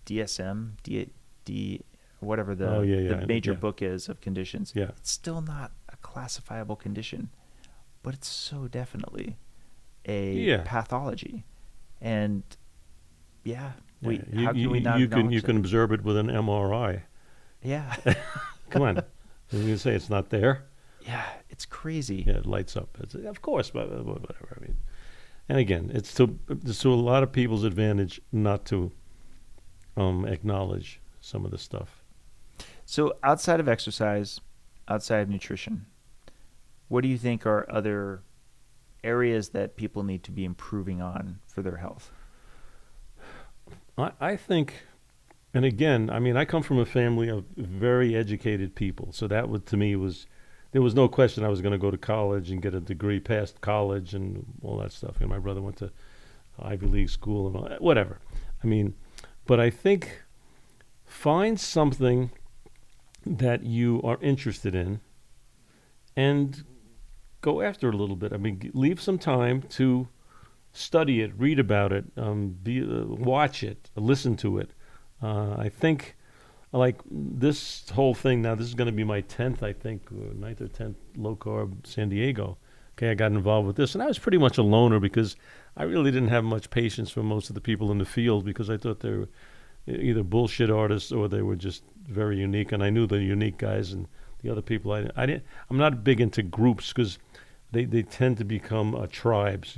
DSM, whatever the major book is of conditions. Yeah. It's still not a classifiable condition, but it's so definitely a pathology. And how can we not you can observe it with an MRI. Yeah. Come on. You can say it's not there. Yeah, it's crazy. Yeah, it lights up. Of course, but whatever. I mean, and again, it's to a lot of people's advantage not to acknowledge some of the stuff. So outside of exercise, outside of nutrition, what do you think are other areas that people need to be improving on for their health? I think, and again, I mean, I come from a family of very educated people, so that to me there was no question I was going to go to college and get a degree past college and all that stuff. And my brother went to Ivy League school and all that, whatever. I mean, but I think find something that you are interested in and go after it a little bit. I mean, leave some time to study it, read about it, watch it, listen to it. I think, like this whole thing now, this is going to be my 10th, I think, 9th or 10th low-carb San Diego. Okay, I got involved with this, and I was pretty much a loner because I really didn't have much patience for most of the people in the field because I thought they were either bullshit artists or they were just very unique, and I knew the unique guys and the other people. I'm not big into groups because they tend to become tribes,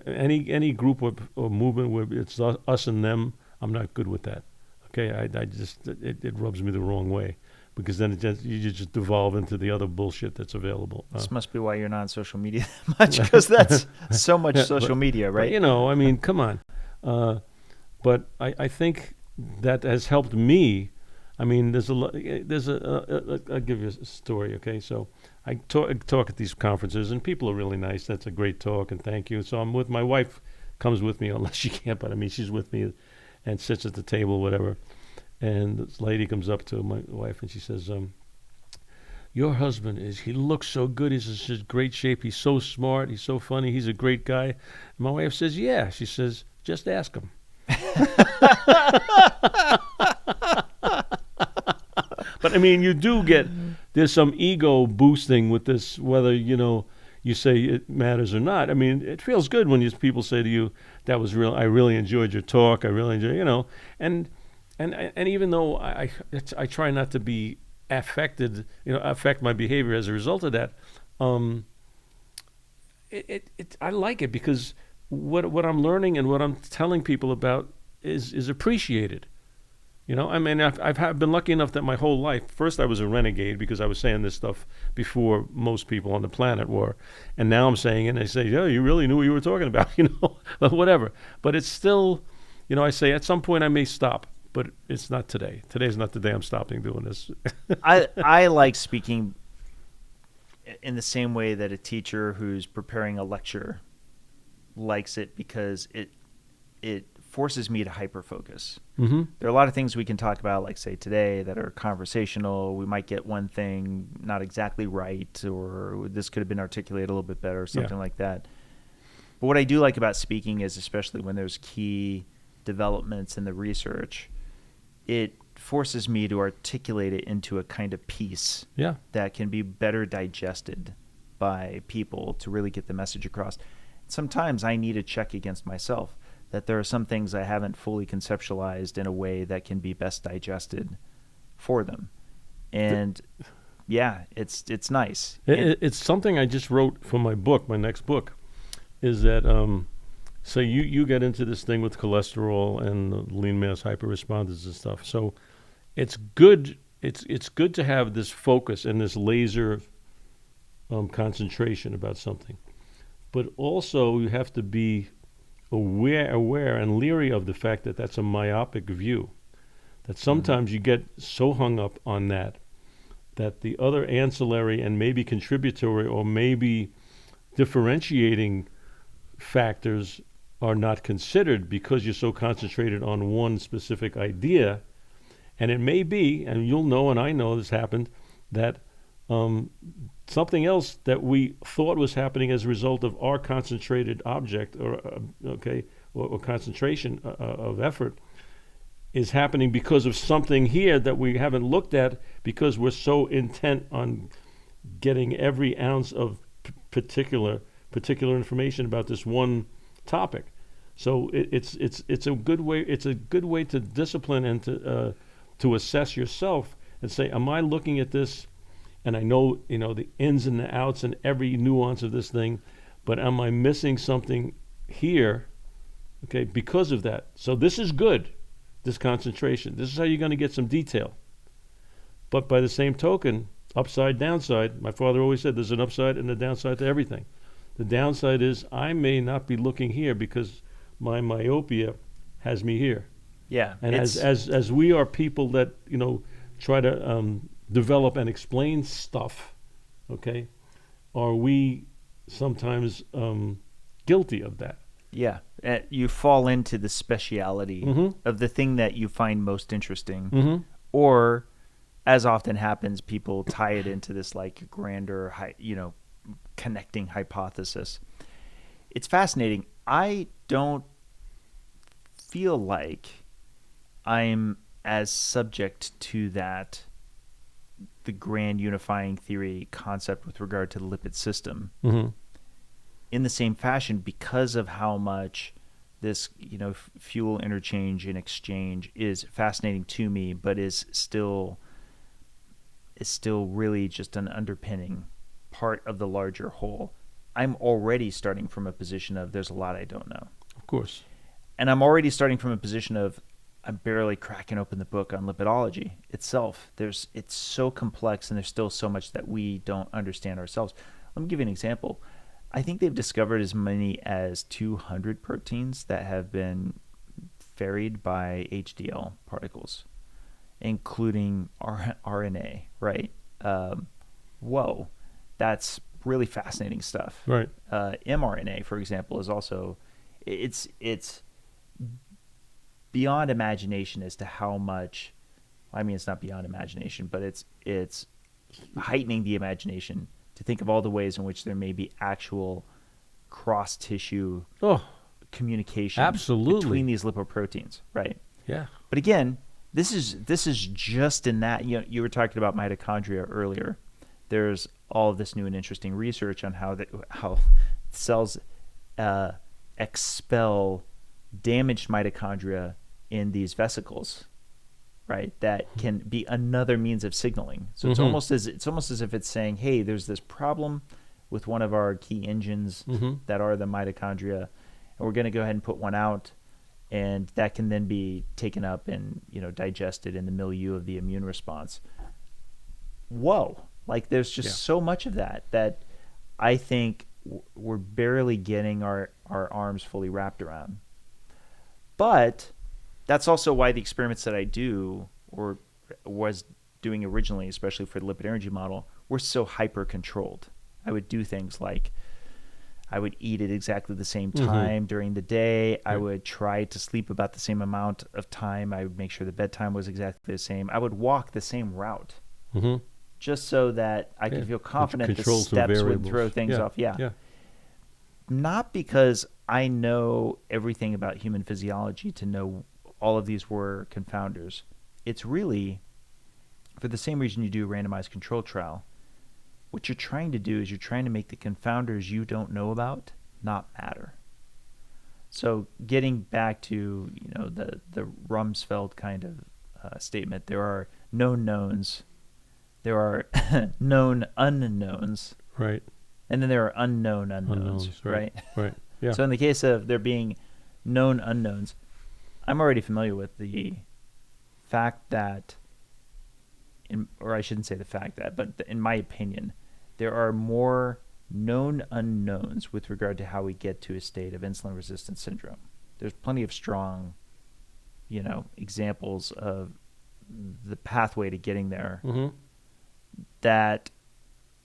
Any group or movement where it's us and them, I'm not good with that. Okay, I just it rubs me the wrong way. because then you just devolve into the other bullshit that's available. This must be why you're not on social media that much, because that's so much social media, right? But, I mean, come on. But I think that has helped me. I mean, I'll give you a story, okay? So I talk at these conferences, and people are really nice. That's a great talk, and thank you. So I'm with my wife, comes with me, unless she can't, but I mean, she's with me and sits at the table, whatever. And this lady comes up to my wife, and she says, your husband he looks so good. He's in such great shape. He's so smart. He's so funny. He's a great guy. And my wife says, yeah. She says, just ask him. But I mean, you do there's some ego boosting with this, whether, you say it matters or not. I mean, it feels good when people say to you, that was real. I really enjoyed your talk. I really enjoyed, and even though I try not to be affected, affect my behavior as a result of that, I like it because what I'm learning and what I'm telling people about is appreciated. I mean, I've been lucky enough that my whole life, first I was a renegade because I was saying this stuff before most people on the planet were. And now I'm saying it and they say, yeah, you really knew what you were talking about, whatever. But it's still, I say at some point I may stop, but it's not today. Today's not the day I'm stopping doing this. I like speaking in the same way that a teacher who's preparing a lecture likes it, because it forces me to hyper-focus. Mm-hmm. There are a lot of things we can talk about, like, say, today, that are conversational. We might get one thing not exactly right, or this could have been articulated a little bit better, or something like that. But what I do like about speaking is, especially when there's key developments in the research, it forces me to articulate it into a kind of piece that can be better digested by people to really get the message across. Sometimes I need to check against myself that there are some things I haven't fully conceptualized in a way that can be best digested for them. And it's nice. It's something I just wrote for my next book, is that so you get into this thing with cholesterol and lean mass hyperresponders and stuff. So it's good to have this focus and this laser concentration about something. But also you have to be aware and leery of the fact that that's a myopic view, that sometimes you get so hung up on that the other ancillary and maybe contributory or maybe differentiating factors are not considered because you're so concentrated on one specific idea. And it may be, and you'll know, and I know this happened, that something else that we thought was happening as a result of our concentrated object or concentration of effort is happening because of something here that we haven't looked at, because we're so intent on getting every ounce of particular information about this one topic. So it's a good way. It's a good way to discipline and to assess yourself and say, am I looking at this? And I know, the ins and the outs and every nuance of this thing, but am I missing something here, because of that? So this is good, this concentration. This is how you're going to get some detail. But by the same token, upside, downside, my father always said there's an upside and a downside to everything. The downside is I may not be looking here because my myopia has me here. Yeah. And as we are people that, try to develop and explain stuff, are we sometimes guilty of that? Yeah. You fall into the speciality of the thing that you find most interesting, or, as often happens, people tie it into this like grander, connecting hypothesis. It's fascinating. I don't feel like I'm as subject to the grand unifying theory concept with regard to the lipid system in the same fashion, because of how much this, fuel interchange and exchange is fascinating to me, but is still really just an underpinning part of the larger whole. I'm already starting from a position of there's a lot I don't know. Of course. And I'm already starting from a position of I'm barely cracking open the book on lipidology itself. It's so complex, and there's still so much that we don't understand ourselves. Let me give you an example. I think they've discovered as many as 200 proteins that have been ferried by HDL particles, including RNA, right? Whoa, that's really fascinating stuff. Right. mRNA, for example, is also, it's beyond imagination as to how much, I mean, it's not beyond imagination, but it's heightening the imagination to think of all the ways in which there may be actual cross-tissue communication absolutely. between these lipoproteins, right? Yeah. But again, this is just in that, you were talking about mitochondria earlier. There's all of this new and interesting research on how cells expel damaged mitochondria in these vesicles, right? That can be another means of signaling. So it's almost as if it's saying, hey, there's this problem with one of our key engines that are the mitochondria, and we're going to go ahead and put one out, and that can then be taken up and digested in the milieu of the immune response. Whoa. Like, there's just so much of that I think we're barely getting our arms fully wrapped around. But that's also why the experiments that I do, or was doing originally, especially for the lipid energy model, were so hyper-controlled. I would do things like I would eat at exactly the same time during the day. I would try to sleep about the same amount of time. I would make sure the bedtime was exactly the same. I would walk the same route. Just so that I could feel confident the steps would throw things off. Yeah. Not because I know everything about human physiology to know all of these were confounders. It's really for the same reason you do a randomized control trial. What you're trying to do is you're trying to make the confounders you don't know about not matter. So getting back to the Rumsfeld kind of statement, there are known knowns. There are known unknowns. Right. And then there are unknown unknowns, right? Right. Yeah. So in the case of there being known unknowns, I'm already familiar with the fact that, or I shouldn't say the fact that, but in my opinion, there are more known unknowns with regard to how we get to a state of insulin resistance syndrome. There's plenty of strong, examples of the pathway to getting there that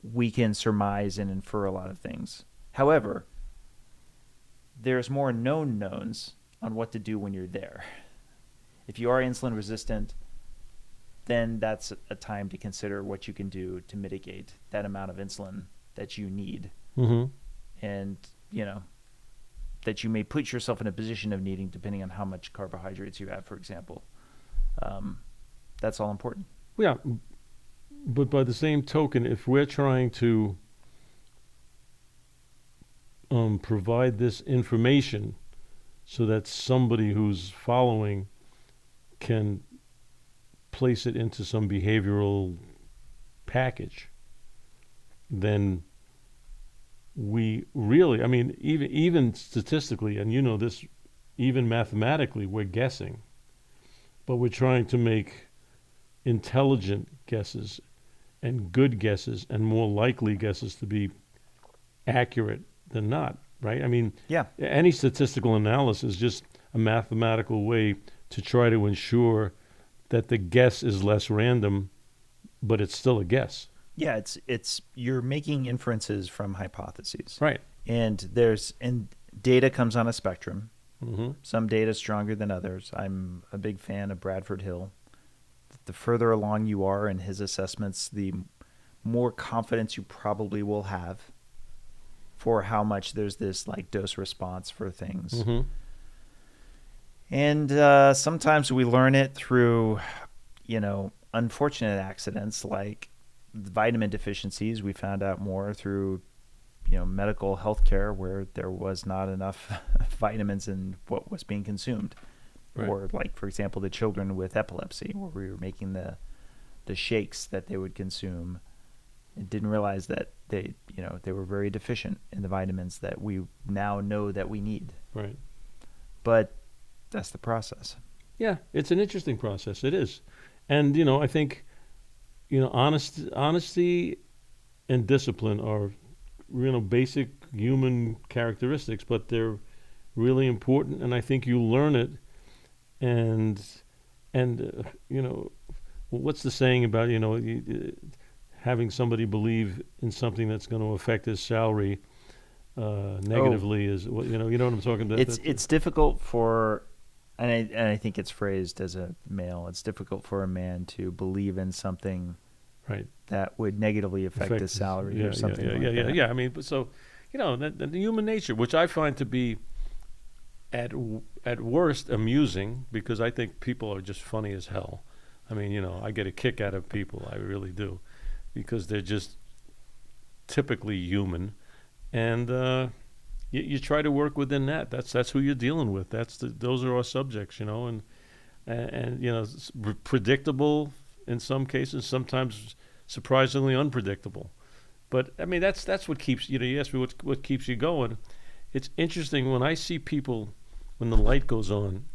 we can surmise and infer a lot of things. However, there's more known knowns on what to do when you're there. If you are insulin resistant, then that's a time to consider what you can do to mitigate that amount of insulin that you need. And, that you may put yourself in a position of needing depending on how much carbohydrates you have, for example. That's all important. Yeah. But by the same token, if we're trying to provide this information so that somebody who's following can place it into some behavioral package, then we really, I mean, even statistically, and this, even mathematically, we're guessing, but we're trying to make intelligent guesses and good guesses and more likely guesses to be accurate than not, right? I mean, any statistical analysis is just a mathematical way to try to ensure that the guess is less random, but it's still a guess. Yeah, it's you're making inferences from hypotheses. Right. And data comes on a spectrum. Some data is stronger than others. I'm a big fan of Bradford Hill. The further along you are in his assessments, the more confidence you probably will have for how much there's this like dose response for things. And sometimes we learn it through, unfortunate accidents like vitamin deficiencies. We found out more through, medical health care where there was not enough vitamins in what was being consumed. Right. Or like, for example, the children with epilepsy, where we were making the shakes that they would consume and didn't realize that they were very deficient in the vitamins that we now know that we need. Right. But that's the process. Yeah, it's an interesting process. It is. And, I think, honesty and discipline are, basic human characteristics, but they're really important. And I think you learn it. And, what's the saying about, having somebody believe in something that's going to affect his salary negatively is, you know what I'm talking about? It's difficult for, and I think it's phrased as a male, it's difficult for a man to believe in something right that would negatively affect his salary or something like that. Yeah. I mean, so, the human nature, which I find to be at worst amusing, because I think people are just funny as hell. I mean, I get a kick out of people, I really do, because they're just typically human, and you try to work within that. That's who you're dealing with. Those are our subjects, and it's predictable in some cases, sometimes surprisingly unpredictable. But I mean, that's what keeps you asked me what keeps you going. It's interesting when I see people when the light goes on,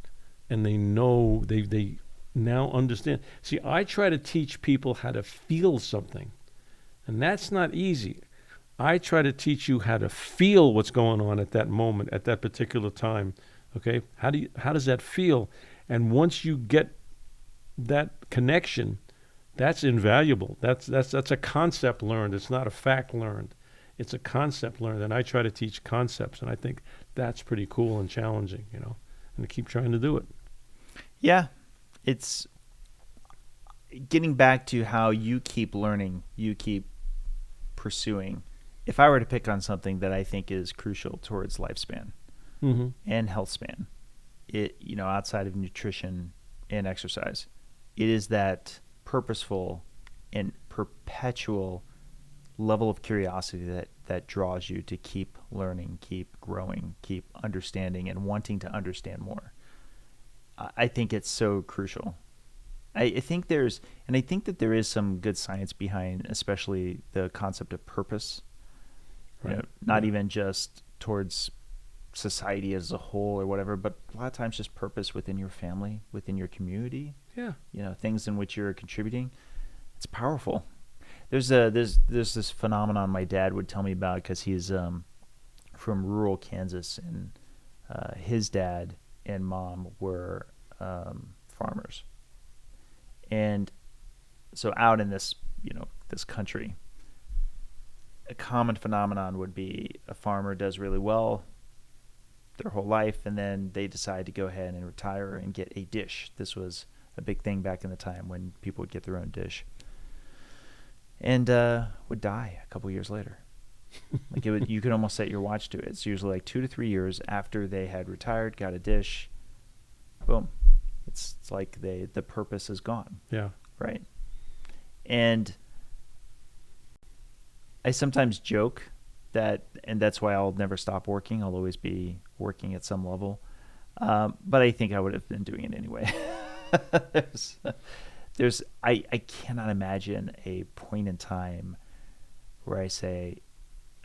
and they know they now understand. See, I try to teach people how to feel something, and that's not easy. I try to teach you how to feel what's going on at that moment, at that particular time. Okay, how does that feel? And once you get that connection, that's invaluable. That's a concept learned. It's not a fact learned. It's a concept learned, and I try to teach concepts, and I think that's pretty cool and challenging, and I keep trying to do it. Yeah, it's getting back to how you keep learning, you keep pursuing. If I were to pick on something that I think is crucial towards lifespan and health span, outside of nutrition and exercise, it is that purposeful and perpetual level of curiosity that draws you to keep learning, keep growing, keep understanding, and wanting to understand more. I think it's so crucial. I think that there is some good science behind, especially the concept of purpose. Right. Not even just towards society as a whole or whatever, but a lot of times just purpose within your family, within your community. Yeah. Things in which you're contributing. It's powerful. There's this phenomenon my dad would tell me about, because he's from rural Kansas, and his dad and mom were farmers. And so out in this country, a common phenomenon would be a farmer does really well their whole life, and then they decide to go ahead and retire and get a dish. This was a big thing back in the time when people would get their own dish, and would die a couple years later. You could almost set your watch to it. It's usually like 2 to 3 years after they had retired, got a dish, boom. It's like the purpose is gone. Yeah. Right. And I sometimes joke and that's why I'll never stop working. I'll always be working at some level. But I think I would have been doing it anyway. I cannot imagine a point in time where I say,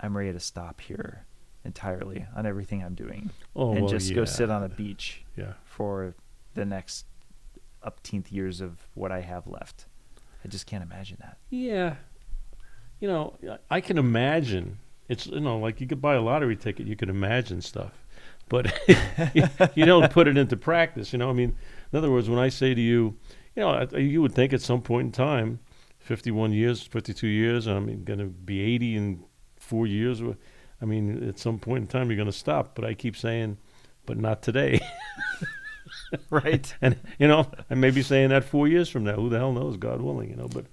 I'm ready to stop here entirely on everything I'm doing and just go sit on a beach for the next upteenth years of what I have left. I just can't imagine that. Yeah. I can imagine. It's, like you could buy a lottery ticket, you can imagine stuff. But you don't put it into practice, I mean, in other words, when I say to you, you would think at some point in time, 51 years, 52 years, I'm going to be 80 in 4 years. I mean, at some point in time, you're going to stop. But I keep saying, but not today. Right. And, I may be saying that 4 years from now. Who the hell knows, God willing, But,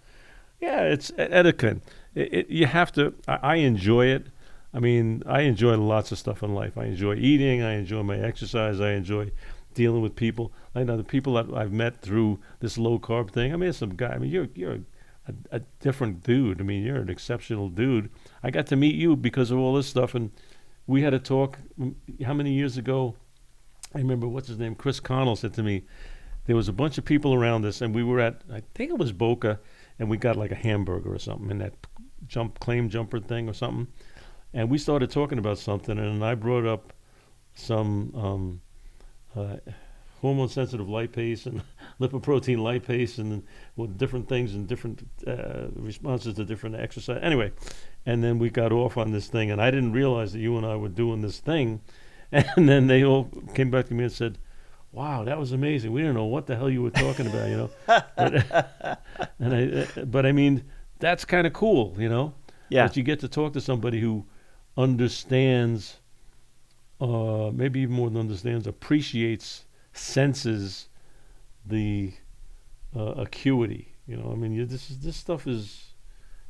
yeah, it's etiquette. You have to. I enjoy it. I mean, I enjoy lots of stuff in life. I enjoy eating. I enjoy my exercise. I enjoy dealing with people. I know the people that I've met through this low-carb thing. I mean, some guy. I mean, you're a different dude. I mean, you're an exceptional dude. I got to meet you because of all this stuff, and we had a talk. How many years ago? I remember, what's his name? Chris Connell said to me, there was a bunch of people around us, and we were at, I think it was Boca, and we got like a hamburger or something in that claim jumper thing or something. And we started talking about something, and I brought up some, hormone-sensitive lipase and lipoprotein lipase, and with different things and different responses to different exercise. Anyway, and then we got off on this thing, and I didn't realize that you and I were doing this thing. And then they all came back to me and said, "Wow, that was amazing. We didn't know what the hell you were talking about, you know." But I mean, that's kind of cool, you know. Yeah. That you get to talk to somebody who understands, maybe even more than understands, appreciates, senses the acuity. You know, I mean, this stuff is,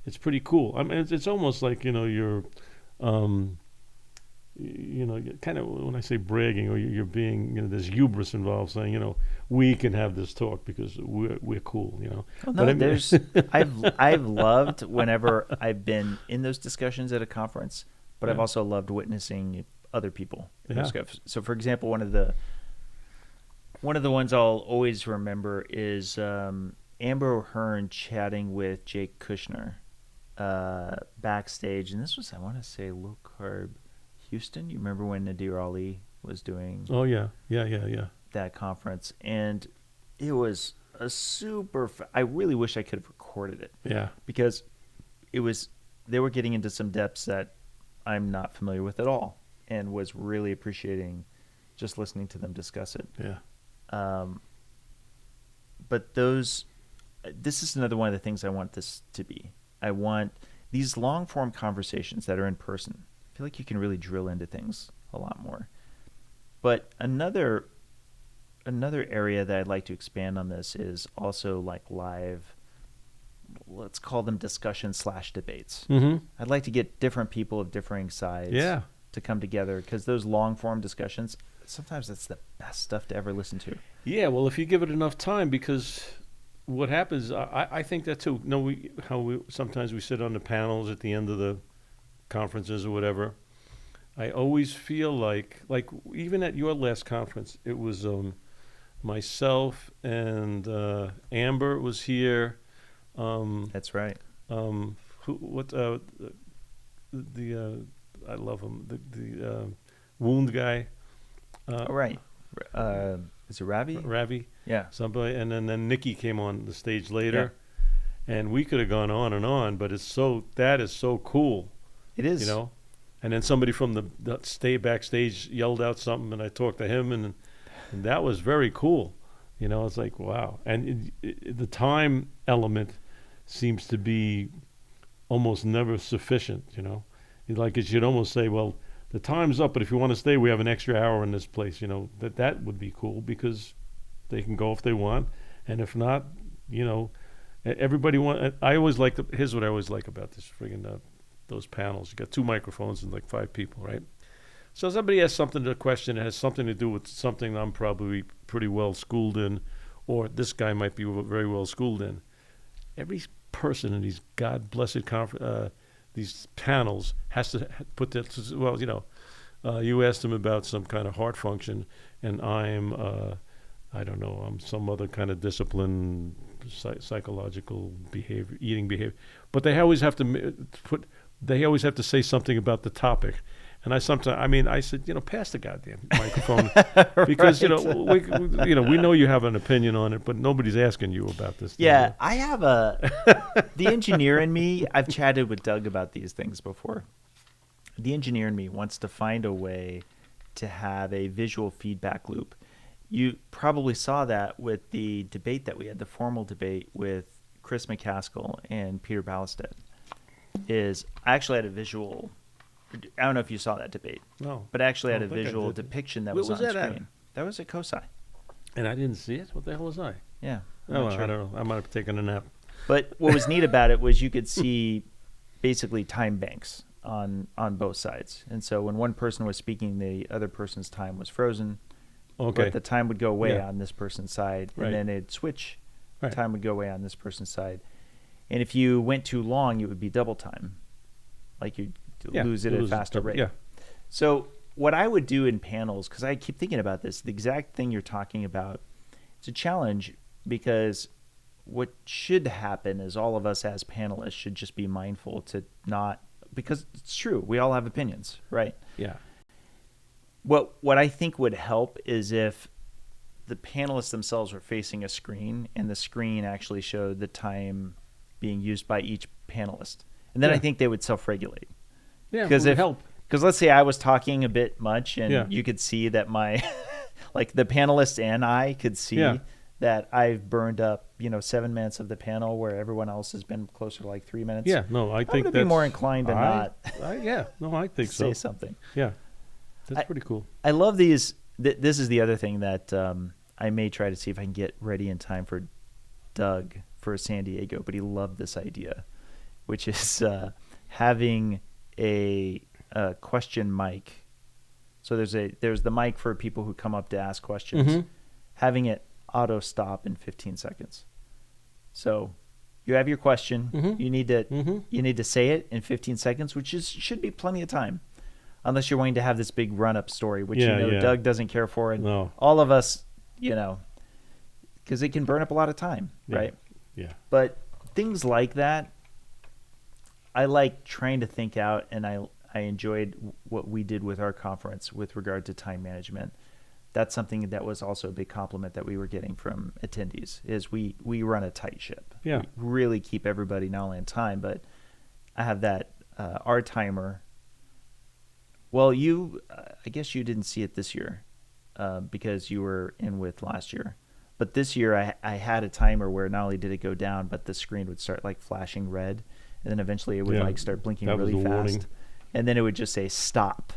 it's pretty cool. I mean, it's almost like, you know, you're, you know, kind of, when I say bragging, or you're being, you know, there's hubris involved, saying, you know, we can have this talk because we're cool, you know. Well, no, But I mean, there's I've loved whenever I've been in those discussions at a conference, but I've Yeah. also loved witnessing other people. Yeah. So, for example, one of the ones I'll always remember is Amber O'Hearn chatting with Jake Kushner backstage, and this was, I want to say, low carb Houston. You remember when Nadir Ali was doing Oh yeah. that conference, and it was a super. I really wish I could have recorded it Yeah. because they were getting into some depths that I'm not familiar with at all, and was really appreciating just listening to them discuss it. Yeah. But this is another one of the things I want this to be. I want these long form conversations that are in person. I feel like you can really drill into things a lot more. But another area that I'd like to expand on this is also like live, let's call them discussion/debates. Mm-hmm. I'd like to get different people of differing sides Yeah. to come together, because those long form discussions, sometimes that's the best stuff to ever listen to. Yeah, well, if you give it enough time, because what happens, I think that too. No, sometimes we sit on the panels at the end of the conferences or whatever. I always feel like even at your last conference, it was myself and Amber was here. That's right. I love him. The wound guy. All right. Is it Ravi? Ravi. Yeah. Somebody, and then Nikki came on the stage later, and we could have gone on and on, but that is so cool. It is. You know, and then somebody from the stay backstage yelled out something, and I talked to him, and that was very cool. You know, it's like, wow. And the time element seems to be almost never sufficient. You know, like it should almost say, well, the time's up, but if you want to stay, we have an extra hour in this place. You know, that would be cool, because they can go if they want, and if not, you know, everybody I always like here's what I always like about this friggin' those panels. You got 2 microphones and like 5 people, right? So somebody has something to question, it has something to do with something I'm probably pretty well schooled in, or this guy might be very well schooled in. Every person in these God blessed these panels has to put that. Well, you know, you asked him about some kind of heart function, and I'm I don't know, I'm some other kind of discipline, psychological behavior, eating behavior, but they always have to say something about the topic. And I said, you know, pass the goddamn microphone, because Right. we know you have an opinion on it, but nobody's asking you about this. Yeah, I have the engineer in me. I've chatted with Doug about these things before. The engineer in me wants to find a way to have a visual feedback loop. You probably saw that with the debate that we had, the formal debate with Chris McCaskill and Peter Ballestead. I actually had a visual. I don't know if you saw that debate. No. But I actually had I a don't think I visual did. depiction that Where was was on that at? screen. That was at COSI. And I didn't see it. What the hell was I? Yeah. I'm Oh, not well, sure. I don't know. I might have taken a nap. But what was neat about it was you could see basically time banks on both sides. And so when one person was speaking, the other person's time was frozen. Okay. But the time would go away Yeah. on this person's side. Right. And then it'd switch. Right. Time would go away on this person's side. And if you went too long, it would be double time. Like you'd lose it at a faster rate. Yeah. So what I would do in panels, because I keep thinking about this, the exact thing you're talking about, it's a challenge, because what should happen is all of us as panelists should just be mindful to not, because it's true, we all have opinions, right? Yeah. What I think would help is if the panelists themselves were facing a screen, and the screen actually showed the time being used by each panelist. And then I think they would self-regulate. Yeah, because it would help. Because let's say I was talking a bit much, and you could see that my, like the panelists and I could see that I've burned up, 7 minutes of the panel where everyone else has been closer to like 3 minutes. Yeah, no, I think I'm that's be more inclined to not. I think say so. something. Yeah, that's pretty cool. I love these. This is the other thing that I may try to see if I can get ready in time for Doug for San Diego, but he loved this idea, which is having a question mic. So there's the mic for people who come up to ask questions, having it auto stop in 15 seconds. So you have your question, you need to say it in 15 seconds, which should be plenty of time, unless you're wanting to have this big run up story, which Doug doesn't care for, and all of us, because it can burn up a lot of time, right? Yeah. But things like that, I like trying to think out, and I enjoyed what we did with our conference with regard to time management. That's something that was also a big compliment that we were getting from attendees, is we run a tight ship. Yeah. We really keep everybody not only on time, but I have that, our timer. Well, I guess you didn't see it this year because you were in with last year. But this year I had a timer where not only did it go down, but the screen would start like flashing red, and then eventually it would like start blinking really fast. Warning. And then it would just say stop.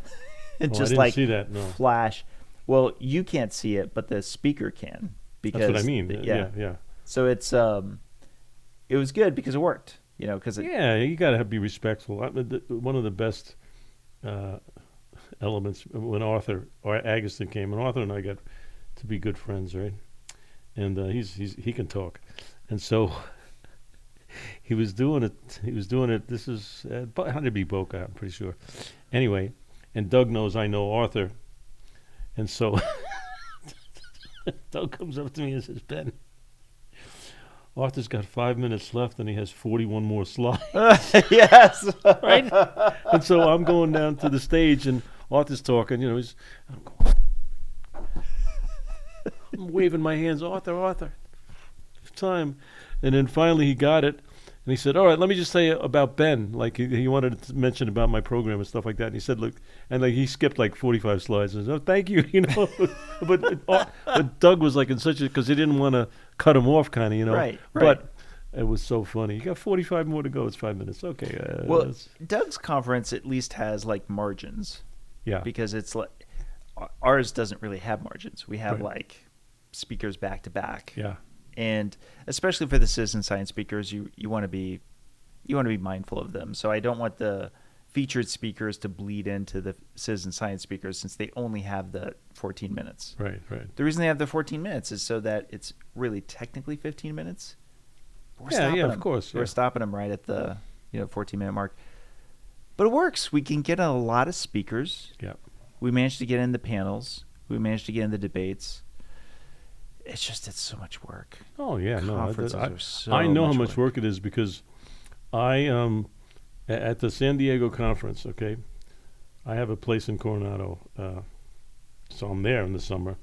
And just I didn't like see that, no. flash. Well, you can't see it, but the speaker can. Because that's what I mean. Yeah. So it was good because it worked. You got to be respectful. One of the best elements when Arthur or Agustin came, and Arthur and I got to be good friends, right? And he can talk, and so he was doing it. This is had to be Boca, I'm pretty sure. Anyway, and Doug knows I know Arthur, and so Doug comes up to me and says, "Ben, Arthur's got 5 minutes left, and he has 41 more slides." Yes, right. And so I'm going down to the stage, and Arthur's talking. I'm waving my hands, Arthur, time. And then finally he got it, and he said, all right, let me just say about Ben. Like he wanted to mention about my program and stuff like that. And he said, look, and like he skipped like 45 slides. And said, oh, thank you, but Doug was like in such a, because he didn't want to cut him off kind of, Right. But it was so funny. You got 45 more to go. It's 5 minutes. Okay. Well, Doug's conference at least has like margins. Yeah. Because it's like, ours doesn't really have margins. We have like speakers back to back. Yeah. And especially for the citizen science speakers, you want to be mindful of them. So I don't want the featured speakers to bleed into the citizen science speakers, since they only have the 14 minutes. Right. The reason they have the 14 minutes is so that it's really technically 15 minutes. Of course. We're stopping them right at the 14-minute mark. But it works. We can get a lot of speakers. Yeah. We managed to get in the panels. We managed to get in the debates. It's so much work. Oh yeah, Conferences are so I know much how much work it is, because I at the San Diego conference. Okay, I have a place in Coronado, so I'm there in the summer,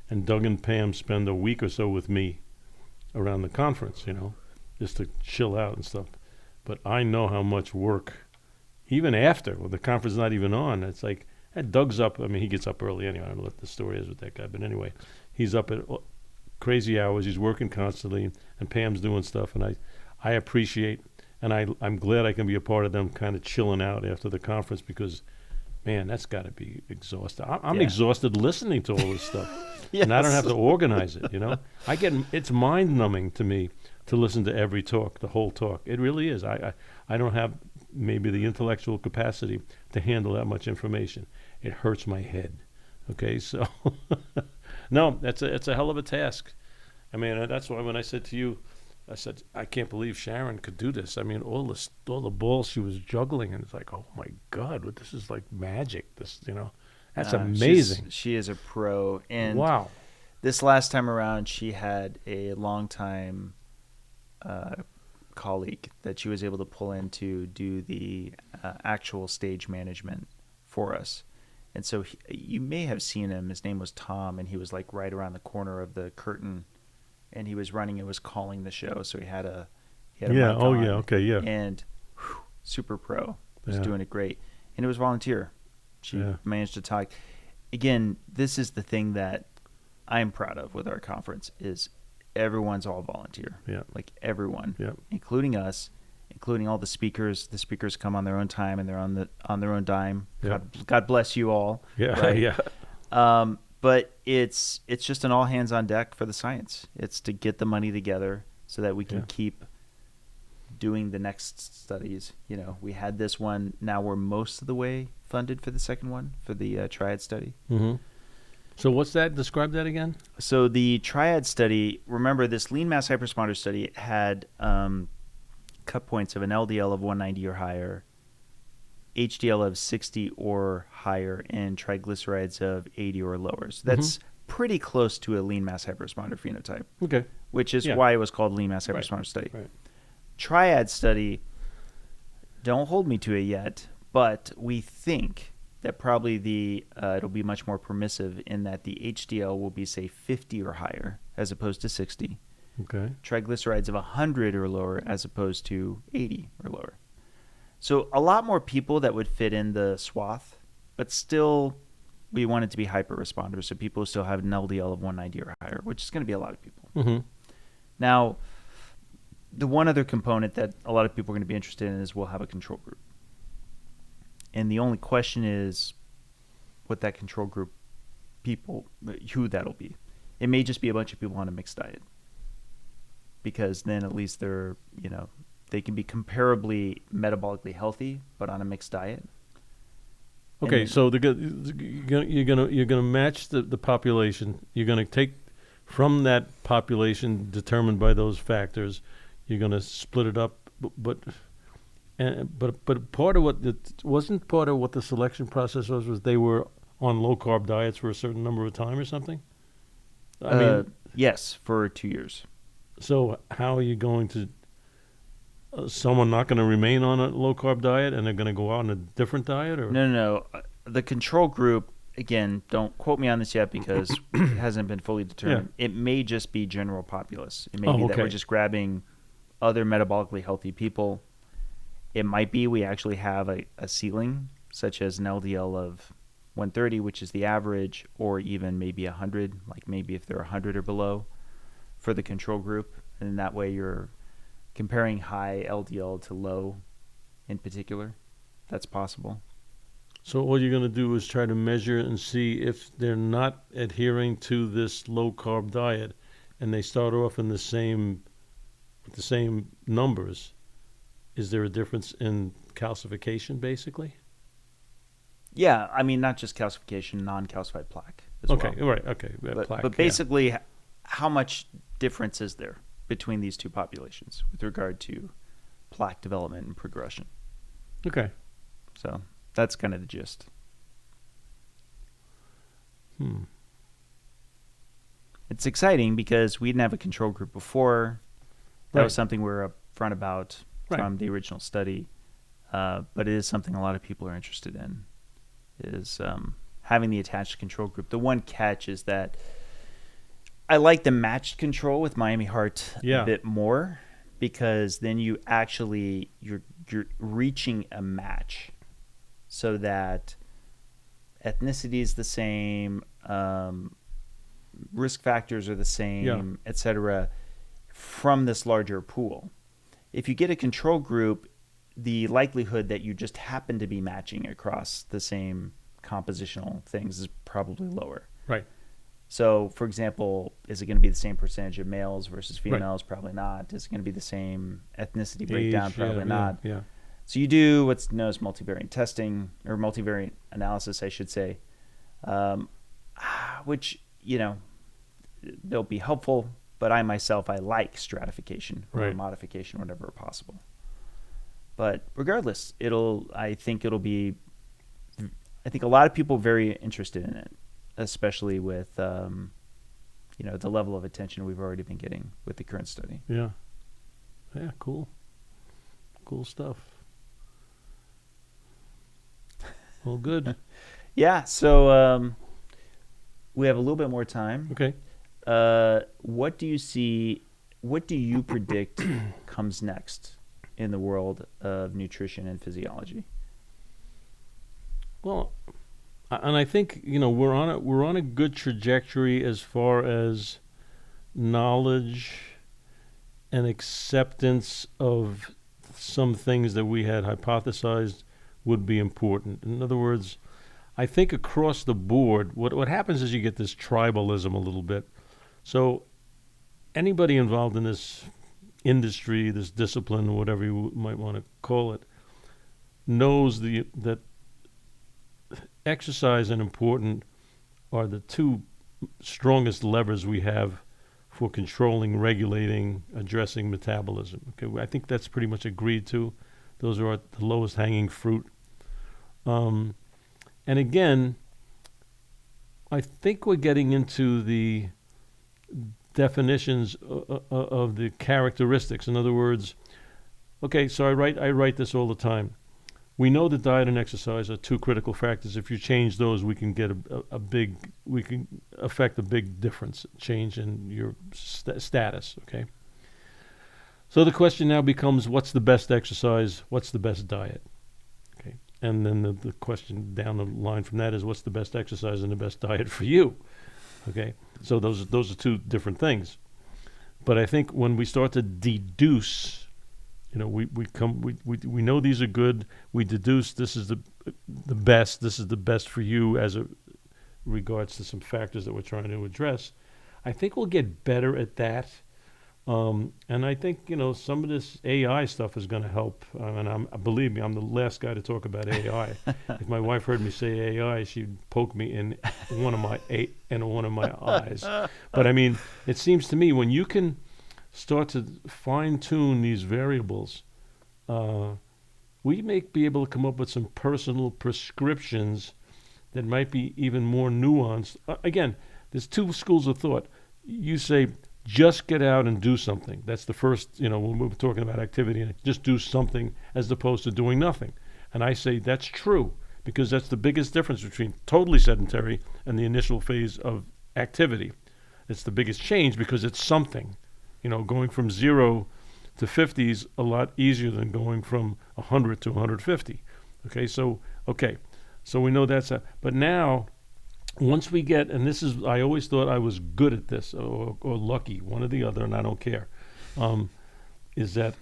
and Doug and Pam spend a week or so with me around the conference, just to chill out and stuff. But I know how much work, even after when the conference is not even on. It's like, Doug's up. I mean, he gets up early anyway. I don't know what the story is with that guy, but anyway, he's up at crazy hours. He's working constantly, and Pam's doing stuff, and I appreciate, and I'm glad I can be a part of them kind of chilling out after the conference, because man, that's got to be exhausting. I'm exhausted listening to all this stuff. Yes. And I don't have to organize it, it's mind-numbing to me to listen to every talk, the whole talk. It really is. I don't have maybe the intellectual capacity to handle that much information. It hurts my head. Okay, so no, it's a hell of a task. I mean, that's why when I said to you, I said, I can't believe Sharon could do this. I mean, all the balls she was juggling, and it's like, oh my God, this is like magic. That's amazing. She is a pro, and wow. This last time around, she had a longtime colleague that she was able to pull in to do the actual stage management for us. And so you may have seen him. His name was Tom, and he was like right around the corner of the curtain, and he was running and was calling the show. So he had a Yeah. mic Oh, on, yeah. Okay. Yeah. and super pro, was Yeah. doing it great, and it was volunteer. She Yeah. managed to talk. Again, this is the thing that I'm proud of with our conference is everyone's all volunteer. Yeah. Like everyone, Yeah. including us, including all the speakers. The speakers come on their own time and they're on their own dime. Yeah. God bless you all. Yeah. Right? Yeah. But it's just an all hands on deck for the science. It's to get the money together so that we can Yeah. keep doing the next studies. We had this one. Now we're most of the way funded for the second one, for the triad study. Mm-hmm. So what's that? Describe that again. So the triad study, remember this lean mass hyperresponder study had cut points of an LDL of 190 or higher, HDL of 60 or higher, and triglycerides of 80 or lower. So that's pretty close to a lean mass hyperresponder phenotype. Okay. Which is Yeah. why it was called lean mass Right. hyperresponder study. Right. Triad study, don't hold me to it yet, but we think that probably it'll be much more permissive in that the HDL will be, say, 50 or higher as opposed to 60. Okay. Triglycerides of 100 or lower as opposed to 80 or lower. So a lot more people that would fit in the swath, but still we want it to be hyper responders, so people who still have an LDL of 190 or higher, which is going to be a lot of people. Mm-hmm. Now, the one other component that a lot of people are going to be interested in is we'll have a control group. And the only question is what that control group people, who that'll be. It may just be a bunch of people on a mixed diet. Because then at least they can be comparably metabolically healthy, but on a mixed diet. Okay, And so you're gonna match the population. You're gonna take from that population determined by those factors. You're gonna split it up, but part of what the selection process was they were on low carb diets for a certain number of time or something. I mean, yes, for 2 years. so how are you going to? Someone not going to remain on a low carb diet and they're going to go out on a different diet, or No. The control group, again, don't quote me on this yet because it hasn't been fully determined. It may just be general populace. It may be that we're just grabbing other metabolically healthy people. It might be we actually have a ceiling, such as an LDL of 130, which is the average, or even maybe 100, like maybe if they're 100 or below for the control group. And that way you're comparing high LDL to low in particular. That's possible. So all you're going to do is try to measure and see if they're not adhering to this low carb diet, and they start off in the same numbers. Is there a difference in calcification, basically? Yeah, I mean not just calcification, non-calcified plaque as well. Okay, right. Okay, plaque, But basically, how much difference is there between these two populations with regard to plaque development and progression? Okay. So that's kind of the gist. It's exciting because we didn't have a control group before. That was something we were upfront about from the original study. But it is something a lot of people are interested in, is having the attached control group. The one catch is that I like the matched control with Miami Heart a bit more, because then you're reaching a match so that ethnicity is the same, risk factors are the same, etc., from this larger pool. If you get a control group, the likelihood that you just happen to be matching across the same compositional things is probably lower. Right. So, for example, is it going to be the same percentage of males versus females? Right. Probably not. Is it going to be the same ethnicity breakdown? Probably not. Yeah. So you do what's known as multivariate testing, or multivariate analysis, I should say, which, they'll be helpful, but I myself, I like stratification or modification whenever possible. But regardless, I think a lot of people are very interested in it, especially with, the level of attention we've already been getting with the current study. Yeah. Yeah, cool. Cool stuff. Well, good. Yeah. So we have a little bit more time. Okay. What do you see? What do you predict comes next in the world of nutrition and physiology? Well, and I think we're on a good trajectory as far as knowledge and acceptance of some things that we had hypothesized would be important. In other words, I think across the board, what happens is you get this tribalism a little bit. So anybody involved in this industry, this discipline, whatever you might want to call it, knows that exercise and important are the two strongest levers we have for controlling, regulating, addressing metabolism. Okay, I think that's pretty much agreed to. Those are the lowest hanging fruit. And again, I think we're getting into the definitions of the characteristics. In other words, okay, so I write this all the time. We know that diet and exercise are two critical factors. If you change those, we can get we can affect a big difference, change in your status, okay? So the question now becomes, what's the best exercise? What's the best diet? Okay, and then the question down the line from that is, what's the best exercise and the best diet for you? Okay, so those are two different things. But I think when we start to deduce, we know these are good. We deduce this is the best. This is the best for you as it regards to some factors that we're trying to address. I think we'll get better at that. And I think some of this AI stuff is going to help. And believe me, I'm the last guy to talk about AI. If my wife heard me say AI, she'd poke me in one of my eyes. But I mean, it seems to me when you can start to fine-tune these variables, we may be able to come up with some personal prescriptions that might be even more nuanced. Again, there's two schools of thought. You say, just get out and do something. That's the first, when we're talking about activity, just do something as opposed to doing nothing. And I say that's true because that's the biggest difference between totally sedentary and the initial phase of activity. It's the biggest change because it's something. Going from 0 to 50 is a lot easier than going from 100 to 150. So we know that's but now, once we get, and this is, I always thought I was good at this or lucky, one or the other, and I don't care, is that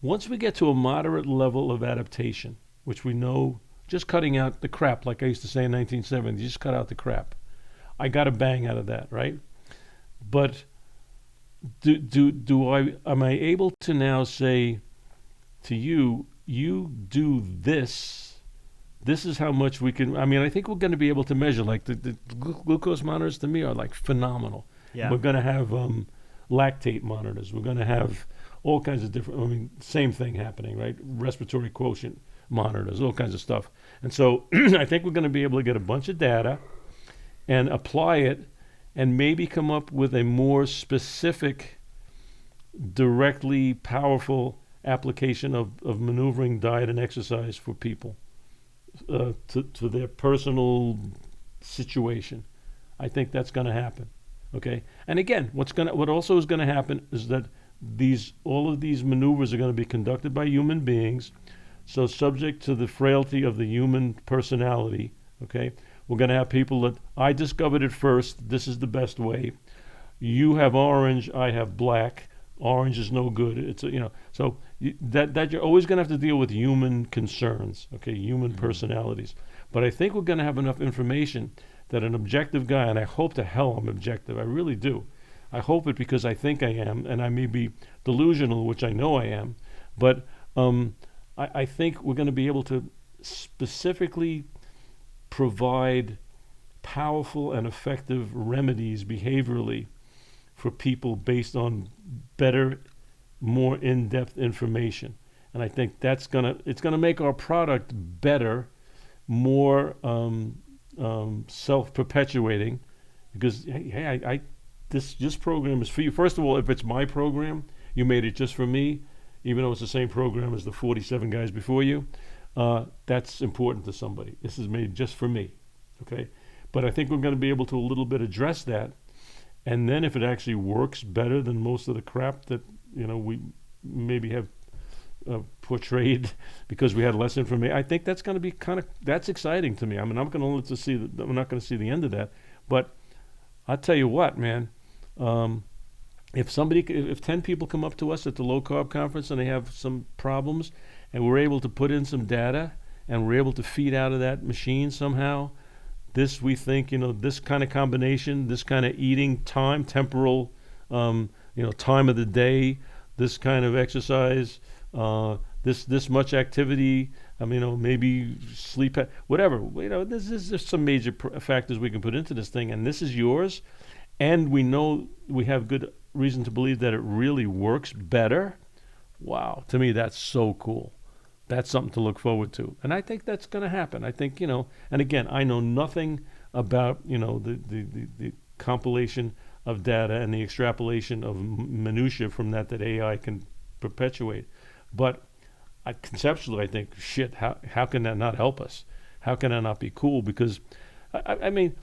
once we get to a moderate level of adaptation, which we know, just cutting out the crap, like I used to say in 1970, just cut out the crap. I got a bang out of that, right? But am I able to now say to you do this? This is how much we can. I mean, I think we're going to be able to measure. Like the glucose monitors to me are like phenomenal. Yeah. We're going to have lactate monitors. We're going to have all kinds of different. I mean, same thing happening, right? Respiratory quotient monitors, all kinds of stuff. And so I think we're going to be able to get a bunch of data and apply it, and maybe come up with a more specific, directly powerful application of maneuvering diet and exercise for people. To their personal situation. I think that's going to happen. Okay, and again, what also is going to happen is that all of these maneuvers are going to be conducted by human beings, so subject to the frailty of the human personality. Okay, we're going to have people that I discovered it first. This is the best way. You have orange, I have black. Orange is no good. It's so that you're always going to have to deal with human concerns, okay, human personalities. But I think we're going to have enough information that an objective guy, and I hope to hell I'm objective. I really do. I hope it because I think I am, and I may be delusional, which I know I am. But I think we're going to be able to specifically provide powerful and effective remedies behaviorally for people based on better, more in-depth information. And I think it's gonna make our product better, more self-perpetuating, because hey, this program is for you. First of all, if it's my program, you made it just for me, even though it's the same program as the 47 guys before you. That's important to somebody. This is made just for me. Okay, but I think we're going to be able to a little bit address that, and then if it actually works better than most of the crap that we maybe have portrayed because we had less information, I think that's going to be that's exciting to me. I mean, I'm not going to see the end of that, but I'll tell you what, man. If 10 people come up to us at the low carb conference and they have some problems, and we're able to put in some data and we're able to feed out of that machine somehow, we think, this kind of combination, this kind of eating time, temporal, time of the day, this kind of exercise, this much activity, maybe sleep, whatever. There's some major factors we can put into this thing, and this is yours, and we know we have good reason to believe that it really works better. Wow, to me that's so cool. That's something to look forward to, and I think that's going to happen. I think and again, I know nothing about the compilation of data and the extrapolation of minutia from that AI can perpetuate, but conceptually, I think, shit, how can that not help us? How can that not be cool? Because I mean,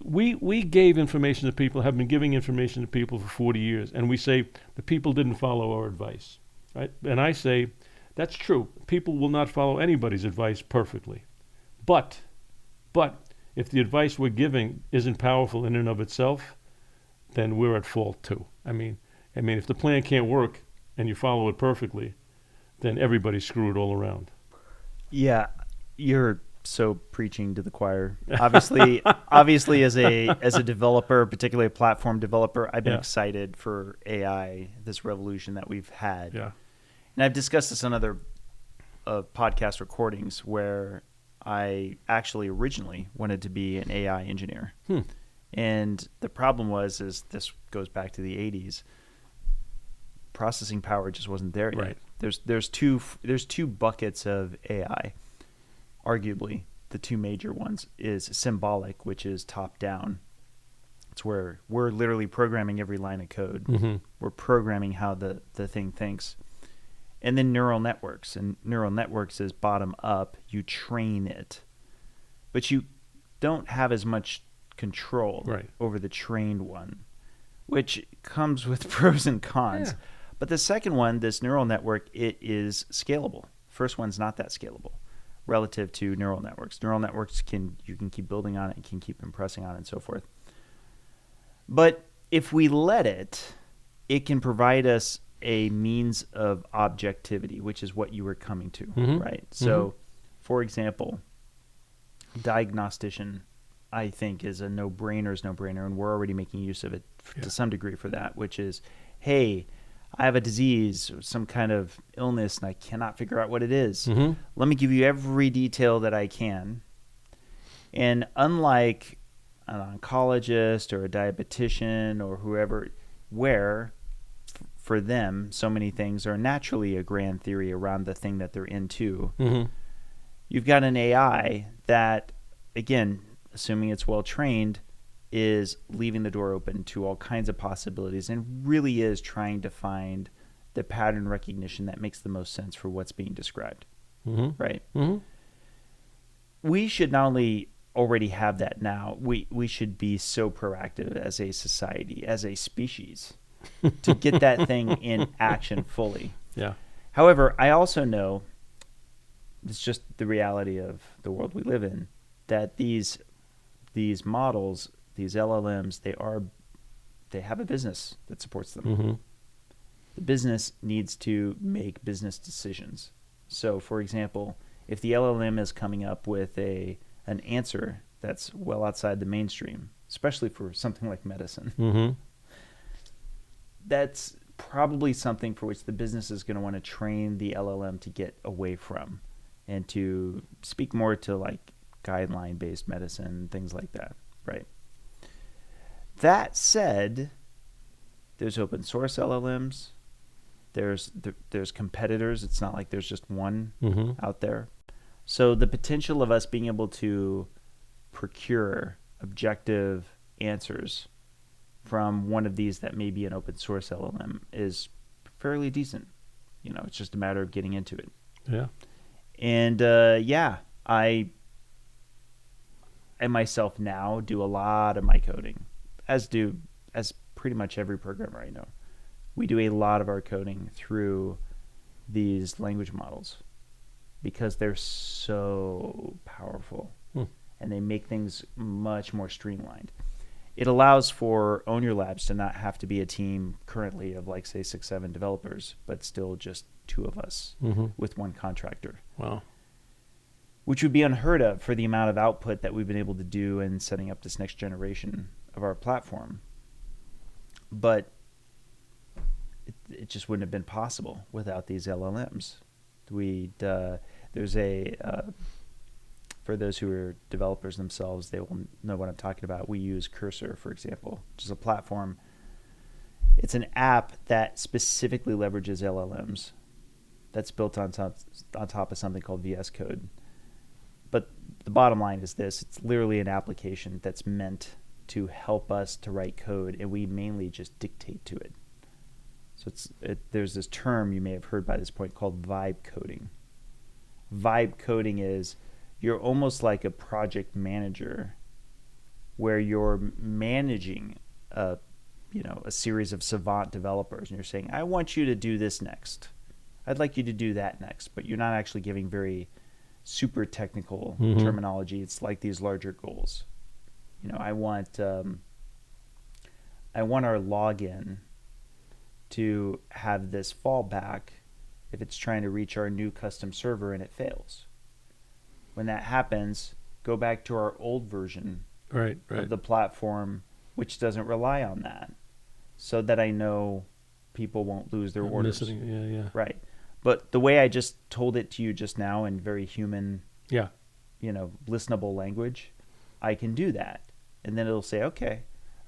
we gave information to people, have been giving information to people for 40 years, and we say the people didn't follow our advice, right? And I say that's true. People will not follow anybody's advice perfectly, but if the advice we're giving isn't powerful in and of itself, then we're at fault too. I mean, if the plan can't work and you follow it perfectly, then everybody's screwed all around. Yeah, you're so preaching to the choir. Obviously, as a developer, particularly a platform developer, I've been excited for AI, this revolution that we've had. Yeah. And I've discussed this on other podcast recordings where I actually originally wanted to be an AI engineer. And the problem is this goes back to the 80s. Processing power just wasn't there yet. Right. There's two buckets of AI. Arguably, the two major ones is symbolic, which is top down. It's where we're literally programming every line of code. Mm-hmm. We're programming how the thing thinks. And then neural networks. And neural networks is bottom up. You train it. But you don't have as much control over the trained one, which comes with pros and cons. Yeah. But the second one, this neural network, it is scalable. First one's not that scalable relative to neural networks. Neural networks you can keep building on it, and can keep impressing on it, and so forth. But if we let it can provide us a means of objectivity, which is what you were coming to, right? So, for example, diagnostician, I think, is a no-brainer, and we're already making use of it to some degree for that, which is, hey, I have a disease, or some kind of illness, and I cannot figure out what it is. Let me give you every detail that I can. And unlike an oncologist or a diabetician or whoever, where for them so many things are naturally a grand theory around the thing that they're into, you've got an AI that, again, assuming it's well trained, is leaving the door open to all kinds of possibilities and really is trying to find the pattern recognition that makes the most sense for what's being described. Right? We should not only already have that now, we should be so proactive as a society, as a species, to get that thing in action fully. Yeah. However, I also know, it's just the reality of the world we live in, that these models, these LLMs, they have a business that supports them. The business needs to make business decisions. So, for example, if the LLM is coming up with an answer that's well outside the mainstream, especially for something like medicine, that's probably something for which the business is going to want to train the LLM to get away from, and to speak more to like guideline-based medicine, things like that, right? That said, there's open source LLMs. There's competitors. It's not like there's just one out there. So the potential of us being able to procure objective answers from one of these that may be an open source LLM is fairly decent. It's just a matter of getting into it. Yeah. And I myself now do a lot of my coding, as pretty much every programmer I know. We do a lot of our coding through these language models because they're so powerful and they make things much more streamlined. It allows for Own Your Labs to not have to be a team currently of like, say, 6-7 developers, but still just 2 of us with 1 contractor. Wow. Which would be unheard of for the amount of output that we've been able to do in setting up this next generation of our platform. But it just wouldn't have been possible without these LLMs. There's for those who are developers themselves, they will know what I'm talking about. We use Cursor, for example, which is a platform. It's an app that specifically leverages LLMs that's built on top of something called VS Code. But the bottom line is this. It's literally an application that's meant to help us to write code, and we mainly just dictate to it. So there's this term you may have heard by this point called vibe coding. Vibe coding is you're almost like a project manager where you're managing a series of savant developers, and you're saying, I want you to do this next. I'd like you to do that next, but you're not actually giving very super technical terminology. It's like these larger goals. I want our login to have this fallback if it's trying to reach our new custom server and it fails. When that happens, go back to our old version of the platform, which doesn't rely on that, so that I know people won't lose their orders. Yeah. Right. But the way I just told it to you just now in very human, listenable language, I can do that. And then it'll say, okay,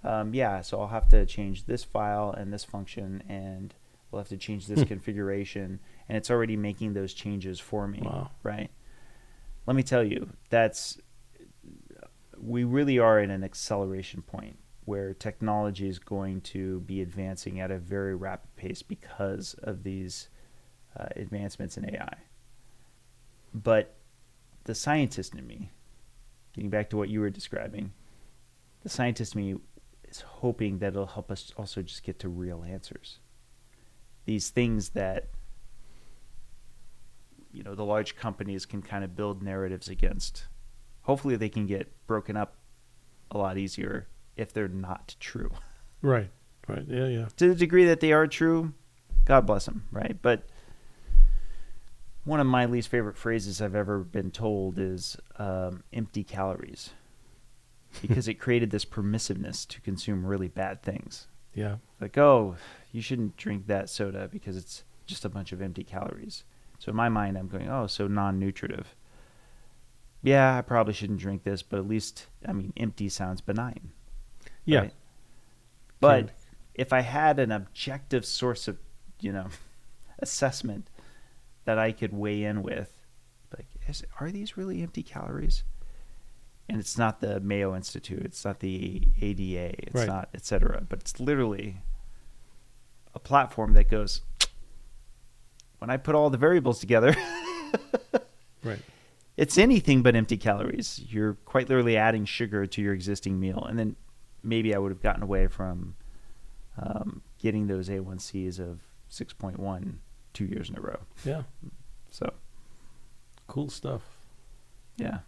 so I'll have to change this file and this function, and we'll have to change this configuration. And it's already making those changes for me. Wow. Right? Let me tell you, we really are at an acceleration point where technology is going to be advancing at a very rapid pace because of these advancements in AI. But the scientist in me, getting back to what you were describing, the scientist in me is hoping that it'll help us also just get to real answers. These things that the large companies can kind of build narratives against. Hopefully they can get broken up a lot easier if they're not true. Right. Yeah. To the degree that they are true, God bless them, right? But one of my least favorite phrases I've ever been told is empty calories, because it created this permissiveness to consume really bad things. Yeah. Like, oh, you shouldn't drink that soda because it's just a bunch of empty calories. So in my mind, I'm going, oh, so non-nutritive. Yeah, I probably shouldn't drink this, but at least, empty sounds benign. Yeah. Right? But if I had an objective source of, assessment that I could weigh in with, like, are these really empty calories? And it's not the Mayo Institute, it's not the ADA, it's not et cetera, but it's literally a platform that goes, when I put all the variables together, it's anything but empty calories. You're quite literally adding sugar to your existing meal. And then maybe I would have gotten away from getting those A1Cs of 6.1 2 years in a row. Yeah. So. Cool stuff. Yeah.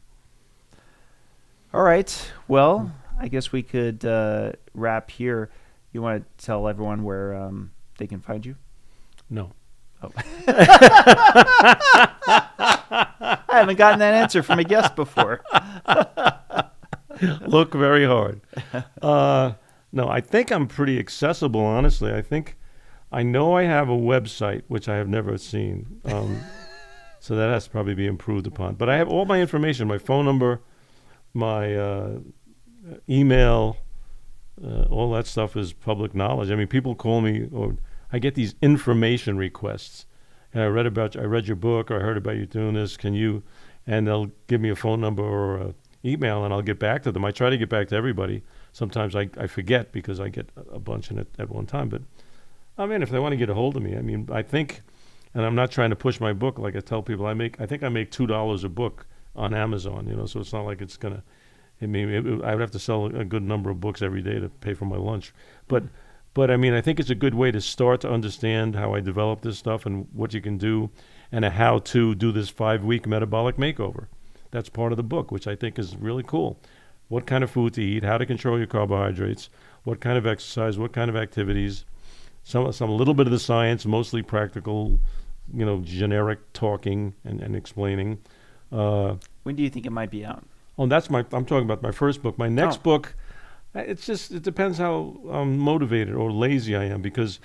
All right. Well, I guess we could wrap here. You want to tell everyone where they can find you? No. Oh. I haven't gotten that answer from a guest before. Look very hard. No, I think I'm pretty accessible, honestly. I know I have a website, which I have never seen. So that has to probably be improved upon. But I have all my information, my phone number, my email, all that stuff is public knowledge. I mean, people call me, or I get these information requests. And I read your book, or I heard about you doing this. And they'll give me a phone number or an email, and I'll get back to them. I try to get back to everybody. Sometimes I forget because I get a bunch in at one time. But, if they want to get a hold of me, I think, and I'm not trying to push my book. Like I tell people, I think I make $2 a book on Amazon, so it's not like it's going to I mean, I would have to sell a good number of books every day to pay for my lunch. But I mean, I think it's a good way to start to understand how I develop this stuff and what you can do, and how to do this 5-week metabolic makeover. That's part of the book, which I think is really cool. What kind of food to eat, how to control your carbohydrates, what kind of exercise, what kind of activities, some little bit of the science, mostly practical, generic talking and explaining. When do you think it might be out? Oh, I'm talking about my first book. My next book, it depends how motivated or lazy I am, because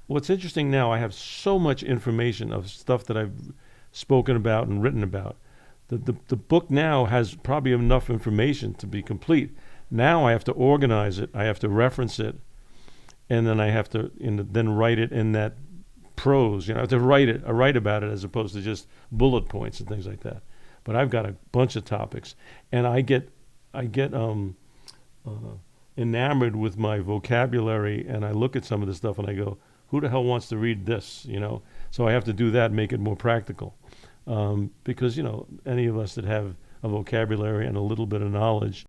what's interesting now, I have so much information of stuff that I've spoken about and written about. The book now has probably enough information to be complete. Now I have to organize it, I have to reference it, and then I have to then write it in that prose. I have to write about it as opposed to just bullet points and things like that. But I've got a bunch of topics, and I get enamored with my vocabulary, and I look at some of the stuff and I go, who the hell wants to read this? So I have to do that and make it more practical. Because, any of us that have a vocabulary and a little bit of knowledge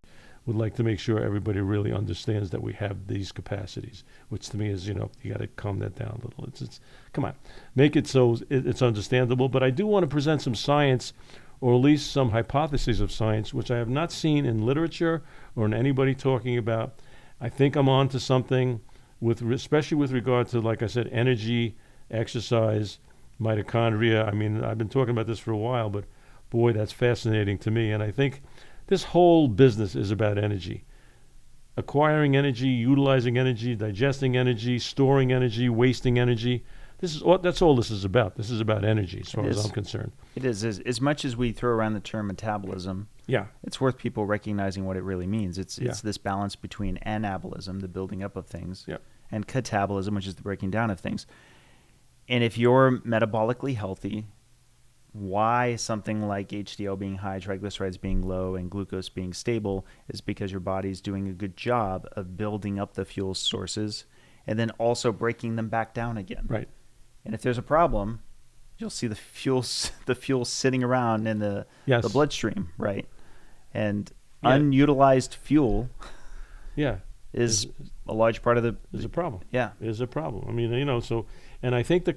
would like to make sure everybody really understands that we have these capacities, which to me is, you got to calm that down a little. It's come on, make it so it's understandable. But I do want to present some science, or at least some hypotheses of science, which I have not seen in literature or in anybody talking about. I think I'm on to something, especially with regard to, like I said, energy, exercise, mitochondria. I mean, I've been talking about this for a while, but boy, that's fascinating to me. And I think this whole business is about energy. Acquiring energy, utilizing energy, digesting energy, storing energy, wasting energy. That's all this is about. This is about energy, as far as I'm concerned. It is. As much as we throw around the term metabolism, it's worth people recognizing what it really means. It's this balance between anabolism, the building up of things, and catabolism, which is the breaking down of things. And if you're metabolically healthy, why something like HDL being high, triglycerides being low, and glucose being stable is because your body's doing a good job of building up the fuel sources and then also breaking them back down again. Right. And if there's a problem, you'll see the fuel sitting around in the bloodstream, right? And unutilized fuel is a large part of the... Is a problem. Yeah. Is a problem. I mean, and I think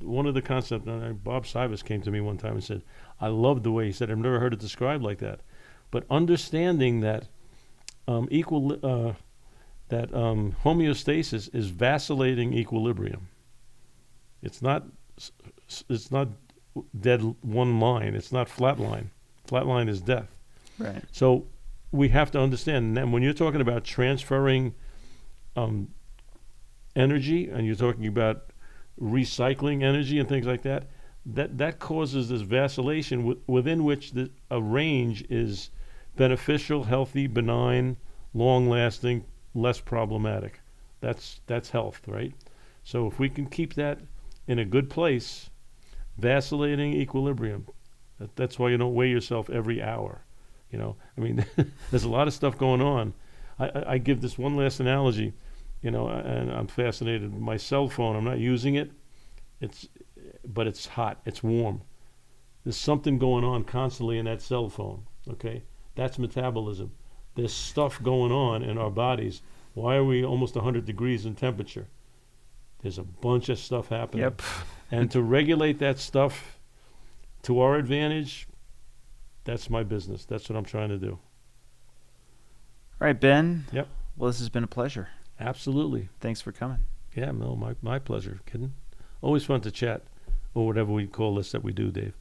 one of the concepts, Bob Sivas came to me one time and said, I loved the way he said, I've never heard it described like that. But understanding that homeostasis is vacillating equilibrium. It's not dead one line. It's not flat line. Flat line is death. Right. So we have to understand. And then when you're talking about transferring energy, and you're talking about recycling energy and things like that, that causes this vacillation within which a range is beneficial, healthy, benign, long-lasting, less problematic. That's health, right? So if we can keep that in a good place, vacillating equilibrium, that's why you don't weigh yourself every hour. I mean, there's a lot of stuff going on. I give this one last analogy, and I'm fascinated. My cell phone, I'm not using it. But it's hot. It's warm. There's something going on constantly in that cell phone. Okay, that's metabolism. There's stuff going on in our bodies. Why are we almost 100 degrees in temperature? There's a bunch of stuff happening. Yep. And to regulate that stuff to our advantage, that's my business. That's what I'm trying to do. All right, Ben. Yep. Well, this has been a pleasure. Absolutely. Thanks for coming. Yeah, no, my pleasure. Kidding. Always fun to chat, or whatever we call this that we do, Dave.